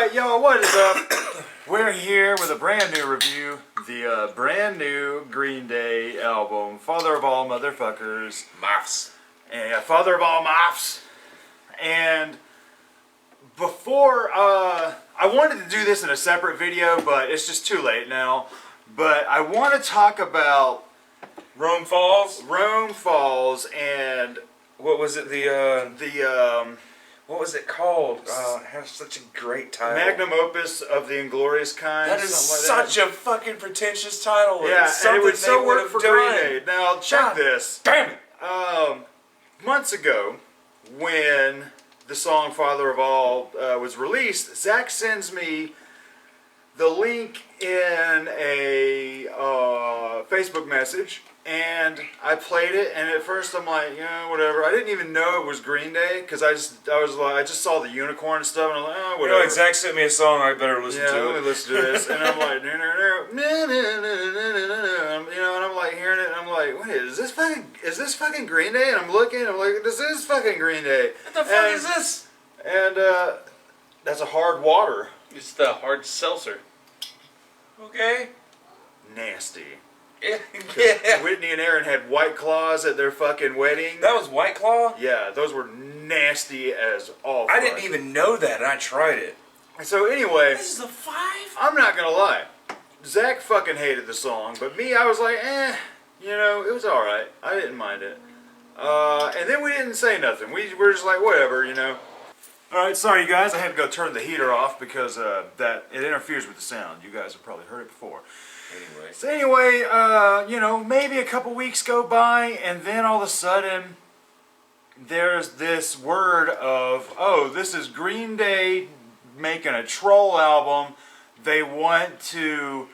Alright, y'all, what is up? We're here with a brand new review. The brand new Green Day album, Father of All Motherfuckers. Moths. And Father of All Moths. And before, I wanted to do this in a separate video, but it's just too late now. But I want to talk about Rome Falls. Rome Falls and What was it? What was it called? It has such a great title. magnum opus of the Inglorious Kind. That is something like such a fucking pretentious title. Yeah, It's and it would something so they work would've for done. Green Day. Now, check God this. Damn it! Months ago, when the song Father of All was released, Zach sends me the link in a Facebook message, and I played it, and at first I'm like, yeah, whatever. I didn't even know it was Green Day, because I just saw the unicorn and stuff, and I'm like, oh, You whatever. know, Zach sent me a song. I better listen Yeah, to let it. me listen to this, and I'm like, you know, and I'm like hearing it, and I'm like, wait, is this fucking Green Day? And I'm looking, I'm like, this is fucking Green Day. What the fuck is this? And that's a hard water. It's the hard seltzer. Okay. Nasty. Yeah. Whitney and Aaron had White Claws at their fucking wedding. That was White Claw? Yeah, those were nasty as all I fuck. didn't even know that, and I tried it. So anyway, This is a 5? I'm not gonna lie. Zach fucking hated the song, but me, I was like, you know, it was alright. I didn't mind it. And then we didn't say nothing. We were just like, whatever, you know. Alright, sorry you guys, I had to go turn the heater off because that it interferes with the sound. You guys have probably heard it before. Anyway. So anyway, you know, maybe a couple weeks go by, and then all of a sudden, there's this word of, oh, this is Green Day making a troll album. They want to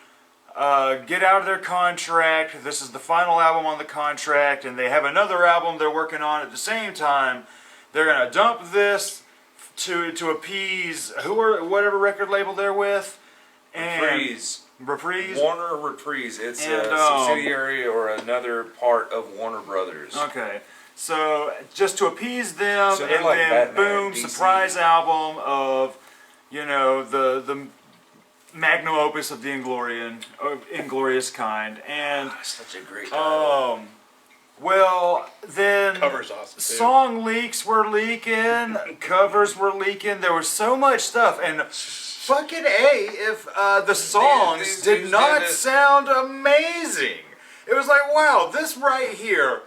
get out of their contract. This is the final album on the contract, and they have another album they're working on at the same time. They're gonna dump this to appease whatever record label they're with. And Reprise. Warner Reprise. It's And, a subsidiary or another part of Warner Brothers. Okay, so just to appease them, So they're and like then Batman, boom, DC. surprise album of, you know, the magnum opus of the Inglorious Kind, and Such a great title. well, then Cover's awesome, too. song leaks were leaking, covers were leaking. There was so much stuff, and fucking if the songs these did dudes not did it. sound amazing. It was like, wow, this right here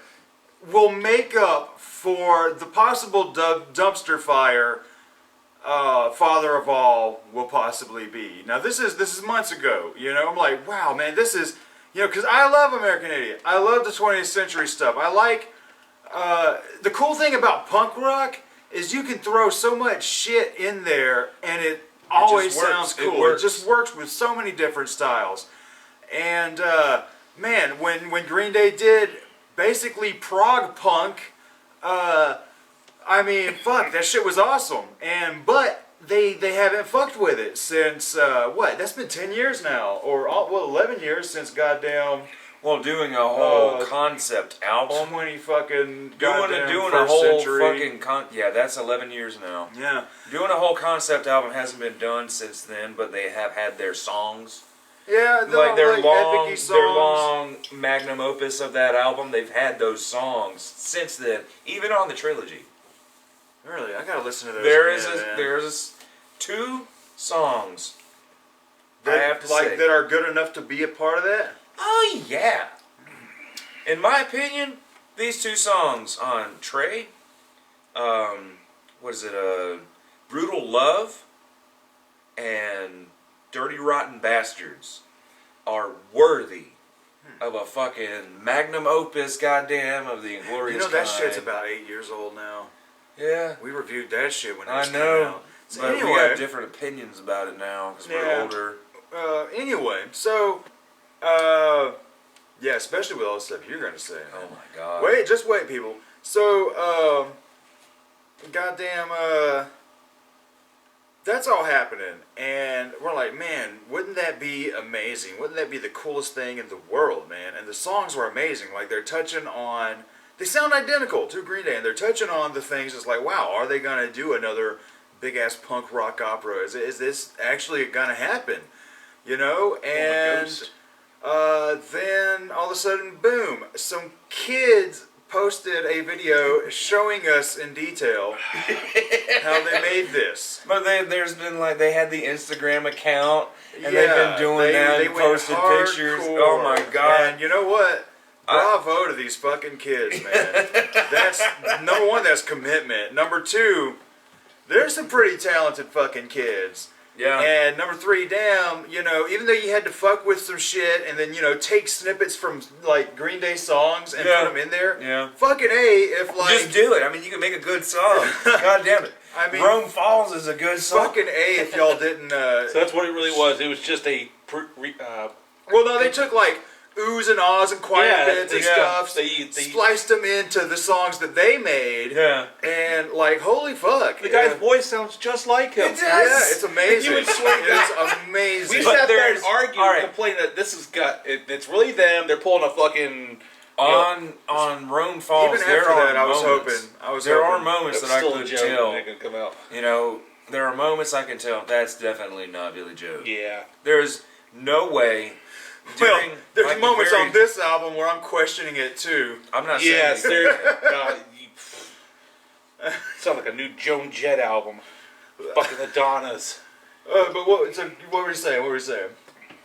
will make up for the possible dumpster fire Father of All will possibly be. Now this is months ago, you know. I'm like, wow, man, this is, you know, because I love American Idiot. I love the 20th century stuff. I like the cool thing about punk rock is you can throw so much shit in there and it always works. sounds It cool. works. It just works with so many different styles. And man, when Green Day did basically prog punk, I mean, fuck, that shit was awesome. But they haven't fucked with it since what? That's been 10 years now, or 11 years since goddamn Well, doing a whole concept album. 20 fucking Doing goddamn a first whole century. fucking yeah, that's 11 years now. Yeah. Doing a whole concept album hasn't been done since then, but they have had their songs. Yeah, Like their epic-y songs. long magnum opus of that album. They've had those songs since then, even on the trilogy. Really, I gotta listen to those. There's 2 songs. that, I have to like say. that are good enough to be a part of that. Oh yeah. In my opinion, these 2 songs on Trey, what is it? Brutal Love and Dirty Rotten Bastards are worthy of a fucking magnum opus, goddamn, of the Inglorious You know that Kind. shit's about 8 years old now. Yeah, We reviewed that shit when it I was came know. out. So But we anyway, have different opinions about it now because Yeah. we're older. anyway, so yeah, especially with all the stuff you're gonna say. Oh my god. Wait, just wait, people. So, goddamn, that's all happening, and we're like, man, wouldn't that be amazing? Wouldn't that be the coolest thing in the world, man? And the songs were amazing. Like, they're touching on, they sound identical to Green Day, and they're touching on the things. It's like, wow, are they gonna do another big ass punk rock opera. Is this actually gonna happen? You know, and Ghost. then all of a sudden, boom! Some kids posted a video showing us in detail how they made this. But there's been like they had the Instagram account and Yeah, they've been doing that they and went posted pictures. hardcore. Oh my god! And you know what? Bravo to these fucking kids, man. That's number one. That's commitment. Number two, there's some pretty talented fucking kids. Yeah. And number three, damn, you know, even though you had to fuck with some shit and then, you know, take snippets from, like, Green Day songs and Yeah. put them in there. Yeah. Fucking A, if, like... Just do it. I mean, you can make a good song. God damn it. I mean... Rome Falls is a good song. Fucking A, if y'all didn't, So that's what it really was. It was just a well, no, they took, like, oohs and ahs and quiet bits and stuff, They spliced them into the songs that they made, Yeah. and, like, holy fuck. the guy's voice sounds just like him. It does. Yeah, it's amazing. You would swear It's amazing. We But sat there and there's- argued, all right. complaining that this has got it's really them. They're pulling a fucking On Rome Falls, Even there after are that, I was moments. hoping. There are hoping. moments that I still a could joke tell. when they can come out. You know, there are moments I can tell that's definitely not Billy Joe. Yeah. There's no way. Well, During, there's like, the moments very- on this album where I'm questioning it too. I'm not Yes, saying. they're sound like a new Joan Jett album. Fucking the Donnas. But what were you saying? What were you saying?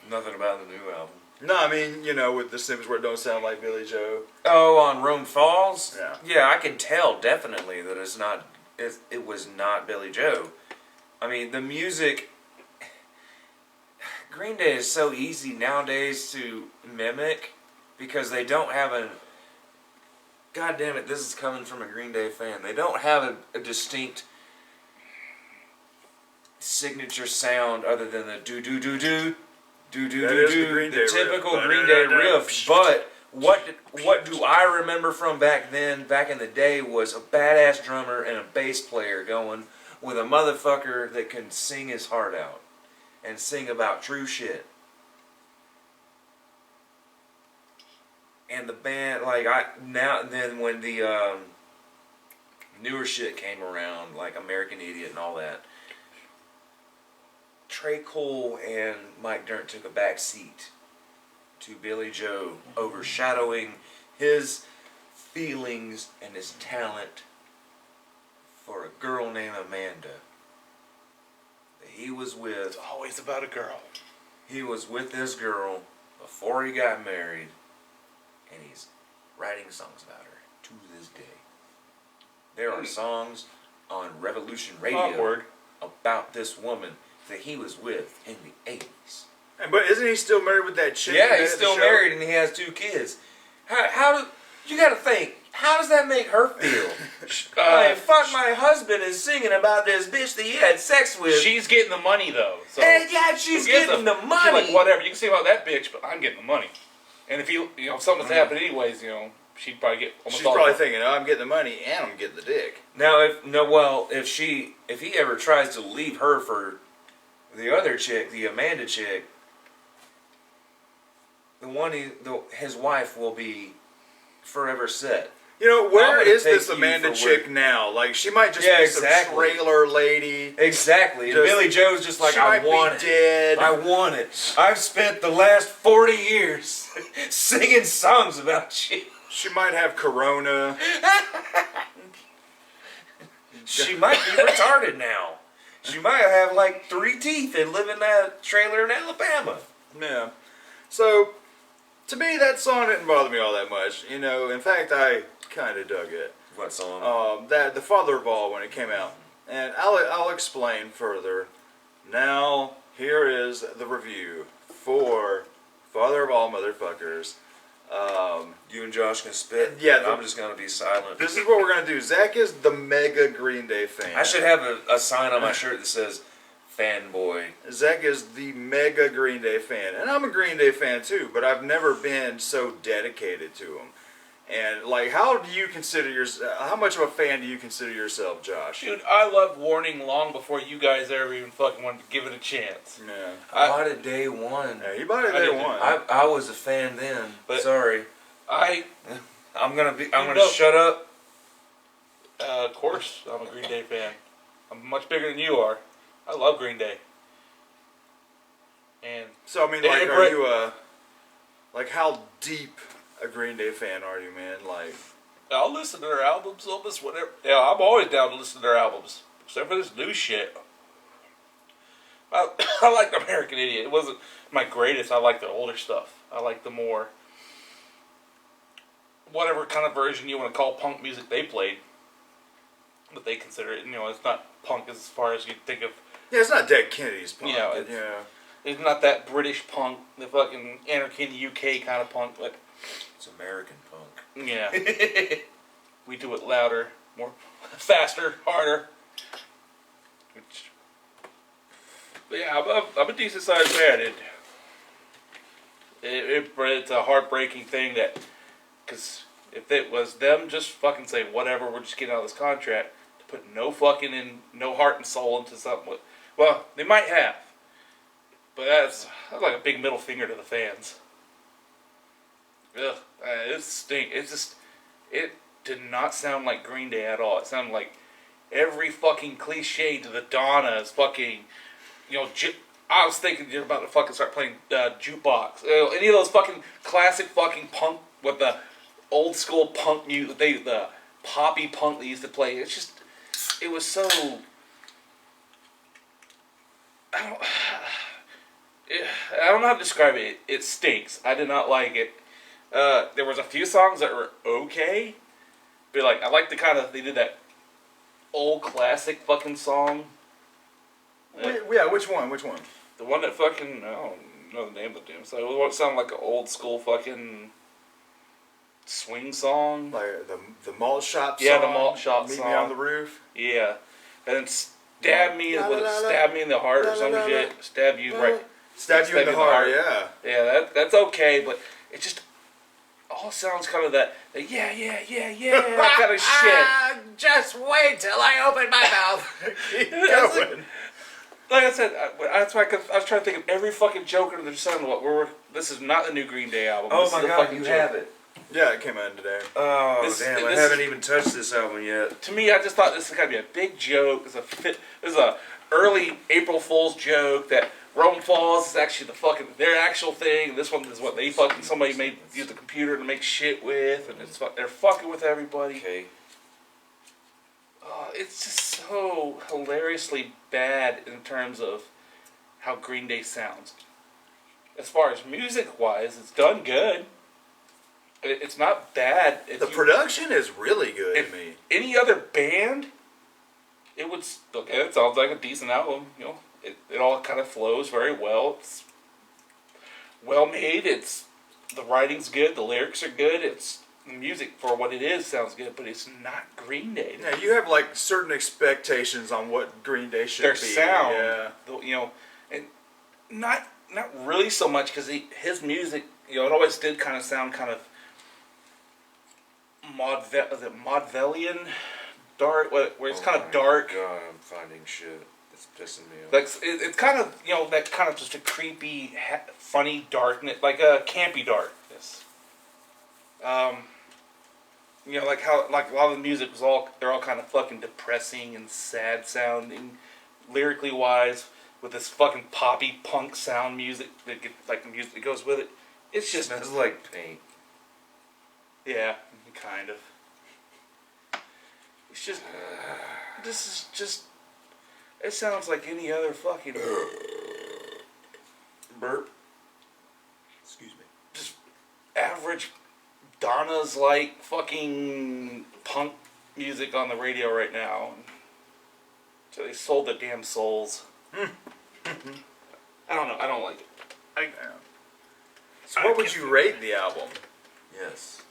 Nothing about the new album. No, I mean, you know, with the snippets where it don't sound like Billy Joe. Oh, on Rome Falls? Yeah. Yeah, I can tell definitely that it's not. It was not Billy Joe. I mean, the music. Green Day is so easy nowadays to mimic because they don't have a. God damn it! This is coming from a Green Day fan. They don't have a distinct signature sound other than the do do do do do do That do is the do, Green Day the riff. typical Green Day riff. But what do I remember from back then? Back in the day, was a badass drummer and a bass player going with a motherfucker that can sing his heart out and sing about true shit. And the band, like then when the newer shit came around, like American Idiot and all that, Trey Cole and Mike Dirnt took a back seat to Billy Joe, overshadowing his feelings and his talent for a girl named Amanda that he was with. It's always about a girl. He was with this girl before he got married, and he's writing songs about her to this day. There are songs on Revolution Radio Awkward. about this woman that he was with in the 80s. But isn't he still married with that chick? Yeah, that he's had the still show? married and he has 2 kids. How do you got to think? How does that make her feel? Like, fuck, my husband is singing about this bitch that he had sex with. She's getting the money though. So And yeah, she's who gives getting a- the money. She's like, whatever, you can say about that bitch, but I'm getting the money. And if if something's happened anyways, she'd probably get almost She's all probably of it. thinking, oh, I'm getting the money and I'm getting the dick. Now, if he ever tries to leave her for the other chick, the Amanda chick, his wife will be forever set. You know, I'm where gonna is take this you Amanda for chick where- now? Like, she might just Yeah, be exactly. some trailer lady. Exactly. And Just- Billy Joe's just like, she I might want be it. dead. I want it. I've spent the last 40 years singing songs about you. She might have corona. She might be retarded now. She might have like 3 teeth and live in that trailer in Alabama. Yeah. So, to me, that song didn't bother me all that much. You know, in fact, I kind of dug it. What song? The Father of All when it came out, and I'll explain further. Now, here is the review for Father of All Motherfuckers. You and Josh can spit. Yeah, I'm just gonna be silent. This is what we're gonna do. Zach is the mega Green Day fan. I should have a sign on my shirt that says "Fanboy." Zach is the mega Green Day fan, and I'm a Green Day fan too. But I've never been so dedicated to them. And like, how do you consider how much of a fan do you consider yourself, Josh? Dude, I loved Warning long before you guys ever even fucking wanted to give it a chance. Yeah. I bought it day one. Yeah, he bought it I day did too. one. I was a fan then. But- Sorry. I'm I'm gonna know- shut up. of course, I'm a Green Day fan. I'm much bigger than you are. I love Green Day. And So I mean, like, are you like, how deep a Green Day fan are you, man? Like, I'll listen to their albums, I'll listen whatever. Yeah, I'm always down to listen to their albums. Except for this new shit. I like American Idiot. It wasn't my greatest. I like the older stuff. I like the more, whatever kind of version you want to call punk music they played. But they consider it, it's not punk as far as you'd think of. yeah, it's not Dead Kennedy's punk. Yeah, but, yeah. It's not that British punk, the fucking Anarchy in the UK kind of punk. But It's American punk. yeah, we do it louder, more, faster, harder. Which, but yeah, I'm a decent sized fan. It's a heartbreaking thing that, because if it was them just fucking say whatever, we're just getting out of this contract, to put no heart and soul into something. Well, they might have, but that's like a big middle finger to the fans. Ugh, it stink. It did not sound like Green Day at all. It sounded like every fucking cliche to the Donnas, fucking, I was thinking you're about to fucking start playing jukebox. Any of those fucking classic fucking punk with the old school punk music, the poppy punk they used to play. It was so. I don't know how to describe it. It stinks. I did not like it. There was a few songs that were okay, but like I like the kind of they did that old classic fucking song. Yeah, which one? Which one? The one that fucking I don't know the name of the damn song. It won't sound like an old school fucking swing song. Like the malt shop song? Yeah, the malt shop Meet song. Me on the Roof? Yeah, and then stab me in the heart or some shit. Stab you right. Stab you in the heart, yeah. Yeah, that's okay, but it just all sounds kind of that yeah kind of shit. Just wait till I open my mouth. Keep going. Like I said, that's why I was trying to think of every fucking joke under the sun. This is not the new Green Day album. Oh This my is a god, fucking you joke. have it. Yeah, it came out today. Oh This- damn, I this- haven't even touched this album yet. To me, I just thought this was gonna be a big joke. This is a early April Fool's joke that Rome Falls is actually their actual thing. This one is what they somebody made use the computer to make shit with, and they're fucking with everybody. Okay. It's just so hilariously bad in terms of how Green Day sounds. As far as music-wise, it's done good. It's not bad. The production is really good If to me. any other band, it would okay. It sounds like a decent album. It all kind of flows very well. It's well made. The writing's good. The lyrics are good. The music for what it is sounds good, but it's not Green Day. Yeah, you have like certain expectations on what Green Day should Their be. sound, Yeah. and not really so much because his music, it always did kind of sound kind of Maudevillean, dark, where it's kind of dark. God, I'm finding shit. It's pissing me off. Like it's kind of that kind of just a creepy, funny darkness, like a campy darkness. Like how like a lot of the music they're all kind of fucking depressing and sad sounding, lyrically wise, with this fucking poppy punk sound music like the music that goes with it. It's just Smells like paint. yeah, kind of. It's just this is just. It sounds like any other fucking Burp. Excuse me. just average Donna's like fucking punk music on the radio right now. So they sold their damn souls. I don't know. I don't like it. So what would you rate the album? Yes.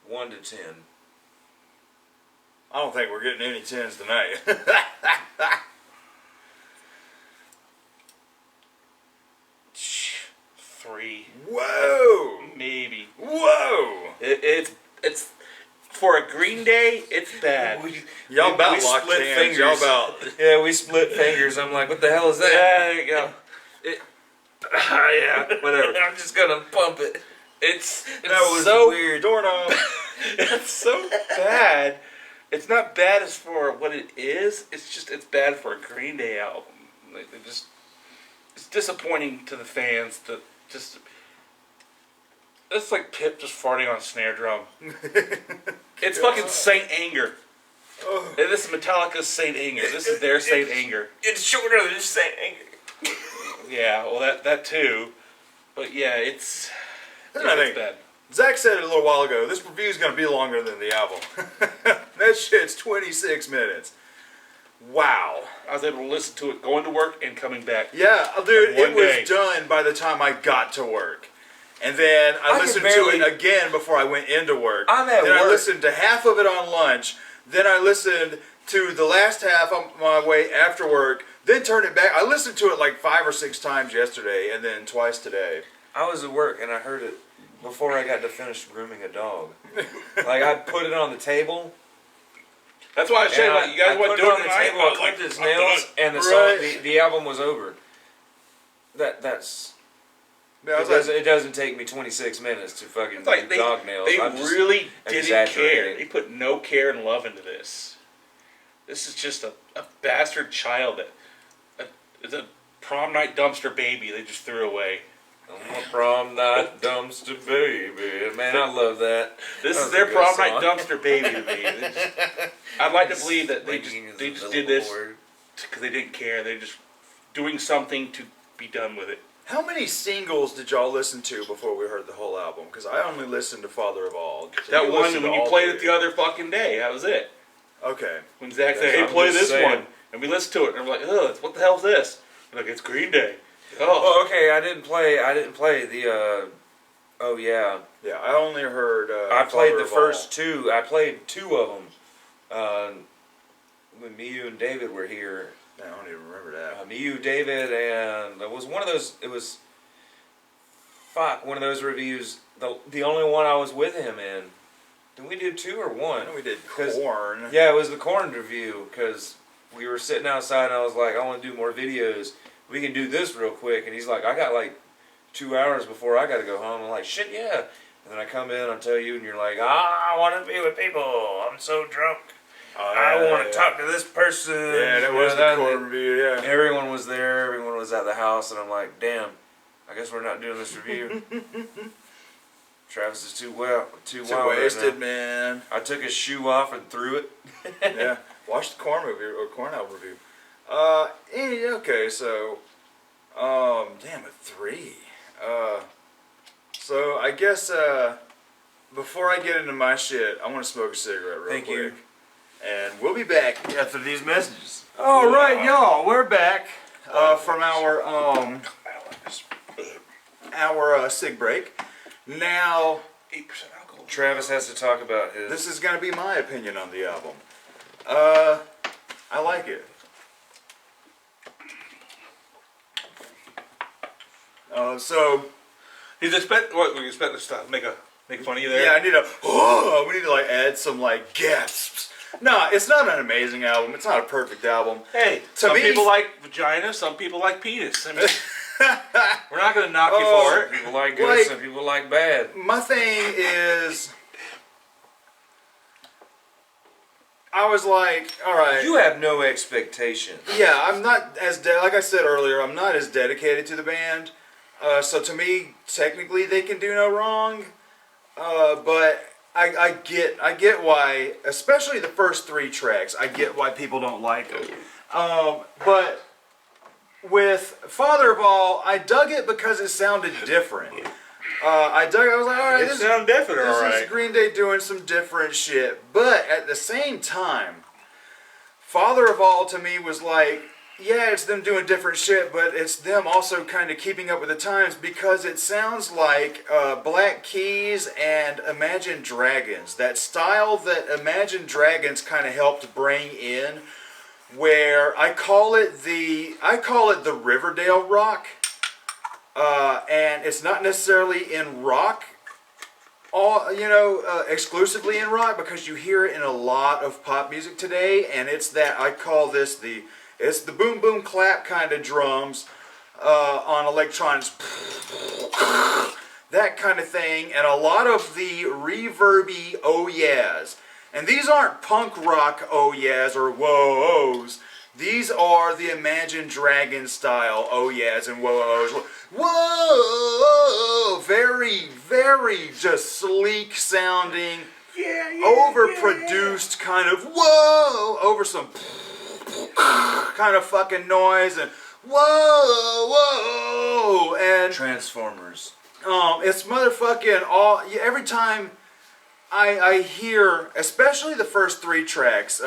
1 to 10. I don't think we're getting any 10s tonight. 3, Whoa! maybe. Whoa! It's for a Green Day. It's bad. Y'all about we locked split hands. fingers. Y'all about. Yeah, we split fingers. I'm like, what the hell is that? Yeah, there you go. Yeah, whatever. I'm just gonna pump it. It's That was so weird. Doorknob. It's so bad It's not bad as for what it is. It's just it's bad for a Green Day album. Like, they just it's disappointing to the fans. To just it's like Pip just farting on a snare drum. It's fucking Saint Anger. Oh. And this is Metallica's Saint Anger. This is their Saint Anger. It's shorter than Saint Anger. Yeah, well that too. But yeah, it's bad. Zach said it a little while ago, this review is going to be longer than the album. That shit's 26 minutes. Wow. I was able to listen to it going to work and coming back. Yeah, dude, In one it was day. done by the time I got to work. And then I could listened barely- to it again before I went into work. I'm at then I work. listened to half of it on lunch. Then I listened to the last half on my way after work. Then turned it back. I listened to it like 5 or 6 times yesterday and then twice today. I was at work and I heard it before I got to finish grooming a dog. Like I put it on the table. That's why I was saying, And like, you guys I want put to it do it on the tonight? table, I I was like, clipped its I'm doing nails, it. and the Right. song, the album was over. That's Yeah, I was it doesn't take me 26 minutes to fucking It's like do dog nails. they I'm just really didn't exaggerating. care. They put no care and love into this. This is just a bastard child that is a prom night dumpster baby they just threw away. I'm a prom night dumpster baby. Man, I love that. This That is was their a good prom song. night dumpster baby to me. I'd like to believe that they Swinging is just a did little this word. because they didn't care. They're just doing something to be done with it. How many singles did y'all listen to before we heard the whole album? Because I only listened to Father of All. So That you one listened to when you all played three. it the other fucking day. That was it. Okay. When Zach said, Yeah, "Hey, I'm play just this saying. one," and we listened to it, and we're like, "Ugh, what the hell's this?" We're like, "It's Green Day." Oh, Oh, okay. I didn't play the. Oh yeah. Yeah, I only heard. I played Father the of first All. 2. I played 2 of them. When me, you, and David were here. I don't even remember that. Me, you, David, and it was one of those. It was. Fuck, one of those reviews. The only one I was with him in. Did we do 2 or 1? I know we did 'Cause- Korn. Yeah, it was the Korn review because we were sitting outside and I was like, I want to do more videos. We can do this real quick. And he's like, I got like 2 hours before I got to go home. I'm like, shit, yeah. And then I come in, I tell you, and you're like, I want to be with people. I'm so drunk. I want to talk to this person. Yeah, that You was know, the Korn review. Yeah. Everyone was there. Everyone was at the house, and I'm like, damn. I guess we're not doing this review. Travis is too wild Too right wasted, now. man. I took his shoe off and threw it. Yeah. Watch the Korn movie or Korn album review. Okay, so, damn, a 3. So I guess before I get into my shit, I want to smoke a cigarette real Thank quick. you. And we'll be back after these messages. All right, y'all, we're back from our sig break. Now, 8% alcohol. Travis has to talk about his. this is going to be my opinion on the album. I like it. So He's expect what we expect this to make fun of you there. yeah, I need to. We need to like add some like gasps. No, it's not an amazing album. It's not a perfect album. Hey, To some me- people like vagina, some people like penis. I mean, we're not gonna knock Oh. you for Some it. people like good, Like- some people like bad. My thing is, I was like, all right. You have no expectation. Yeah, I'm not as like I said earlier, I'm not as dedicated to the band. So to me, technically, they can do no wrong. But I get why, especially the first 3 tracks. I get why people don't like them. But with Father of All, I dug it because it sounded different. I was like, all right, It this sound different, this all is right. Green Day doing some different shit. But at the same time, Father of All to me was like, yeah, it's them doing different shit, but it's them also kind of keeping up with the times because it sounds like Black Keys and Imagine Dragons. That style that Imagine Dragons kind of helped bring in, where I call it the Riverdale rock. And it's not necessarily in rock, exclusively in rock, because you hear it in a lot of pop music today, and it's that I call this it's the boom boom clap kind of drums on electronics, that kind of thing, and a lot of the reverby oh yeahs. And these aren't punk rock oh yeahs or whoa-ohs. These are the Imagine Dragons style oh yeahs and whoa-ohs. Whoa! Very, very just sleek sounding, overproduced kind of whoa, over some kind of fucking noise and whoa, whoa, and Transformers. it's motherfucking all. Every time I hear, especially the first 3 tracks,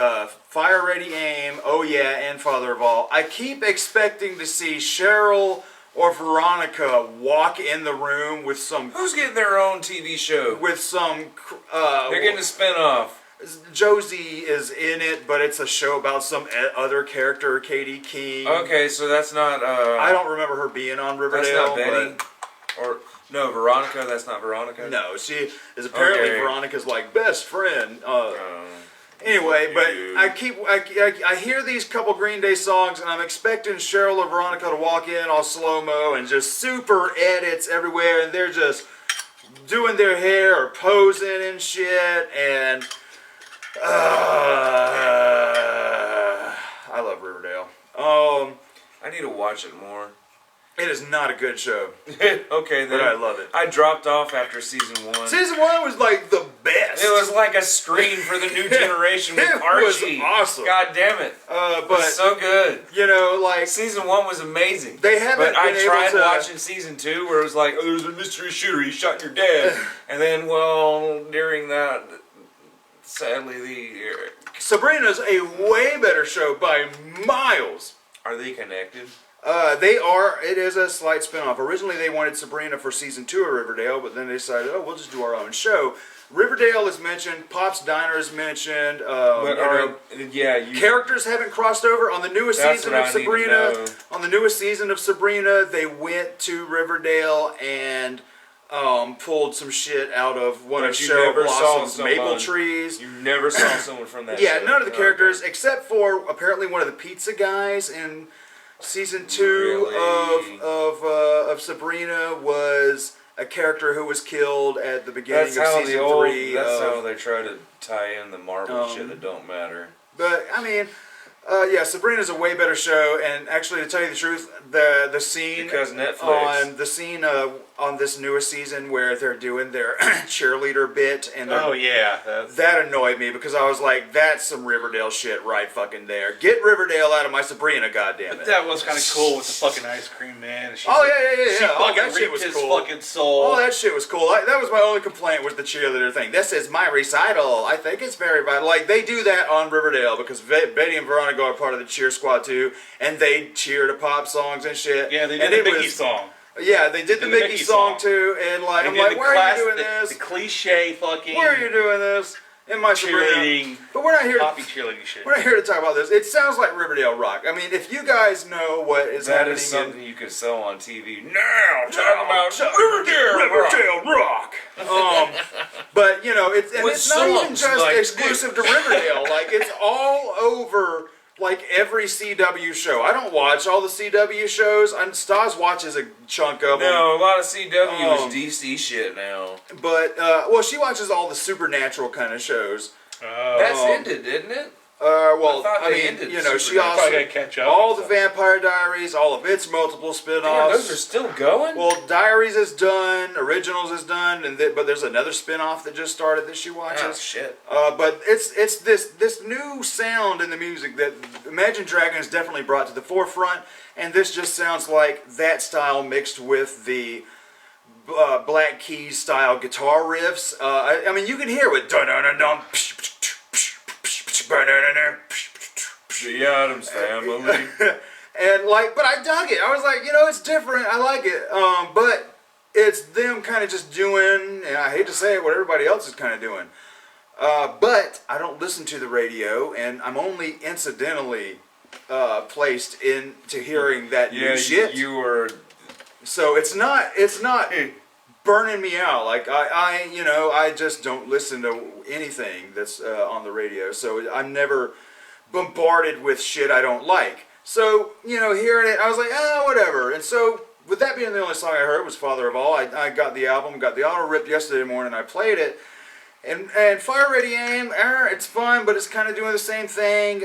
Fire Ready Aim, Oh Yeah, and Father of All, I keep expecting to see Cheryl or Veronica walk in the room with some. Who's getting their own TV show? With some. They're getting a spin-off. Josie is in it, but it's a show about some other character, Katie King. Okay, so that's not. I don't remember her being on Riverdale. That's not Betty. Or no, Veronica. That's not Veronica. No, she is apparently Okay. Veronica's like best friend. Anyway, but I hear these couple Green Day songs, and I'm expecting Cheryl or Veronica to walk in all slow mo and just super edits everywhere, and they're just doing their hair or posing and shit, and I love Riverdale. I need to watch it more. It is not a good show, Okay, then. but I love it. I dropped off after season 1. Season 1 was like the best. It was like a screen for the new generation with It was Archie. awesome. God damn it. but It's so good. you know, like Season 1 was amazing. they haven't But I been tried able to. watching season 2 where it was like, oh, there's a mystery shooter, he shot your dad. And then, well, during that, sadly, Sabrina's a way better show by miles. are they connected? They are. It is a slight spinoff. Originally, they wanted Sabrina for season 2 of Riverdale, but then they decided, oh, we'll just do our own show. Riverdale is mentioned. Pop's Diner is mentioned. But Characters haven't crossed over on the newest That's season what of I need to Sabrina. know. On the newest season of Sabrina, they went to Riverdale and pulled some shit out of one But of you Cheryl never saw Blossom's maple someone- trees. You never saw someone from that Yeah, show. none of the Oh, characters except for apparently one of the pizza guys in season 2 Really? of Sabrina was a character who was killed at the beginning That's of how season the old. 3. That's how they try to tie in the Marvel shit Um, that don't matter. But I mean, yeah, Sabrina's a way better show. And actually, to tell you the truth, the scene Because Netflix. on this newest season where they're doing their cheerleader bit and they're Oh yeah, that annoyed me because I was like, that's some Riverdale shit right fucking there. Get Riverdale out of my Sabrina, goddammit. that was kind of cool with the fucking ice cream man. And she, Oh, yeah. She Oh, fucking that shit reaped was his cool. fucking soul. Oh, that shit was cool. That was my only complaint was the cheerleader thing. This is my recital. I think it's very vital. Like, they do that on Riverdale because Betty and Veronica are part of the cheer squad too, and they cheer to pop songs and shit. Yeah, they and did the it Mickey was- song. Yeah, they did the Mickey song too, and like, They I'm did like, the why are class- you doing the, this? The cliche fucking Why are you doing this? In my Sabrina. cheerleading, But we're not here. poppy cheerleading shit. We're not here to talk about this. It sounds like Riverdale Rock. I mean, if you guys know what is That happening is something you could sell on TV. Now, in talk about Riverdale. Rock. But you know, it's With not even songs just like exclusive to Riverdale. Like it's all over. Like every CW show. I don't watch all the CW shows. Stas watches a chunk of them. No, a lot of CW Um, is DC shit now. But well, she watches all the supernatural kind of shows. That's ended, didn't it? Well, I thought I they mean, ended you know, she Supernatural. also Probably gotta catch up all and the stuff. Vampire Diaries, all of its multiple Damn, spin-offs. those are still going? Well, Diaries is done, Originals is done, and but there's another spin-off that just started that she oh, watches. shit. But it's this new sound in the music that Imagine Dragons definitely brought to the forefront, and this just sounds like that style mixed with the Black Keys style guitar riffs. I mean, you can hear it. The Addams Family. And like, but I dug it. I was like, you know, it's different. I like it. But it's them kind of just doing, and I hate to say it, what everybody else is kind of doing. But I don't listen to the radio, and I'm only incidentally placed into hearing that new shit. you were. So it's not burning me out. Like I just don't listen to anything that's on the radio. So I'm never bombarded with shit I don't like. So, you know, hearing it, I was like, whatever. And so, with that being the only song I heard was Father of All, I got the album, got the auto rip yesterday morning, I played it, And Fire Ready Aim, it's fun, but it's kind of doing the same thing.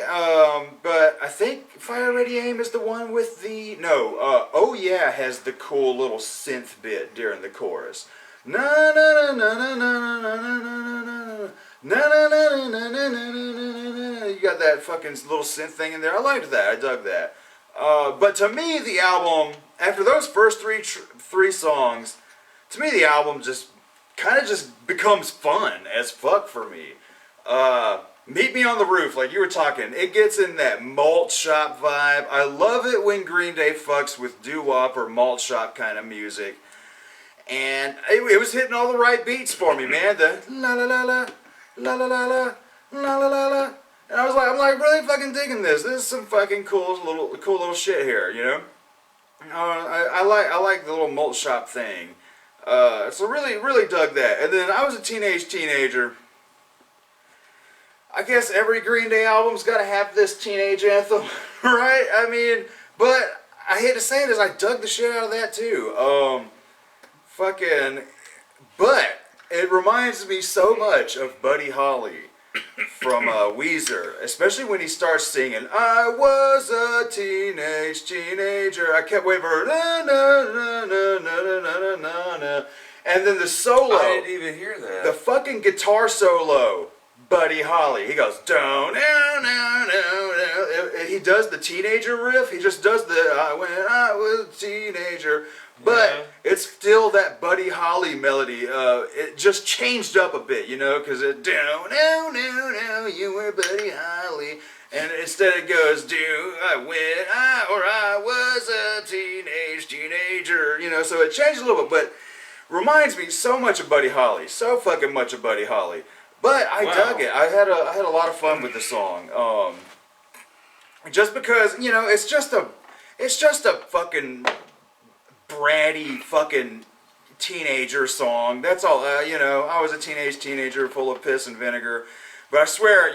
But I think Fire Ready Aim is the one with the Oh Yeah has the cool little synth bit during the chorus. Na na na na na na na na na na na na na na. You got that fucking little synth thing in there. I liked that. I dug that. But to me, the album, after those first three songs, to me the album just kind of just becomes fun as fuck for me. Meet Me on the Roof, like you were talking, it gets in that malt shop vibe. I love it when Green Day fucks with doo-wop or malt shop kind of music. And it was hitting all the right beats for me, man. The la la la la, la la la la, la la la la. And I'm like really fucking digging this. This is some fucking cool little shit here, you know. I like the little malt shop thing. So really dug that. And then I was a teenager. I guess every Green Day album's got to have this teenage anthem, right? I mean, but I hate to say it, I dug the shit out of that too. But it reminds me so much of Buddy Holly from Weezer, especially when he starts singing, I was a teenager. I kept waiting for na na na na na na na na. And then the solo. I didn't even hear that. The fucking guitar solo, Buddy Holly. He goes, down, down, down, down. He does the teenager riff. He just does the when I was a teenager. But it's still that Buddy Holly melody. It just changed up a bit, you know, because it down, down, down, down, you were Buddy Holly. And instead it goes, I was a teenager, you know, so it changed a little bit, but reminds me so much of Buddy Holly. So fucking much of Buddy Holly. But I dug it. I had a lot of fun with the song. Just because, you know, it's just a fucking bratty fucking teenager song. That's all. You know, I was a teenager full of piss and vinegar. But I swear,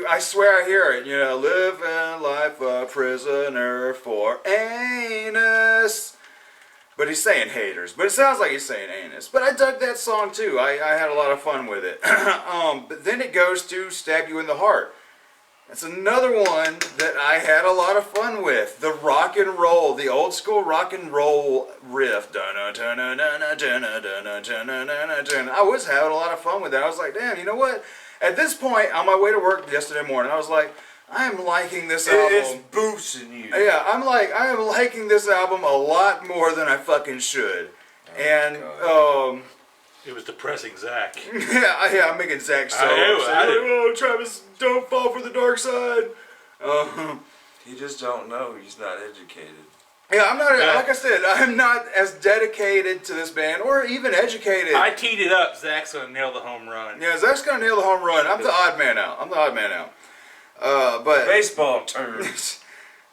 I swear I hear it. You know, living life a prisoner for anus. But he's saying haters. But it sounds like he's saying anus. But I dug that song too. I had a lot of fun with it. But then it goes to Stab You in the Heart. That's another one that I had a lot of fun with. The rock and roll, the old school rock and roll riff. I was having a lot of fun with that. I was like, damn, you know what? At this point, on my way to work yesterday morning, I was like, I am liking this album. It's boosting you. Yeah, I am liking this album a lot more than I fucking should. It was depressing, Zach. yeah, I'm making Zach so I do. Oh, Travis, don't fall for the dark side. You just don't know. He's not educated. Yeah, I'm not, like I said, I'm not as dedicated to this band or even educated. I teed it up. Zach's going to nail the home run. Yeah, Zach's going to nail the home run. I'm the odd man out. But Baseball terms.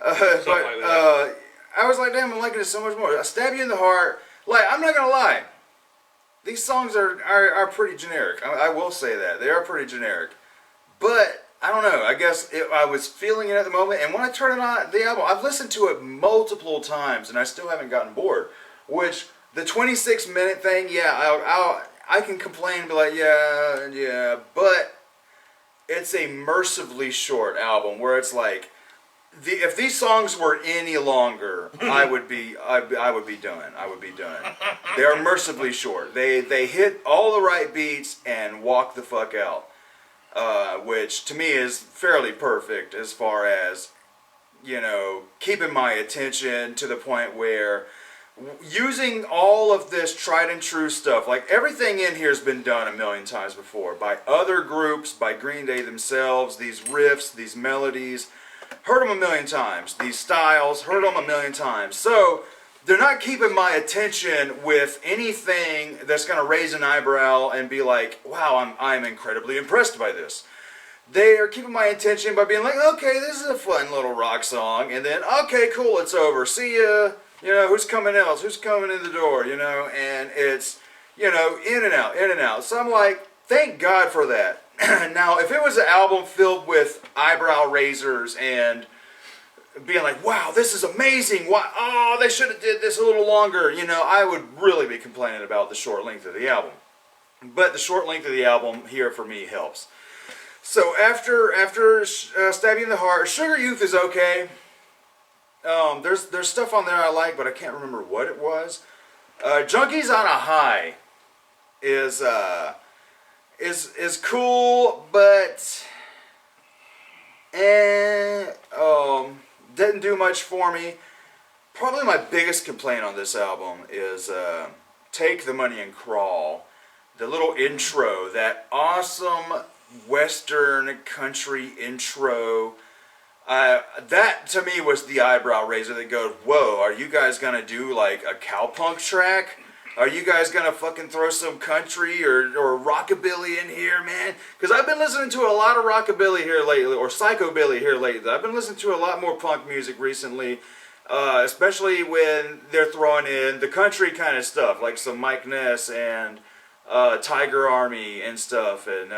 I was like, damn, I'm liking it so much more. I Stab You in the Heart. Like, I'm not going to lie. These songs are pretty generic. I will say that. They are pretty generic. But, I don't know. I guess I was feeling it at the moment. And when I turned it on, the album, I've listened to it multiple times and I still haven't gotten bored. Which, the 26-minute thing, I can complain and be like, yeah. But, it's a mercifully short album where it's like, if these songs were any longer, I would be done. They are mercifully short. They hit all the right beats and walk the fuck out, which to me is fairly perfect as far as, you know, keeping my attention to the point where using all of this tried and true stuff, like everything in here has been done a million times before by other groups, by Green Day themselves, these riffs, these melodies. Heard them a million times. These styles, heard them a million times. So, they're not keeping my attention with anything that's going to raise an eyebrow and be like, wow, I'm incredibly impressed by this. They are keeping my attention by being like, okay, this is a fun little rock song. And then, okay, cool, it's over. See ya. You know, who's coming else? Who's coming in the door? You know, and it's, you know, in and out. So I'm like, thank God for that. Now, if it was an album filled with eyebrow raisers and being like, wow, this is amazing. Why? Oh, they should have did this a little longer. You know, I would really be complaining about the short length of the album. but the short length of the album here for me helps. So after Stab You in the Heart, Sugar Youth is okay. There's stuff on there I like, but I can't remember what it was. Junkies on a High is cool, but didn't do much for me. Probably my biggest complaint on this album is Take the Money and Crawl. The little intro, that awesome Western country intro. That to me was the eyebrow raiser that goes, whoa, are you guys gonna do like a cowpunk track? Are you guys gonna fucking throw some country or rockabilly in here, man? Because I've been listening to a lot of rockabilly here lately, or psychobilly here lately. I've been listening to a lot more punk music recently, especially when they're throwing in the country kind of stuff, like some Mike Ness and Tiger Army and stuff, and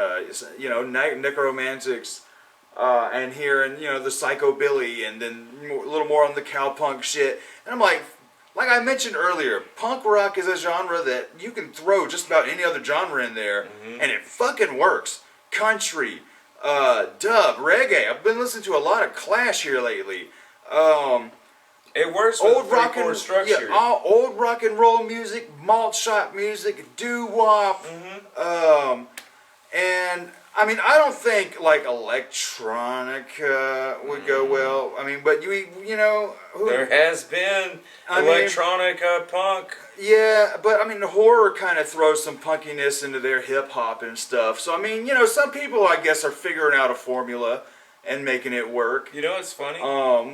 Necromantics. And hearing, the psychobilly, and then a little more on the cowpunk shit. And I'm like I mentioned earlier, punk rock is a genre that you can throw just about any other genre in there, and it fucking works. Country, dub, reggae. I've been listening to a lot of Clash here lately. It works with Old rock and structure. old rock and roll music, malt shop music, doo wop, and I mean, I don't think like electronica would go well. I mean, but There has been electronic punk. Yeah, but I mean, the horror kind of throws some punkiness into their hip hop and stuff. So I mean, some people I guess are figuring out a formula and making it work. You know, it's funny.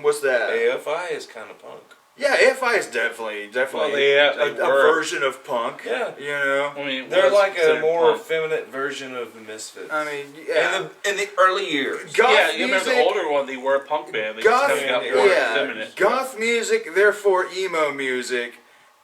What's that? AFI is kind of punk. Yeah, AFI is definitely Well, a version of punk. Yeah. I mean, They're like a more punk. effeminate version of the Misfits. I mean, yeah. In the early years. Goth you remember the music- older one? They were a punk band. They Goth, just got more feminine. goth music, therefore emo music,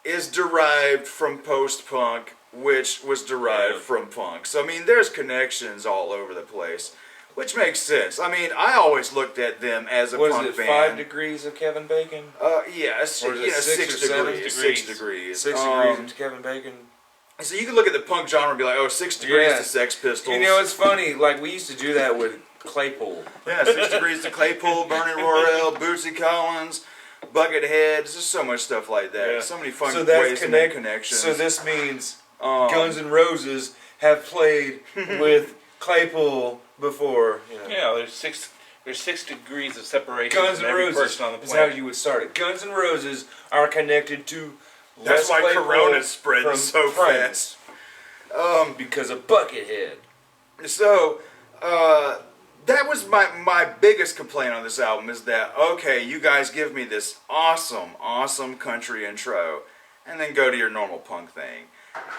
is derived from post-punk, which was derived from punk. So I mean, there's connections all over the place, which makes sense. I mean, I always looked at them as a Was punk it band. 5 degrees of Kevin Bacon? Yeah, Or is it 6 6 or 7 degrees. degrees? 6 degrees. 6 degrees of Kevin Bacon. So you can look at the punk genre and be like, 6 degrees Yeah. to Sex Pistols. You know, it's funny. Like, we used to do that with Claypool. Yeah, 6 degrees to Claypool, Bernie Worrell, Bootsy Collins, Buckethead. There's just so much stuff like that. Yeah. So many fun So that's ways to make connections. So this means Um, Guns N' Roses have played with Claypool before. Yeah, there's 6 degrees of separation Guns from N' every Roses person on the is how planet. you would start it. Guns N' Roses are connected to That's Les why Claypool Corona spread from so Prince. fast. Because of Buckethead. So, that was my biggest complaint on this album is that, okay, you guys give me this awesome country intro, and then go to your normal punk thing.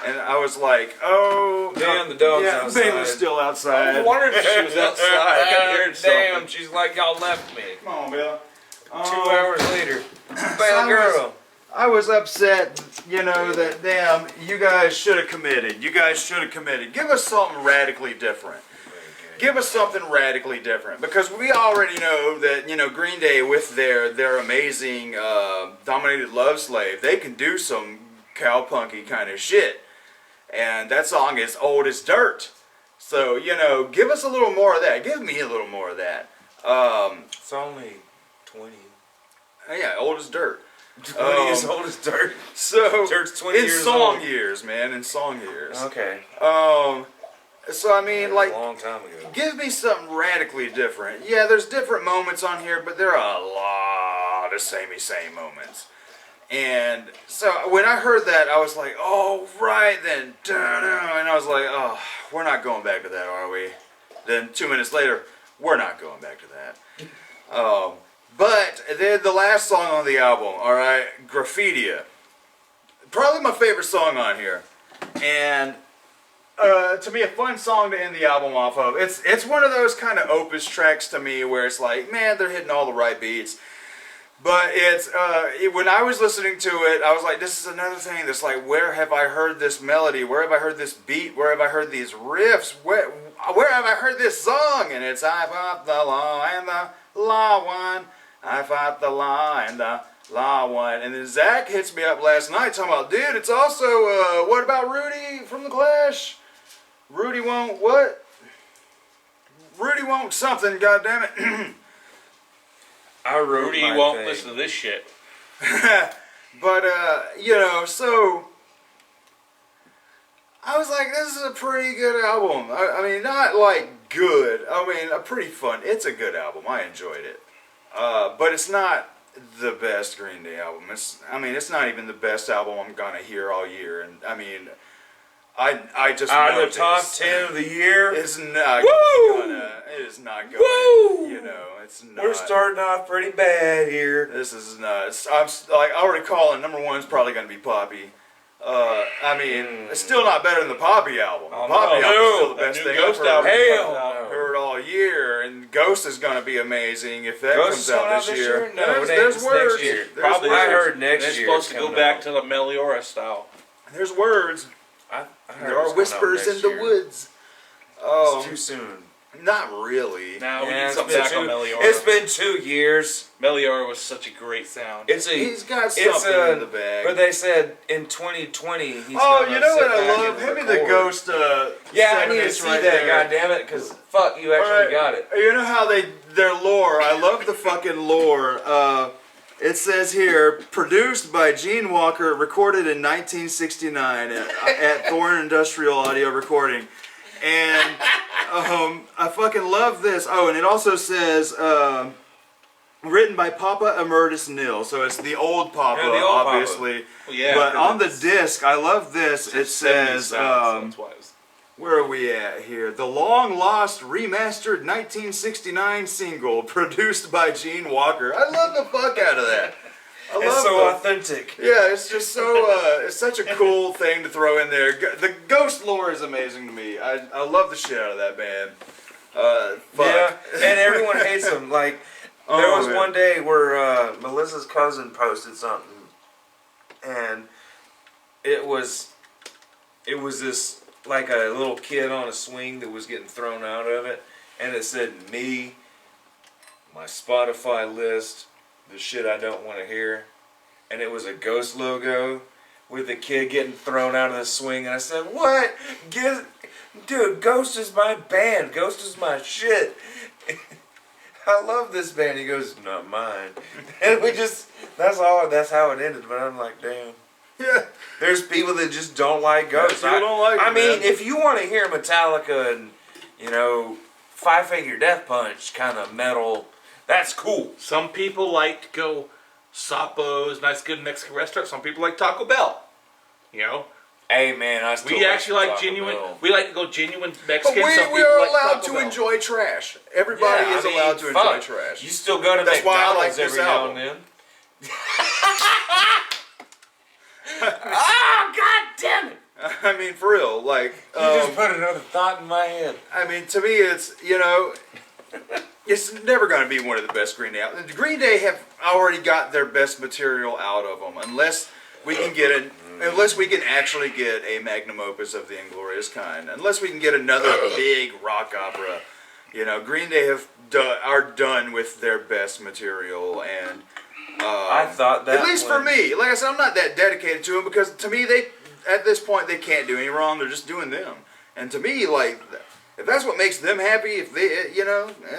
And I was like, oh... Damn, the dog's outside. Bailey's still outside. I wondered if she was outside. I could hear Damn, something. she's like, y'all left me. Come on, Bill. 2 hours later. I Bad was- girl. I was upset, that, damn, you guys should have committed. You guys should have committed. Give us something radically different. Give us something radically different. Because we already know that, Green Day with their amazing Dominated Love Slave, they can do some cowpunky kind of shit. And that song is old as dirt. So, give us a little more of that. Give me a little more of that. It's only 20. Yeah, old as dirt. 20 is old as dirt. So, Dirt's 20 in years song old. years, man, in song years. Okay. So I mean, like, a long time ago. give me something radically different. Yeah, there's different moments on here, but there are a lot of same moments. And so when I heard that, I was like, oh, right then. And I was like, oh, we're not going back to that, are we? Then 2 minutes later, we're not going back to that. But then the last song on the album, alright, Graffitia. Probably my favorite song on here. And to me, a fun song to end the album off of. It's one of those kind of opus tracks to me where it's like, man, they're hitting all the right beats. But it's when I was listening to it, I was like, this is another thing that's like, where have I heard this melody? Where have I heard this beat? Where have I heard these riffs? Where have I heard this song? And it's I fought the law and the law won. I fought the law and the law won. And then Zach hits me up last night talking about, dude, it's also what about Rudy from the Clash? Rudy won't what? Rudy won't something, goddammit. I wrote Rudy my won't thing. listen to this shit. But, you know, so I was like, this is a pretty good album. I mean, not like good. I mean, a pretty fun. It's a good album. I enjoyed it. But it's not the best Green Day album. It's not even the best album I'm gonna hear all year. And I mean, I just Out know of the top this. 10 of the year, It's not Woo! gonna. It is not going. Woo! You know, it's not. we're starting off pretty bad here. This is nuts. I already calling number one is probably gonna be Poppy. I mean, it's still not better than the Poppy album. Oh, Poppy no. album is still the That best new thing Ghost I've heard. album Hell comes out. Heard all year, and Ghost is gonna be amazing if that Ghost comes out coming this year. No, it ain't. There's It's words. next year. There's Probably I words. heard next They're year. supposed to it's go coming back out. to the Meliora style. There's words. I heard There it's are coming out whispers in next the year. woods. It's Oh, too soon. not really. Now we Yeah, need it's something been back on two- Meliora. It's been 2 years. Meliora was such a great sound. It's a. He's got it's something a, in the bag. But they said in 2020 he's Oh, gonna you know sit what I back love? and Hand me the record. Ghost. Yeah, I 7 need to inch see right that. there. God damn it! Because fuck, you actually Alright, got it. You know how their lore. I love the fucking lore. It says here, produced by Gene Walker, recorded in 1969 at Thorn Industrial Audio Recording, and I fucking love this. Oh, and it also says written by Papa Emeritus Nil, so it's the old Papa, Yeah, the old Papa. obviously. Well, yeah, but 'cause on the it's- disc, I love this. It 70s says. sound, so that's why it was- Where are we at here? The long lost remastered 1969 single produced by Gene Walker. I love the fuck out of that. I It's love so the- authentic. Yeah, it's just so it's such a cool thing to throw in there. The Ghost lore is amazing to me. I love the shit out of that band. Fuck. Yeah, and everyone hates him. Like Oh, there was man. one day where Melissa's cousin posted something, and it was this like a little kid on a swing that was getting thrown out of it, and it said me, my Spotify list, the shit I don't want to hear, and it was a Ghost logo with the kid getting thrown out of the swing, and I said, what? Dude, Ghost is my band. Ghost is my shit. I love this band. He goes, not mine. And that's how it ended. But I'm like, damn. Yeah. There's people that just don't like Ghost. people don't like I it, mean, man. if you want to hear Metallica and, Five Finger Death Punch kind of metal, that's cool. Some people like to go Sapo's, nice good Mexican restaurant. Some people like Taco Bell. You know, Hey, man, I still we actually like Taco genuine. Bell. We like to go genuine But Mexican. we Some are people like allowed Taco to Bell. enjoy trash. Everybody Yeah, is I mean, allowed to enjoy fuck. trash. You still go to That's why I like McDonald's this every now and album. then. Ah, god damn it! I mean, for real. Like, You just put another thought in my head. I mean, to me, it's, it's never going to be one of the best Green Day albums. Green Day have already got their best material out of them, unless we can actually get a magnum opus of the Inglorious kind, unless we can get another big rock opera. Green Day are done with their best material, and I thought that at least for me, like I said, I'm not that dedicated to them because to me, at this point they can't do any wrong. They're just doing them, and to me, like, if that's what makes them happy, if they,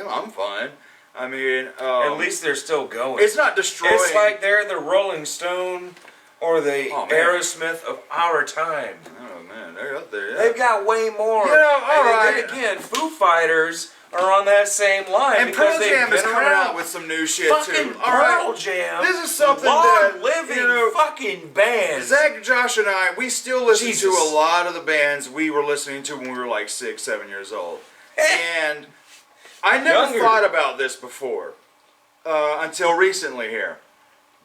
I'm fine. I mean, At least they're still going. it's not destroying. It's like they're the Rolling Stone or the Oh, man. Aerosmith of our time. oh man, they're up there. Yeah. They've got way more. You know, all And right. then again, Foo Fighters are on that same line And because Pearl they've Jam is been coming around. out with some new shit Fucking too. All right, Pearl Jam. this is something long that living fucking band. Zach, Josh, and I, we still listen Jesus. to a lot of the bands we were listening to when we were like 6, 7 years old. And I never Younger. thought about this before until recently here.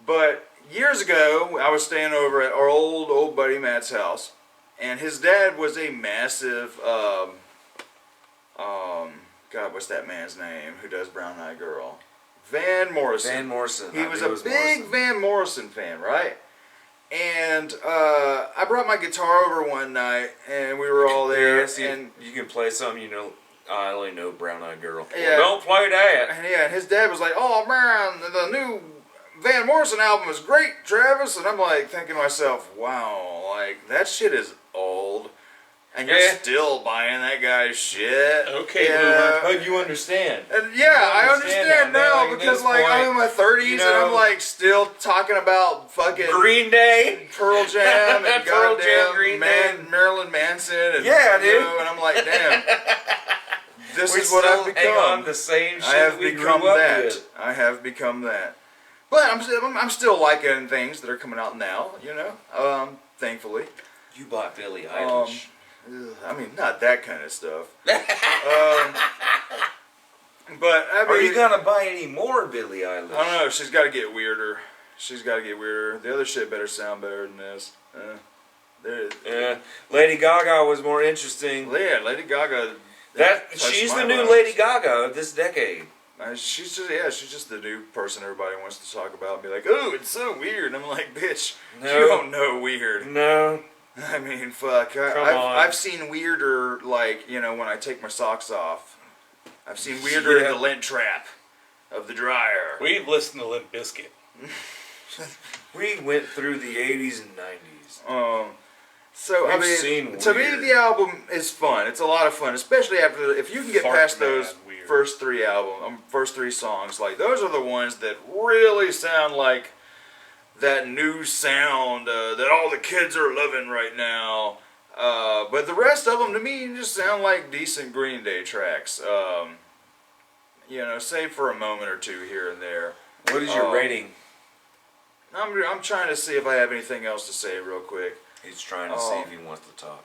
But years ago, I was staying over at our old buddy Matt's house, and his dad was a massive, God, what's that man's name who does Brown Eyed Girl? Van Morrison. Van Morrison. He I was knew a it was big Morrison. Van Morrison fan, right? And I brought my guitar over one night, and we were all there. Yeah, see, and you can play something, I only know Brown Eyed Girl. Yeah. Well, don't play that. and his dad was like, "Oh man, the new Van Morrison album is great, Travis." And I'm like thinking to myself, "Wow, like that shit is old." and you're Yeah. still buying that guy's shit. Okay, you boomer. know? But you understand. And yeah, I understand understand that, now like, at because this like I'm point, in my 30s you and I'm know, like still talking about fucking Green Day. Pearl Jam and Pearl Jam, goddamn Green Day. Marilyn Manson and Yeah, you dude. know, and I'm like, damn, this We is what still I've hang on become. the same shit I have we become grew up that. with. I have become that. But I'm still liking things that are coming out now. You know, thankfully. You bought Billie Eilish. Ugh, I mean, not that kind of stuff. But I mean, Are you gonna buy any more Billie Eilish? I don't know. She's got to get weirder. She's got to get weirder. The other shit better sound better than this. Yeah, Lady Gaga was more interesting. Yeah, Lady Gaga. That touched she's my the new buttons. Lady Gaga of this decade. She's just the new person everybody wants to talk about and be like, oh, it's so weird. I'm like, bitch, No. you don't know weird. No, I mean, fuck. Come on. I've seen weirder, like, you know, when I take my socks off. I've seen weirder in Yeah. the lint trap of the dryer. We've listened to Limp Bizkit. we went through the 80s and 90s. So I We've mean, seen to me, weird. the album is fun. It's a lot of fun, especially after if you can get Fart past mad those weird. first three songs. Like those are the ones that really sound like that new sound that all the kids are loving right now. But the rest of them, to me, just sound like decent Green Day tracks. You know, save for a moment or two here and there. What is your rating? I'm trying to see if I have anything else to say real quick. He's trying to see if he wants to talk.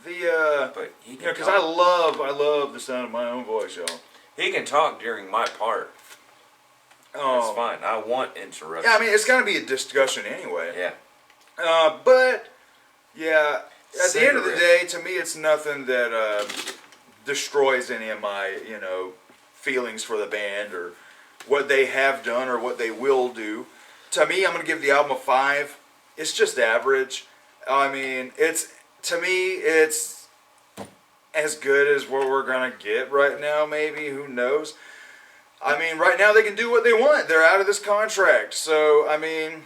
But he you can know, because talk. I love the sound of my own voice, y'all. He can talk during my part. That's fine. I want interruptions. Yeah, I mean, it's gonna be a discussion anyway. Yeah. But yeah, at the end of the Cigarette. day, to me, it's nothing that destroys any of my feelings for the band or what they have done or what they will do. To me, I'm gonna give the album a 5. It's just average. I mean, to me, it's as good as what we're gonna get right now. Maybe, who knows? I mean, right now they can do what they want. They're out of this contract, so I mean,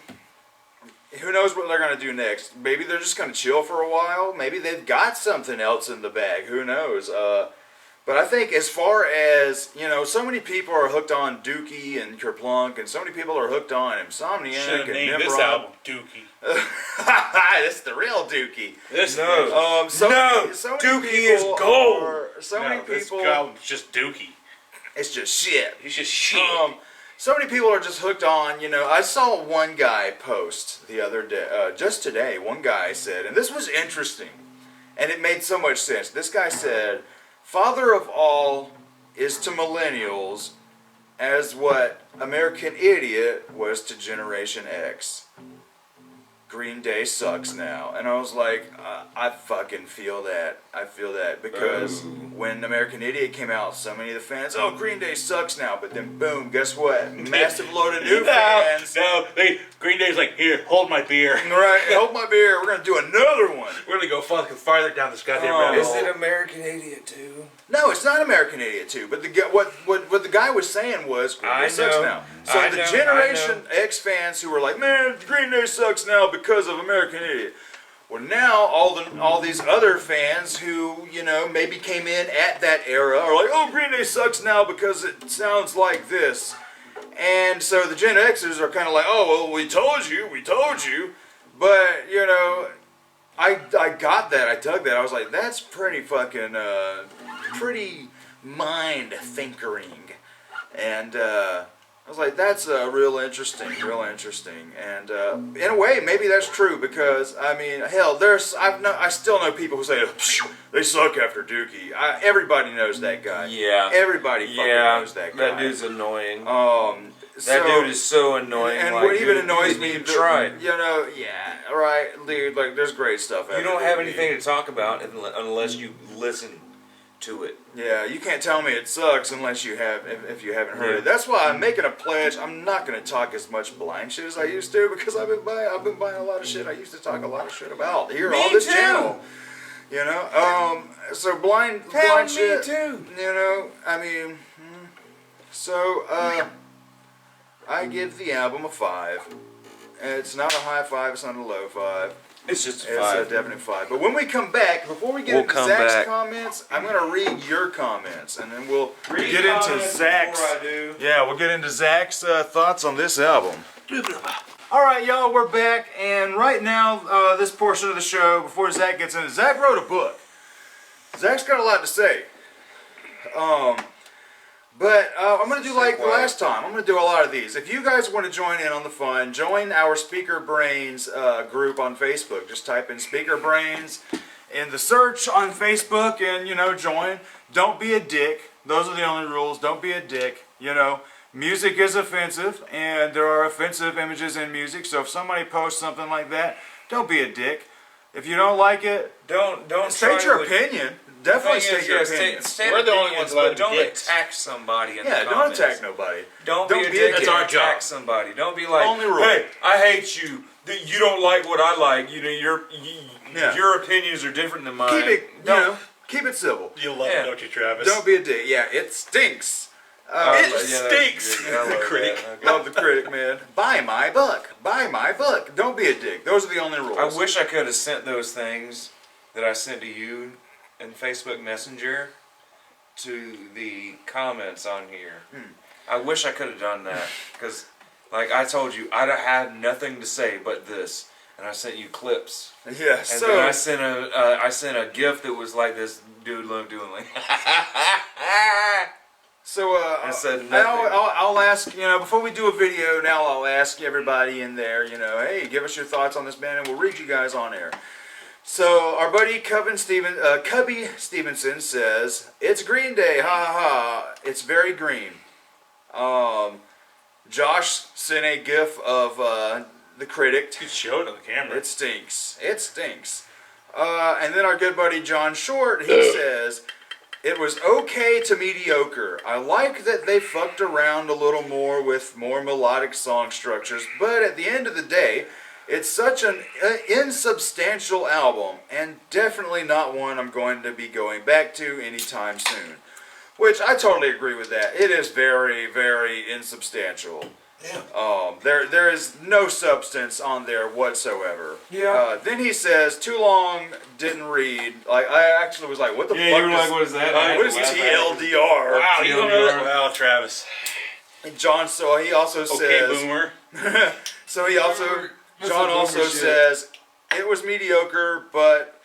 who knows what they're gonna do next? Maybe they're just gonna chill for a while. Maybe they've got something else in the bag. Who knows? But I think as far as, you know, so many people are hooked on Dookie and Kerplunk, and so many people are hooked on Insomniac Should have and named this Nimrod. album Dookie. This the real Dookie. This No. So No, many, so many Dookie is people gold. So many this people. album's just Dookie. It's just shit. He's just shit. So many people are just hooked on, you know, I saw one guy post the other day, just today, one guy said, and this was interesting, and it made so much sense. This guy said, father of all is to millennials as what American Idiot was to Generation X. Green Day sucks now. And I was like, I fucking feel that. I feel that because when American Idiot came out, so many of the fans, oh, Green Day sucks now. But then boom, guess what? Massive load of new fans. No, Green Day's like, here, hold my beer. Right, hold my beer. We're going to do another one. We're gonna go fucking farther down this goddamn Oh. rabbit Is hole. it American Idiot too? No, it's not American Idiot 2. But what the guy was saying was Green Day I sucks know. now. So I the know, Generation X fans who were like, man, Green Day sucks now because of American Idiot. Well, now all these other fans who, you know, maybe came in at that era are like, oh, Green Day sucks now because it sounds like this. And so the Gen Xers are kind of like, oh, well, we told you. But, you know, I got that. I dug that. I was like, that's pretty fucking, pretty mind-thinkering. And I was like, that's real interesting. And in a way, maybe that's true because, I mean, hell, I still know people who say, they suck after Dookie. Everybody knows that guy. Yeah. Everybody fucking knows that guy. That dude's annoying. That That dude is so annoying. And like, what even dude, annoys you me, tried. you know, yeah, right, dude, like, there's great stuff You after don't have Dookie. anything to talk about unless you listen to it. Yeah, you can't tell me it sucks unless you have, if you haven't heard Yeah. it. That's why I'm making a pledge. I'm not going to talk as much blind shit as I used to because I've been buying a lot of shit I used to talk a lot of shit about here Me on this too. channel. You know, so blind Hell, me shit. too. You know, I mean, so I give the album a 5. It's not a high 5. It's not a low 5. It's just a It's a five. definite 5. But when we come back, before we get We'll into come Zach's back. comments, I'm going to read your comments, and then we'll Read get into comments Zach's. before I do. Yeah, we'll get into Zach's thoughts on this album. All right, y'all, we're back, and right now, this portion of the show, before Zach gets into, Zach wrote a book. Zach's got a lot to say. But I'm going to do like the last time. I'm going to do a lot of these. If you guys want to join in on the fun, join our Speaker Brains group on Facebook. Just type in Speaker Brains in the search on Facebook and, join. Don't be a dick. Those are the only rules. Don't be a dick. Music is offensive, and there are offensive images in music. So if somebody posts something like that, don't be a dick. If you don't like it, Don't state try your to- opinion. Definitely Thing is, state your yes, opinion. state We're the only opinions, ones allowed but to be don't dicks. attack somebody in the Yeah, don't comments. attack nobody. Don't Don't be a be a dick. dick. and That's our attack job. somebody. Don't be like, Only rule. hey, I hate you. You don't like what I like. Yeah. Your opinions are different than mine. Keep it, Don't- keep it civil. You love Yeah. it, don't you, Travis? Don't be a dick. Yeah, it stinks. Oh, It yeah, that's stinks. good. I love The critic. that. Okay. Love the critic, man. Buy my book. Buy my book. Don't be a dick. Those are the only rules. I wish I could have sent those things that I sent to you in Facebook Messenger to the comments on here. I wish I could have done that because, like I told you, I had nothing to say but this, and I sent you clips. Yeah. And So then I sent a GIF that was like this dude doing like. I said nothing. I'll ask, before we do a video now, I'll ask everybody in there, hey, give us your thoughts on this band, and we'll read you guys on air. So our buddy Cubby Stevenson says, "It's Green Day, ha ha ha. It's very green." Josh sent a GIF of the critic. You show it on the camera. It stinks. It stinks. And then our good buddy John Short, he says, "It was okay to mediocre. I like that they fucked around a little more with more melodic song structures, but at the end of the day, it's such an insubstantial album, and definitely not one I'm going to be going back to anytime soon." Which I totally agree with that. It is very, very insubstantial. Yeah. There is no substance on there whatsoever. Yeah. Then he says, "Too long, didn't read." Like I actually was like, "What the Yeah, fuck you were is, like, what is that? what is TLDR?" Wow, you don't know that? Well, Travis. And John, so he also Okay, says, boomer. so he also, That's John some also boomer shit. says, "It was mediocre, but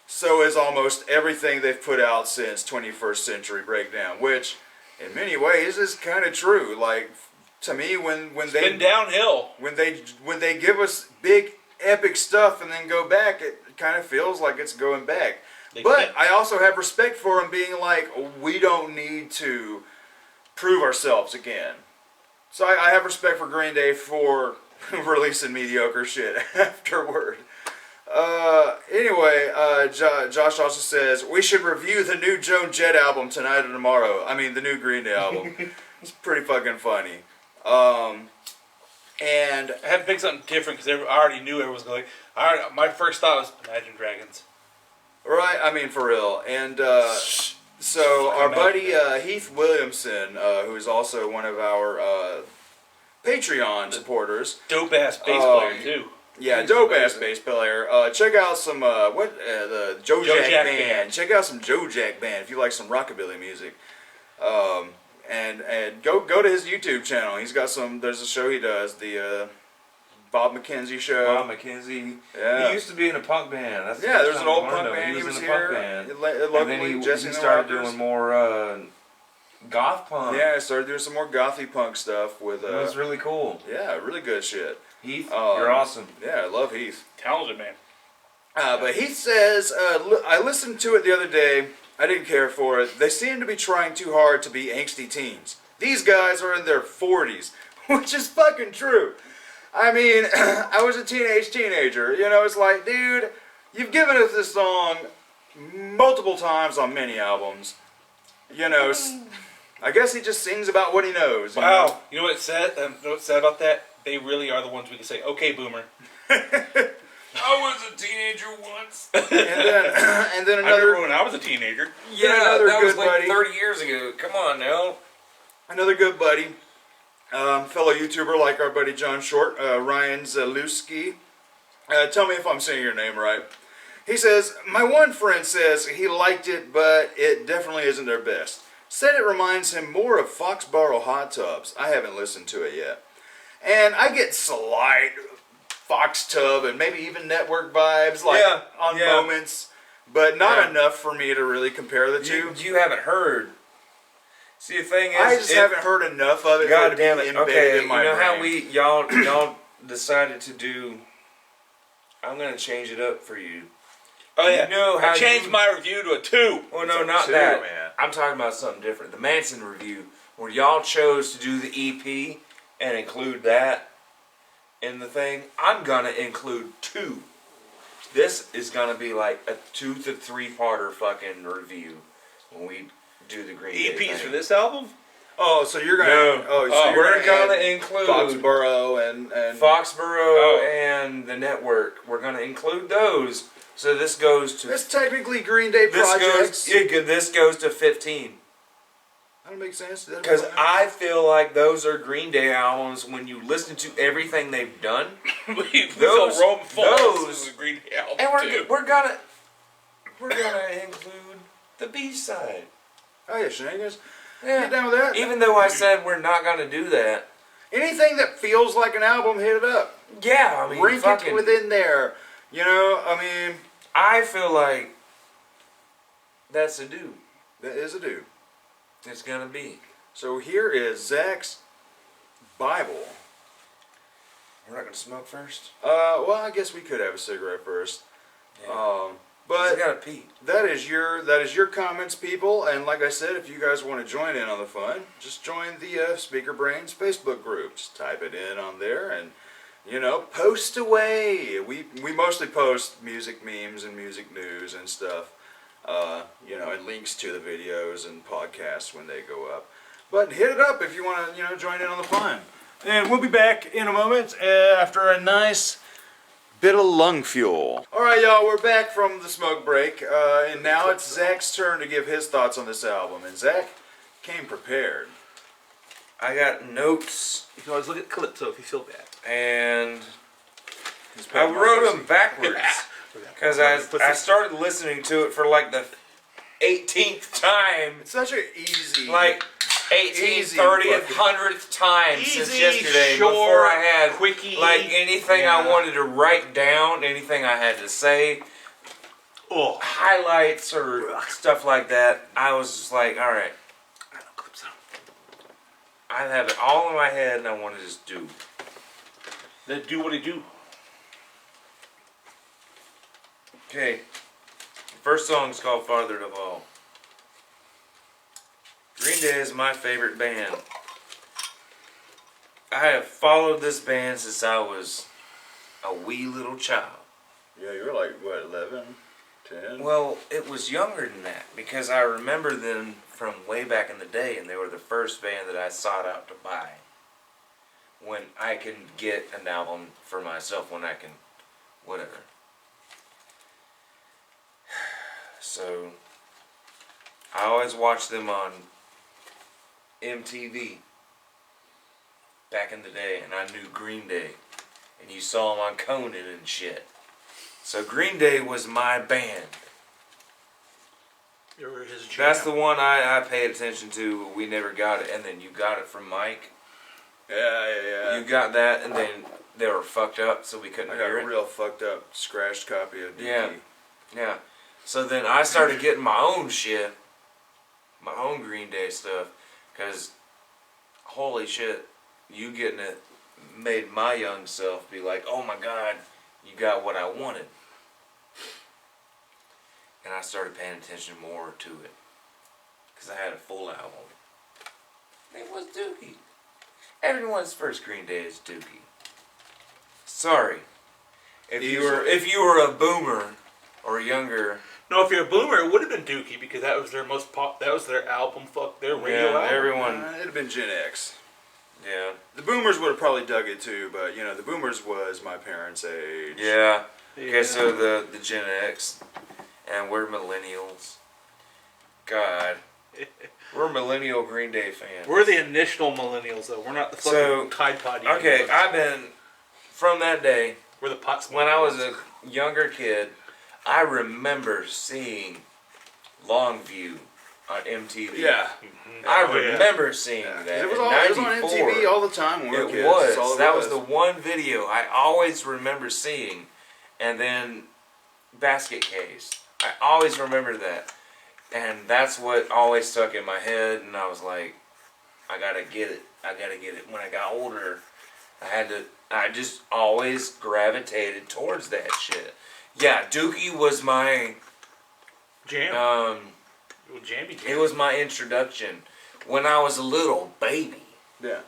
so is almost everything they've put out since 21st Century Breakdown," which, in many ways, is kind of true. Like, to me, when It's they been downhill. when they give us big epic stuff and then go back, it kind of feels like it's going back. They But can't- I also have respect for them being like, we don't need to prove ourselves again. So I have respect for Green Day for releasing mediocre shit afterward. Anyway, Josh also says, "We should review the new Joan Jett album tonight or tomorrow." I mean, the new Green Day album. It's pretty fucking funny. And I had to pick something different because I already knew everyone was going. My first thought was Imagine Dragons. right, I mean, for real. And so our buddy Heath Williamson, who is also one of our Patreon supporters, Dope ass bass player too. yeah, dope ass bass player. Check out some the Joe Jack Jack Band. Band. Check out some Joe Jack Band if you like some rockabilly music. And go to his YouTube channel. He's got some. There's a show he does, the Bob McKenzie show. Bob McKenzie. Yeah. He used to be in a punk band. That's the Yeah, first there's an time I old learned punk of him. band. He was in a here. punk band. Locally, And then he Jesse and the started Rockers. doing more goth punk. Yeah, I started doing some more gothy punk stuff with. It was really cool. Yeah, really good shit. Heath, Um, you're awesome. Yeah, I love Heath. Talented man. But Heath says, I listened to it the other day. I didn't care for it. They seem to be trying too hard to be angsty teens. These guys are in their 40s, which is fucking true. I mean, I was a teenager. It's like, dude, you've given us this song multiple times on many albums. I guess he just sings about what he knows. you know? Wow. You know what's sad? What's sad about that? They really are the ones we can say, "Okay, boomer." I was a teenager once. And then I another remember when I was a teenager. Yeah, another that was good like buddy. 30 years ago. Come on now. Another good buddy, fellow YouTuber like our buddy John Short, Ryan Zalewski. Tell me if I'm saying your name right. He says, my one friend says he liked it, but it definitely isn't their best. Said it reminds him more of Foxborough Hot Tubs. I haven't listened to it yet. And I get slight Fox Tub and maybe even Network vibes, like on moments, but not enough for me to really compare the two. You haven't heard. See, the thing is, I just haven't heard enough of it for it to be embedded in my you know brain. how y'all decided to do. I'm gonna change it up for you. Oh yeah. You know how I changed my review to a 2. Well, no, It's a not 2, that. man. I'm talking about something different. The Manson review, where y'all chose to do the EP and include that in the thing. I'm gonna include 2. This is gonna be like a 2 to 3 parter fucking review when we do the Green Day EPs thing. for this album? Oh, so you're gonna? No. So you're We're gonna add include Foxborough and Foxborough and the Network. We're gonna include those. So this goes to That's technically Green Day projects. this goes to 15. That makes sense. Because I feel like those are Green Day albums when you listen to everything they've done. we Those- feel Rome Falls those- is a Green Day album And too. we're gonna include the B side. Oh yeah, shenanigans. Yeah. Get down with that. Even though I said we're not gonna do that. Anything that feels like an album, hit it up. Yeah, I mean, Rank fucking. it within there. You know, I mean, I feel like that's a do. that is a dude. It's gonna be. So here is Zach's Bible. We're not gonna smoke first. Well, I guess we could have a cigarette first. I But gotta pee. that is your comments, people. And like I said, if you guys want to join in on the fun, just join the Speaker Brains Facebook group. Just type it in on there and, you know, post away. We mostly post music memes and music news and stuff. You know, and links to the videos and podcasts when they go up. But hit it up if you want to, you know, join in on the fun. And we'll be back in a moment after a nice bit of lung fuel. All right, y'all, we're back from the smoke break, and now it's Zach's turn to give his thoughts on this album. And Zach came prepared. I got notes You can always look at Calypso if you feel bad. and His I pet wrote Marcus. them backwards because I started listening to it for like the 18th time, It's such an easy. like 18th, Easy 30th, fucking- 100th time since Easy, yesterday short, before I had quickie. like anything I Yeah. wanted to write down, anything I had to say, Oh, highlights or stuff like that. I was just like, all right, I know Calypso. I have it all in my head and I want to just do. Then do what he do. Okay, the first song is called Farther to Fall. Green Day is my favorite band. I have followed this band since I was a wee little child. Yeah, you're like, what, 11, 10? Well, it was younger than that because I remember them from way back in the day, and they were the first band that I sought out to buy. When I can get an album for myself, when I can, whatever. So, I always watched them on MTV back in the day, and I knew Green Day, and you saw them on Conan and shit. So Green Day was my band. You were his jam. That's the one I paid attention to, but we never got it. And then you got it from Mike. Yeah. You got that, and then they were fucked up, so we couldn't I got hear a it. real fucked up, scratched copy of DD. Yeah. Yeah. So then I started getting my own shit, my own Green Day stuff, because holy shit, you getting it made my young self be like, oh my god, you got what I wanted. And I started paying attention more to it, because I had a full album. It was Dookie. Everyone's first Green Day is Dookie. Sorry. If you were a boomer or younger, No, if you're a boomer, it would have been Dookie because that was their most pop. That was their album. Fuck their radio album. everyone, It'd have been Gen X. yeah, The boomers would have probably dug it too, but you know, the boomers was my parents' age. yeah. Yeah. Okay, so the Gen X, and we're millennials. God, we're millennial Green Day fans. We're the initial millennials, though. We're not the fucking So, Tide Pod. Okay, universe. I've been from that day. Where the pot when I was a younger kid, I remember seeing Longview on MTV. Yeah. I Oh, yeah. remember seeing Yeah. that. It was, in all, it was on 94. MTV all the time when we were It kids. was. That's all it That was the one video I always remember seeing. And then Basket Case. I always remember that. And that's what always stuck in my head. And I was like, I gotta get it. I gotta get it. When I got older, I just always gravitated towards that shit. Yeah, Dookie was my, Jam. Jammy it Jam. was my introduction when I was a little baby. Yeah.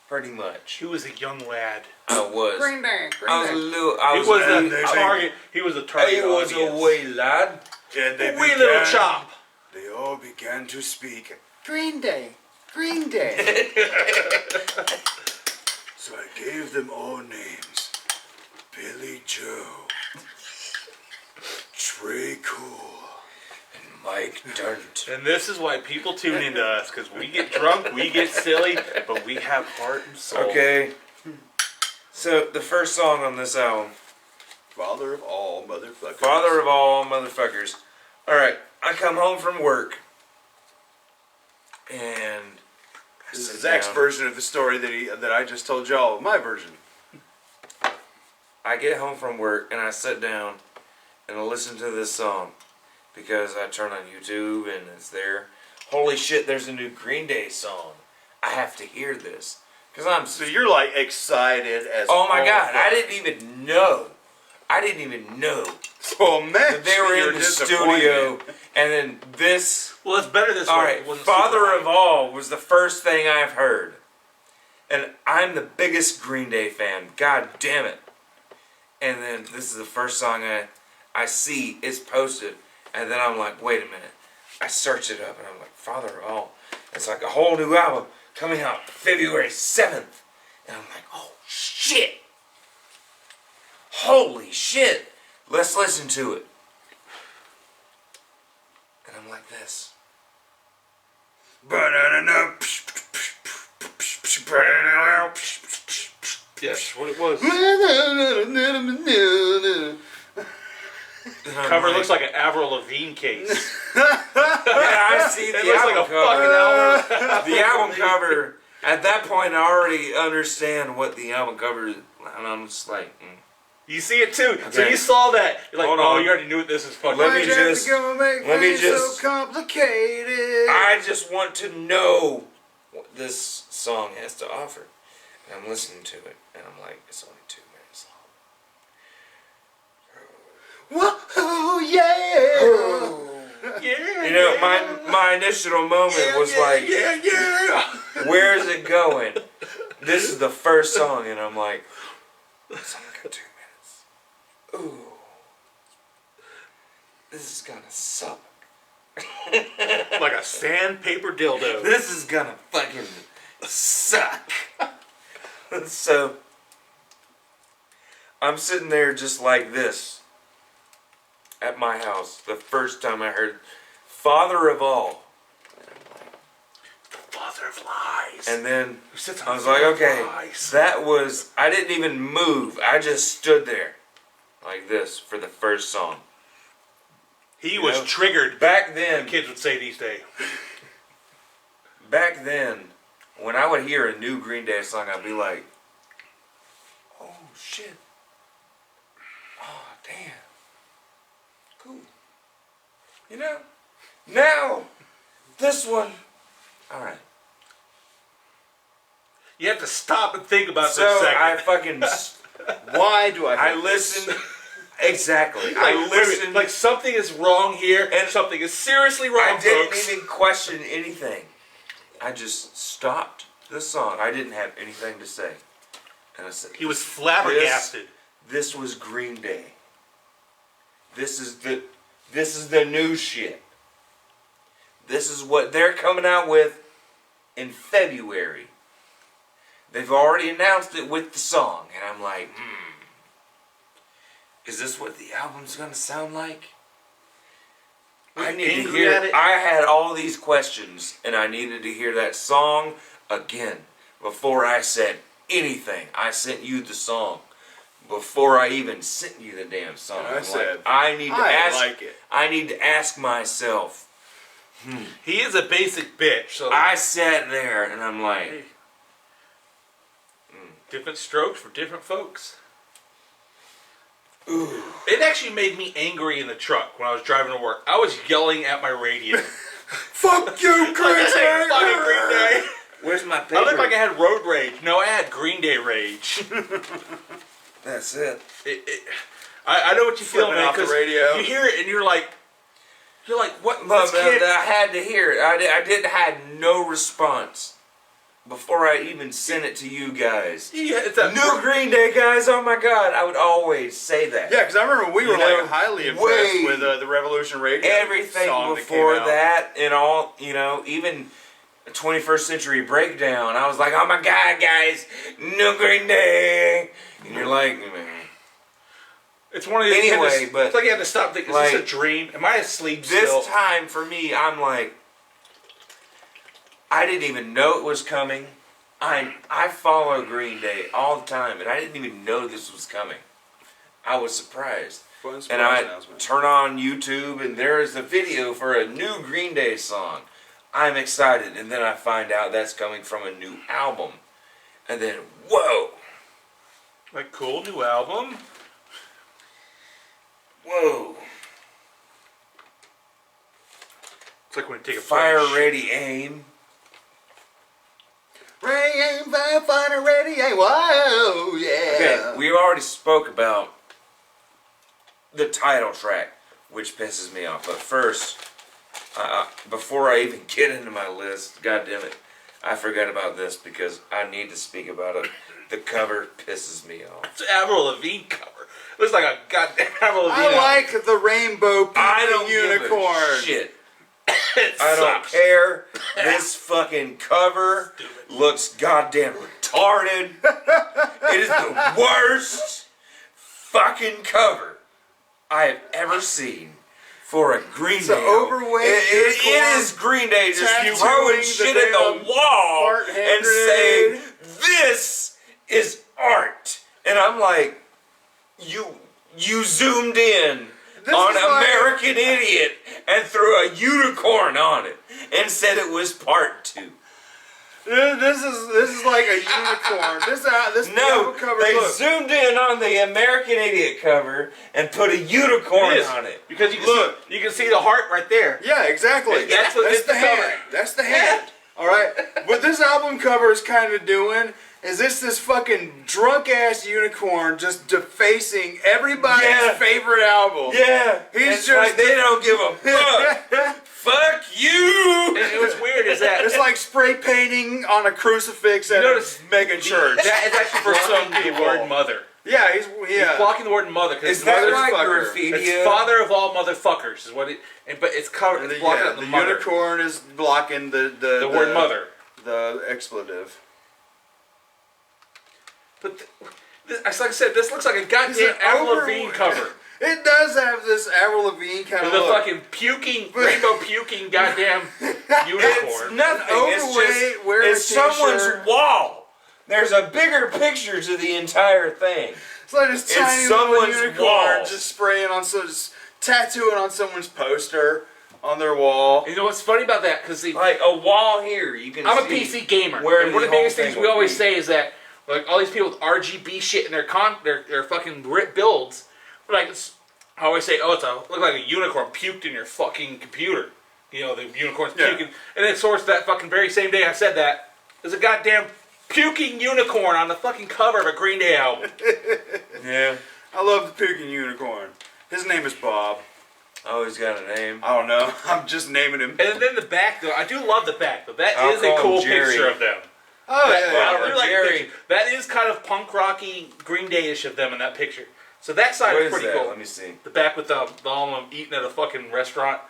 Pretty much. He was a young lad. I was. Green Day. I was a little. I He was, was a the target. He was the target He was a audience. wee lad. And they Wee little chop. They all began to speak. Green Day. Green Day. So I gave them all names. Billy Joe. Trey Cool. Mike Dirnt. And this is why people tune into us, because we get drunk, we get silly, but we have heart and soul. Okay. So the first song on this album, Father of all motherfuckers. Father of All Motherfuckers. All right, I come home from work, and I This sit is Zach's down. version of the story that I just told y'all. My version. I get home from work and I sit down and I listen to this song because I turn on YouTube and it's there. Holy shit! There's a new Green Day song. I have to hear this because I'm. So you're like excited as Oh my all god! I fuck. didn't even know. I didn't even know So imagine that they were your in the disappointment. studio, and then this. Well, it's better this All way. right, It wasn't Father super of All was the first thing I've heard, and I'm the biggest Green Day fan. God damn it! And then this is the first song I see it's posted, and then I'm like, wait a minute. I search it up, and I'm like, Father of All. It's like a whole new album coming out February 7th, and I'm like, oh shit! Holy shit! Let's listen to it. And I'm like this. Yes, what it was. And I'm Cover looks like an Avril Lavigne case. Yeah, I see the It looks like album a fucking cover. album. The album cover. At that point, I already understand what the album cover is, and I'm just like, You see it too. So Okay. you saw that. You're like, Hold oh, on. you already knew what this is fucking. Let me Why'd you have just- to go make let me things just- so complicated. I just want to know what this song has to offer. And I'm listening to it, and I'm like, it's only 2 minutes long. Whoa, yeah. Yeah. You know, my initial moment was like, where is it going? This is the first song, and I'm like, it's only got 2 minutes. Ooh. This is gonna suck. Like a sandpaper dildo. This is gonna fucking suck. So, I'm sitting there just like this at my house the first time I heard Father of All. Father of lies. And then Who sits on I was the like, throne of okay, lies. that was, I didn't even move. I just stood there like this for the first song. He was know? triggered. Back then, Kids would say these days. back then, when I would hear a new Green Day song, I'd be like, oh shit. Oh, damn. Cool. You know? Now, this one, alright. You have to stop and think about So this second. I fucking, Why do I? I hate this? listened, exactly. Like, I wait a minute, listened, like something is wrong here, and something is seriously wrong, I didn't folks. even question anything. I just stopped the song. I didn't have anything to say. And I said, He was flabbergasted. This was Green Day. This is the new shit. This is what they're coming out with in February. They've already announced it with the song, and I'm like, is this what the album's gonna sound like? I need to angry hear. at it? I had all these questions, and I needed to hear that song again before I said anything. I sent you the song. before I even sent you the damn song. And I I'm said, like, I need to I ask. like it. I need to ask myself. He is a basic bitch. So I sat there and I'm like, different strokes for different folks. Ooh. It actually made me angry in the truck when I was driving to work. I was yelling at my radio. Fuck you, Chris! Fucking Green Day. where's my paper? I looked like I had road rage. No, I had Green Day rage. That's it. I know what you feel, Flipping man. off the 'Cause radio. you hear it and you're like, what? But This kid, I had to hear it. I didn't had no response before I even sent it to you guys. yeah, it's a New Green Day guys, oh my God! I would always say that. Yeah, because I remember we were You know, like highly impressed way- with the Revolution Radio Everything song before that came out. that and all, you know, even 21st Century Breakdown, I was like, oh my God, guys, New Green Day. And you're like, man. it's one of these. Anyway, but it's like you had to stop thinking, is like, this a dream? Am I asleep This still? time for me, I'm like, I didn't even know it was coming. I follow Green Day all the time, and I didn't even know this was coming. I was surprised. Fun And surprise I announcement. turn on YouTube, and there is a video for a new Green Day song. I'm excited, and then I find out that's coming from a new album. And then, whoa, Like, cool new album. whoa, It's like when you take a fire plunge. ready aim. Rain, fire, ready, whoa, yeah. Okay, we already spoke about the title track, which pisses me off. But first, before I even get into my list, God damn it, I forgot about this because I need to speak about it. The cover pisses me off. It's an Avril Lavigne cover. Looks like a goddamn Avril Lavigne. I like the rainbow I don't unicorn. give a shit. it. I don't sucks. care. This fucking cover looks goddamn retarded. It is the worst fucking cover I have ever seen for a Green It's an Day album. overweight It unicorn is Green Day just tattooing throwing the shit at the damn wall art hand and saying, "This is art," and I'm like, you zoomed in This on is like- American Idiot and threw a unicorn on it and said it was part 2. This is like a unicorn. This No, album cover. they Look, zoomed in on the American Idiot cover and put a unicorn It is, on it. because you can Look. see, you can see the heart right there. yeah, exactly. That's what- That's it's the the cover. hand. That's the hand. All right. What this album cover is kind of doing is this fucking drunk ass unicorn just defacing everybody's Yeah. favorite album. Yeah, He's it's just- like they don't give a fuck. Fuck you. And what's weird is that It's like spray painting on a crucifix at notice a mega church. that is actually For some blocking the people. word mother. Yeah, he's He's blocking the word mother because Is that like motherfucker. graffiti? it's father of all motherfuckers is what it. But it's covered. It's blocking Yeah, out the the mother. unicorn is blocking the word mother. The expletive. But like I said, this looks like a Is goddamn it Avril over- Lavigne cover. It does have this Avril Lavigne kind With of a look. fucking puking, rainbow puking goddamn It's unicorn. nothing. It's Overweight, just wearing a it's someone's t-shirt. wall. There's a bigger picture to the entire thing. It's like this It's tiny little someone's unicorn wall. just spraying on just tattooing on someone's poster on their wall. You know what's funny about that? Because Like a wall here, you can. I'm a see PC gamer, where and one of the the biggest whole things thing we would always be. say is that like all these people with RGB shit in their their fucking builds, like I always say, oh, look like a unicorn puked in your fucking computer. You know, the unicorn's Yeah. puking, and then source that fucking very same day I said that there's a goddamn puking unicorn on the fucking cover of a Green Day album. Yeah. I love the puking unicorn. His name is Bob. Oh, he's got a name. I don't know. I'm just naming him. And then the back, though, I do love the back, but that I'll is a call him cool Jerry. picture of them. Oh I really like the Jerry. picture. That is kind of punk rocky Green Day-ish of them in that picture. So that side What is is pretty that? cool. Let me see. The back with the all of them eating at a fucking restaurant.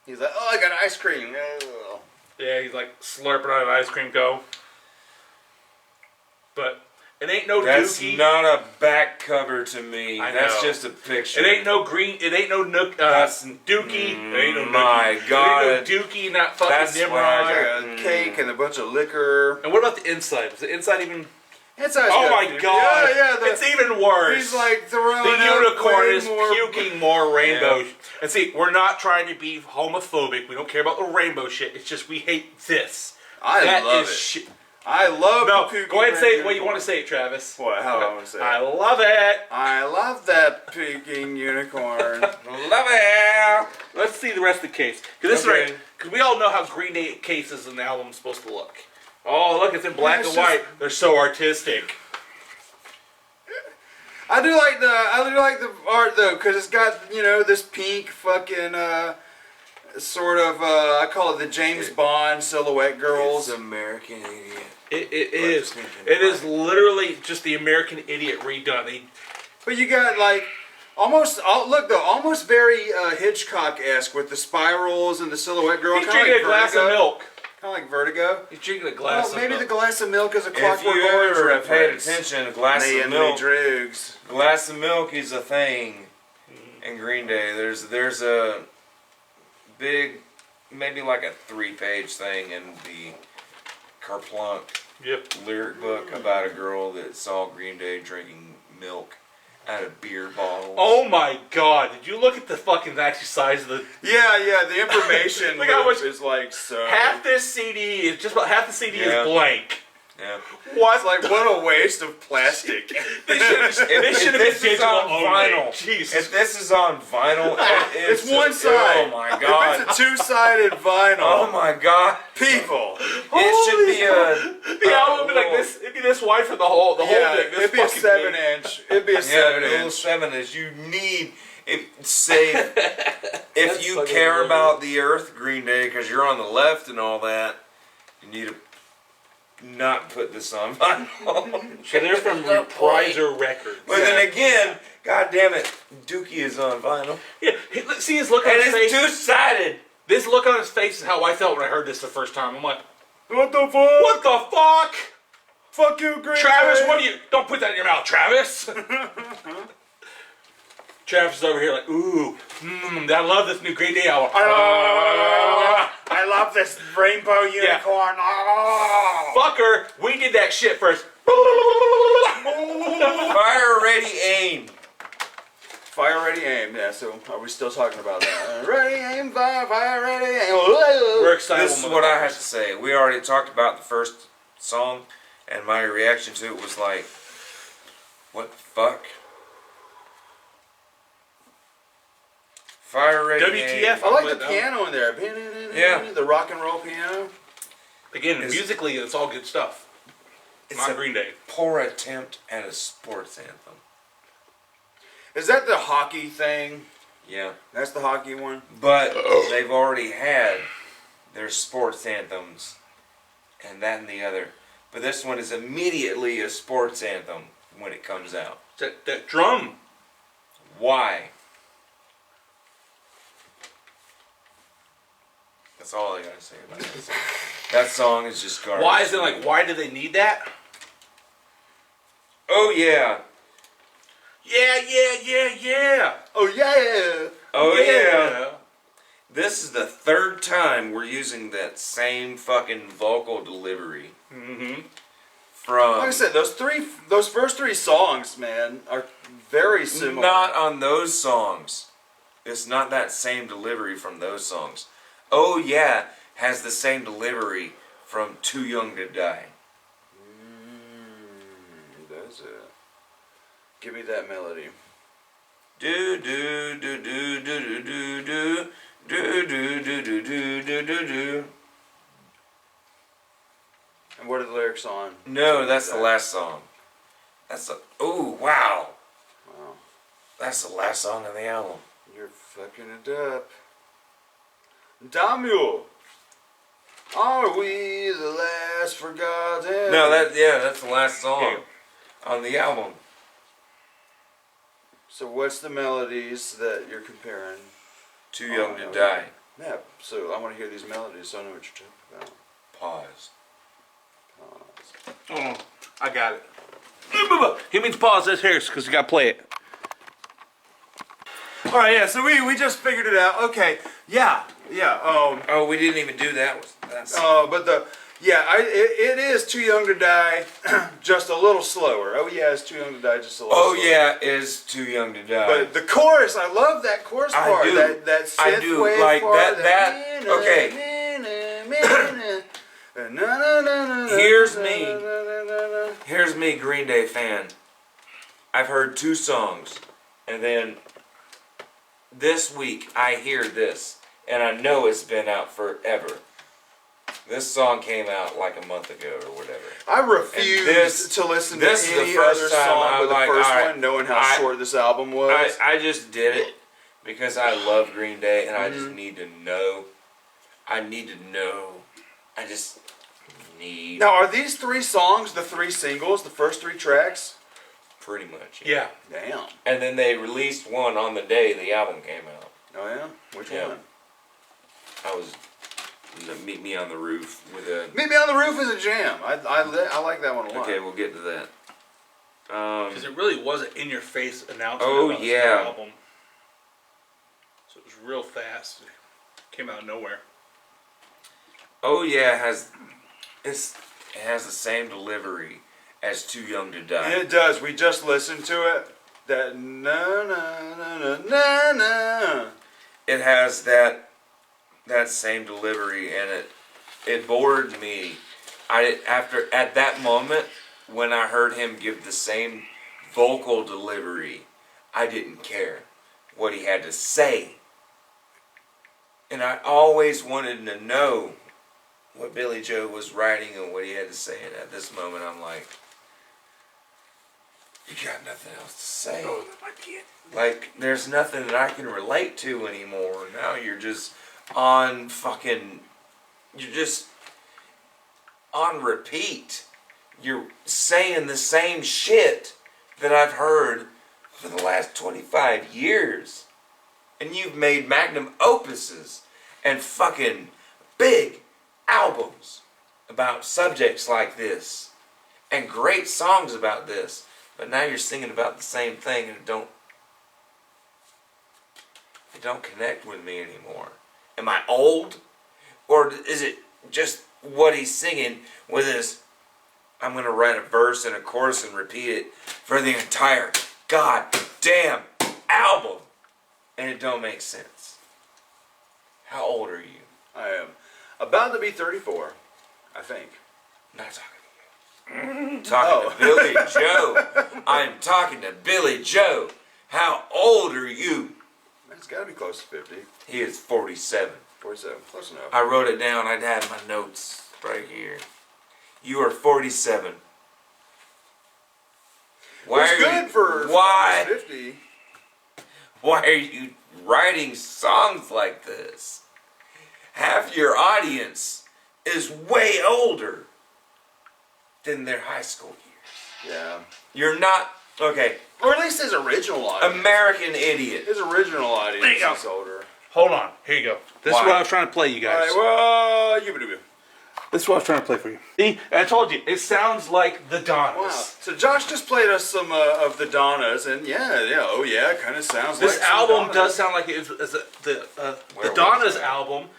He's like, oh, I got ice cream. Oh. Yeah, he's like slurping on an ice cream cone. But it ain't no That's Dookie. not a back cover to me. I That's know. just a picture. It ain't no green. It ain't no Nook. That's- Dookie. It ain't no my Nookie. God. It ain't no Dookie. Not That's fucking why I Nimrod. got- Got a cake and a bunch of liquor. And what about the inside? Was the inside even? It's always Oh got my people. god! Yeah, yeah. It's even worse. He's like throwing the out unicorn way is more- puking more rainbow. And see, we're not trying to be homophobic. We don't care about the rainbow shit. It's just we hate this. I That love is it. shit. I love No, the puking go ahead and say it the way unicorn. you want to say it, Travis. What? How do I want to say I it? love it. I love that puking unicorn. Love it. Let's see the rest of the case. Because Okay. we all know how Green Day cases in the album's supposed to look. Oh, look, it's in black It's and just- white. They're so artistic. I do like the art though, cause it's got this pink fucking sort of I call it the James Bond silhouette girls. It's American Idiot. It is. It is literally just the American Idiot redone. But you got like almost very Hitchcock-esque with the spirals and the silhouette girl. He's Kinda drinking like a glass of Vertigo. milk. Kind of like Vertigo. He's drinking a glass Well, of maybe milk. the glass of milk is a If Clockwork you Orange ever have paid reference. attention, a glass Me of and milk. Lee Droogs. Glass of milk is a thing in Green Day. There's a big, maybe like a 3-page thing in the Kerplunk Yep. lyric book about a girl that saw Green Day drinking milk out of beer bottles. Oh my god, did you look at the fucking actual size of the... Yeah, the information Look how loop much- is like so. Half this CD is, just about half the CD Yeah. is blank. Yeah. What? It's like what a waste of plastic. They should have been this is digital on only. vinyl. Jesus. If this is on vinyl, It's one side. Oh my god. If it's a two-sided vinyl, Oh my god. people. It should be a. The album would be like this. It'd be this wide for the whole thing. This it'd be a fucking 7-inch. It'd be a Yeah, little 7-inch. 7-inch. You need. Say, if That's you fucking care weird. about the Earth, Green Day, because you're on the left and all that, you need to not put this on vinyl. So they're from Repriser Records. But then again, god damn it, Dookie is on vinyl. Yeah, see his look on And his it's face. two-sided. This look on his face is how I felt when I heard this the first time. I'm like, What the fuck? what the fuck? Fuck you, Green Travis, Day. what do you... Don't put that in your mouth, Travis. Travis is over here like, ooh, I love this new Green Day album. I love this rainbow unicorn. Fucker, we did that shit first. Fire ready aim. Fire, ready, aim. Yeah, so are we still talking about that? Ready, aim, fire, ready, aim. We're excited. This is what I have to say. We already talked about the first song, and my reaction to it was like, what the fuck? Fire ready WTF? aim. I like the piano in there. Yeah. The rock and roll piano. Again, Is- musically, it's all good stuff. It's Not a Green Day. poor attempt at a sports anthem. Is that the hockey thing? Yeah. That's the hockey one? But they've already had their sports anthems and that and the other. But this one is immediately a sports anthem when it comes out. That drum. Why? That's all I gotta say about that song. That song is just garbage. Why is it like, why do they need that? Oh yeah. Yeah. Oh, yeah. Oh yeah. This is the third time we're using that same fucking vocal delivery. Mm-hmm. From Like I said, those first three songs, man, are very similar. not on those songs. It's not that same delivery from those songs. Oh yeah has the same delivery from Too Young to Die. That's it. Give me that melody. Do do do do do do do do do do do do do do do. And what are the lyrics on? No, that's the last song. That's the oh wow. Wow. That's the last song on the album. You're fucking it up. Damu! Are we the last forgotten? No, that's the last song on the album. So what's the melodies that you're comparing? Too Young to no. Die. Yeah, so I want to hear these melodies so I know what you're talking about. Pause. Oh, I got it. He means pause this here because you got to play it. All right, yeah. So we just figured it out. Okay, yeah. Oh, we didn't even do that. That's But Yeah, it is Too Young to Die, just a little slower. Oh yeah, it's Too Young to Die, just a little Oh slower. yeah, is Too Young to Die. But the chorus, I love that chorus I part. do. That synth I do wave like part, that- okay. Here's me, Green Day fan. I've heard 2 songs, and then this week I hear this, and I know it's been out forever. This song came out like a month ago or whatever. I refuse And this- to listen to this is the any first other time song I'm but the like, first alright, one, knowing how I- short this album was. I just did it because I love Green Day, and I just Mm-hmm. need to know. I need to know. I just need Now, are these 3 songs the 3 singles, the first 3 tracks? pretty much. Yeah. Damn. And then they released one on the day the album came out. Oh yeah? Which Yeah. one? I was Meet Me on the Roof with a. Meet Me on the Roof is a jam. I like that one a lot. Okay, we'll get to that. Because it really was an in-your-face announcement Oh, about this yeah. album. So it was real fast. It came out of nowhere. Oh yeah, it has the same delivery as Too Young to Die. It does. We just listened to it. That na na na na na na. It has that same delivery, and it bored me. At that moment when I heard him give the same vocal delivery, I didn't care what he had to say, and I always wanted to know what Billy Joe was writing and what he had to say. And at this moment, I'm like, you got nothing else to say. Like, there's nothing that I can relate to anymore. Now you're just on repeat. You're saying the same shit that I've heard for the last 25 years. And you've made magnum opuses and fucking big albums about subjects like this. And great songs about this. But now you're singing about the same thing, and it don't connect with me anymore. Am I old? Or is it just what he's singing with his, I'm going to write a verse and a chorus and repeat it for the entire goddamn album, and it don't make sense? How old are you? I am about to be 34, I think. Not talking to you. Talking to Billy Joe. I'm talking to Billy Joe. How old are you? It's got to be close to 50. He is 47. 47, close enough. I wrote it down. I had my notes right here. You are 47. Why It's are good you, for why 50. why are you writing songs like this? Half your audience is way older than their high school years. Yeah. You're not okay. Or at least his original audience. American idiot. His original audience There you go. is older. Hold on. Here you go. This Why? is what I was trying to play you All guys. right, well, you. This is what I was trying to play for you. See, I told you, it sounds like the Donnas. Wow. So Josh just played us some of the Donnas, and it kind of sounds This like some album Donnas. does sound like it's the Where Donnas was that? album,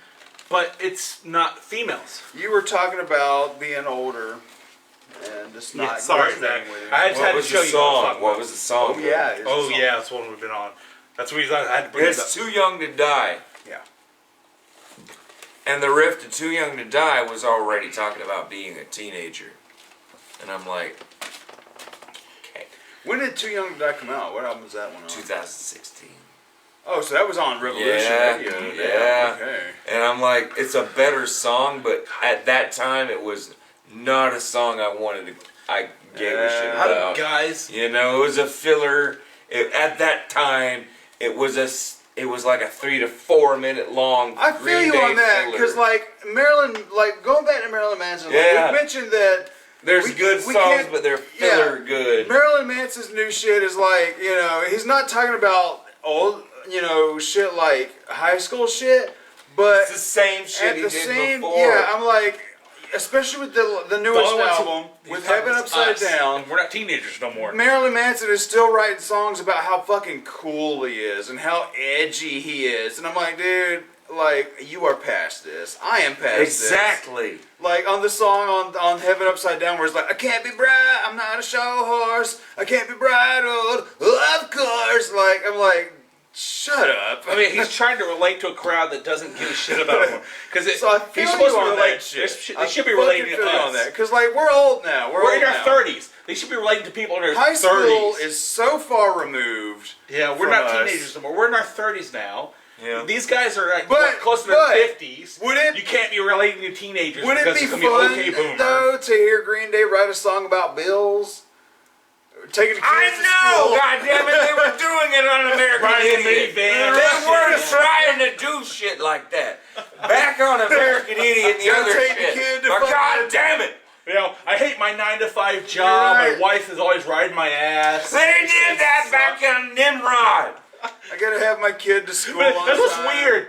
but it's not females. You were talking about being older and just not sorry, resonating Zach. with you. I just What had to was show the you what I'm song? talking What about. was the song? Oh yeah. it's a Oh song. yeah, that's the one we've been on. That's the reason I had to bring it up. It's Too Young to Die. Yeah. And the riff to Too Young to Die was already talking about being a teenager. And I'm like, okay, When did Too Young to Die come out? What album was that one on? 2016. Oh, so that was on Revolution Yeah, Radio. Damn, yeah. Okay. And I'm like, it's a better song, but at that time it was not a song I gave a shit How about. do guys? You know, it was a filler. At that time, it was like a 3 to 4 minute long. I feel Green you Day on that filler. because like Marilyn, like going back to Marilyn Manson, like, Yeah. we mentioned that there's we- good we songs, can't- but they're filler good. Marilyn Manson's new shit is like, he's not talking about old, shit like high school shit, but It's the same shit at he the did same, before. yeah, I'm like, especially with the newest only ones who- album, he's with talking Heaven to Upside us, Down. and we're not teenagers no more. Marilyn Manson is still writing songs about how fucking cool he is and how edgy he is. And I'm like, dude, like you are past this. I am past Exactly. this. Like on the song on Heaven Upside Down, where it's like, I can't be bright, I'm not a show horse. I can't be bridled, of course. Like I'm like, shut up. I mean, he's trying to relate to a crowd that doesn't give a shit about him. Because So I feel he's supposed you to on relate. that shit. They should be relating to us. on that because like we're old now. We're We're old in our now. 30s. They should be relating to people in their High 30s. school is so far removed. Yeah, we're from not us. teenagers anymore. We're in our 30s now. Yeah. These guys are like But- close to but their 50s. would it- You can't be relating to teenagers Would it because be it's going to be fun okay boomer. though to hear Green Day write a song about bills? Taking the kids I to know! school. God damn it, they were doing it on American Riding a Idiot. minivan. They weren't trying to do shit like that. Back on American Idiot and the Gotta other take the shit. kid to But fucking- God damn it! You know, I hate my 9-to-5 job. You're right. My wife is always riding my ass. They did that back on Nimrod. I gotta have my kid to school But on that's what's time. weird.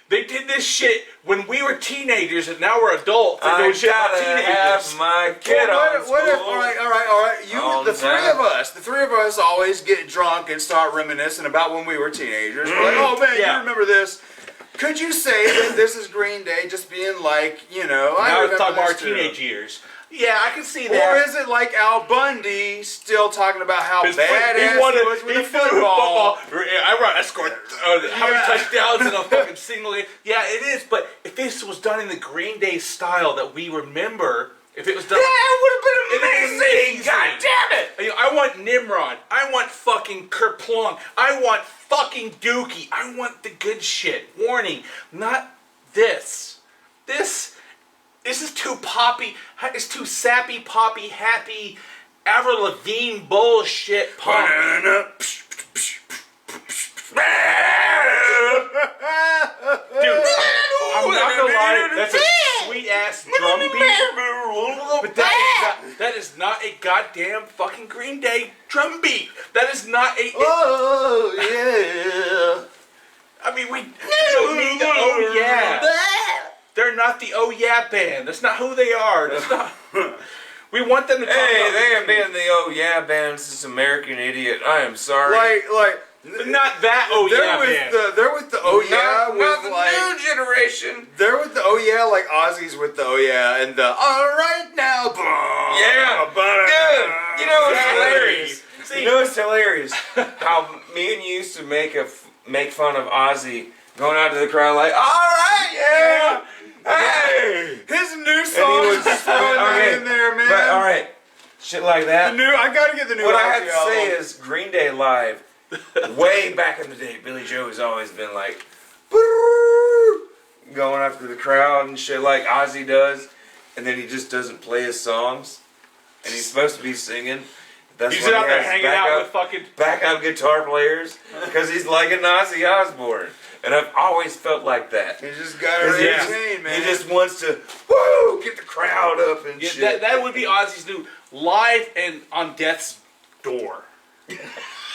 They did this shit when we were teenagers, and now we're adults. They're I doing shit about gotta teenagers. have my kid Well, on what if, school. all right. You, On the three time. of us always get drunk and start reminiscing about when we were teenagers. We're like, oh man, Yeah. you remember this? Could you say that this is Green Day just being like, I Now remember let's talk about our this too. teenage years. Yeah, I can see Or that. is it like Al Bundy still talking about how His badass he won he was with the football? I scored how many touchdowns in a fucking single game. Yeah, it is. But if this was done in the Green Day style that we remember, if it was done, That would have been It is amazing! amazing. God damn it! You know, I want Nimrod. I want fucking Kerplunk. I want fucking Dookie. I want the good shit. Warning, not this. This is too poppy. It's too sappy, poppy, happy, Avril Lavigne bullshit punk. Dude, I'm not gonna lie, that's a sweet ass drum beat. But that is not a goddamn fucking Green Day drum beat. That is not a. Oh yeah. I mean, we don't need the oh yeah. They're not the oh yeah band. That's not who they are. That's not. We want them to talk Hey, about they have Green Day. been the oh yeah band since American Idiot. I am sorry. Like But not that oh yeah band. they're with the oh yeah not with the like new generation. they're with the oh yeah like Ozzy's with the oh yeah and the all right now. Yeah, dude. You know what's hilarious? See- You know what's hilarious? How me and you used to make fun of Ozzy going out to the crowd like, all right, yeah, hey. His new song was is just throwing that in there, man. But all right, shit like that. I gotta get the new. What I have Ozzy to say album. is Green Day live. Way back in the day, Billy Joe has always been like, "Boo," going after the crowd and shit like Ozzy does, and then he just doesn't play his songs, and he's supposed to be singing. That's He's why he out there has hanging out with fucking. backup guitar players because he's like an Ozzy Osbourne, and I've always felt like that. He just got to 'Cause he entertain, man. He just wants to woo get the crowd up and Yeah, shit. that would be Ozzy's new live and on death's door.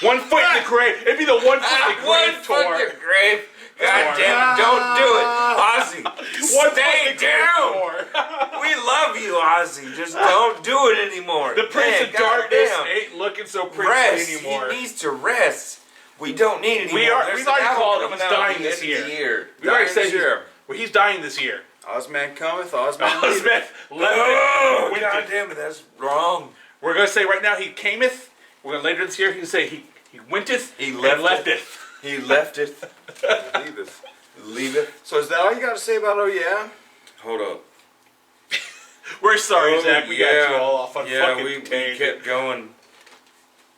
1 foot in the grave. It'd be the 1 foot in the One grave tour. fucking grave. God damn it, don't do it. Ozzy, 1 foot stay in the grave down. tour. We love you, Ozzy. Just don't do it anymore. The Prince Man, of Darkness goddamn. ain't looking so princely Rest. anymore. He needs to rest. We don't need anymore. We are- There's we've an already album called him. coming He's out at dying the this end of the year. We already Dying said this year. he's dying this year. Ozman cometh, Ozman Oh, leaveth. Smith, Oh, went God to- damn it, that's wrong. We're gonna say right now he cameth. We're gonna later this year he can say he wenteth. He and left lefteth. He left it. Leaveth. Leave it. So is that all you got to say about oh yeah? Hold up. We're sorry, Oh, Zach. We got you all off on Yeah, fucking we tangent. kept going.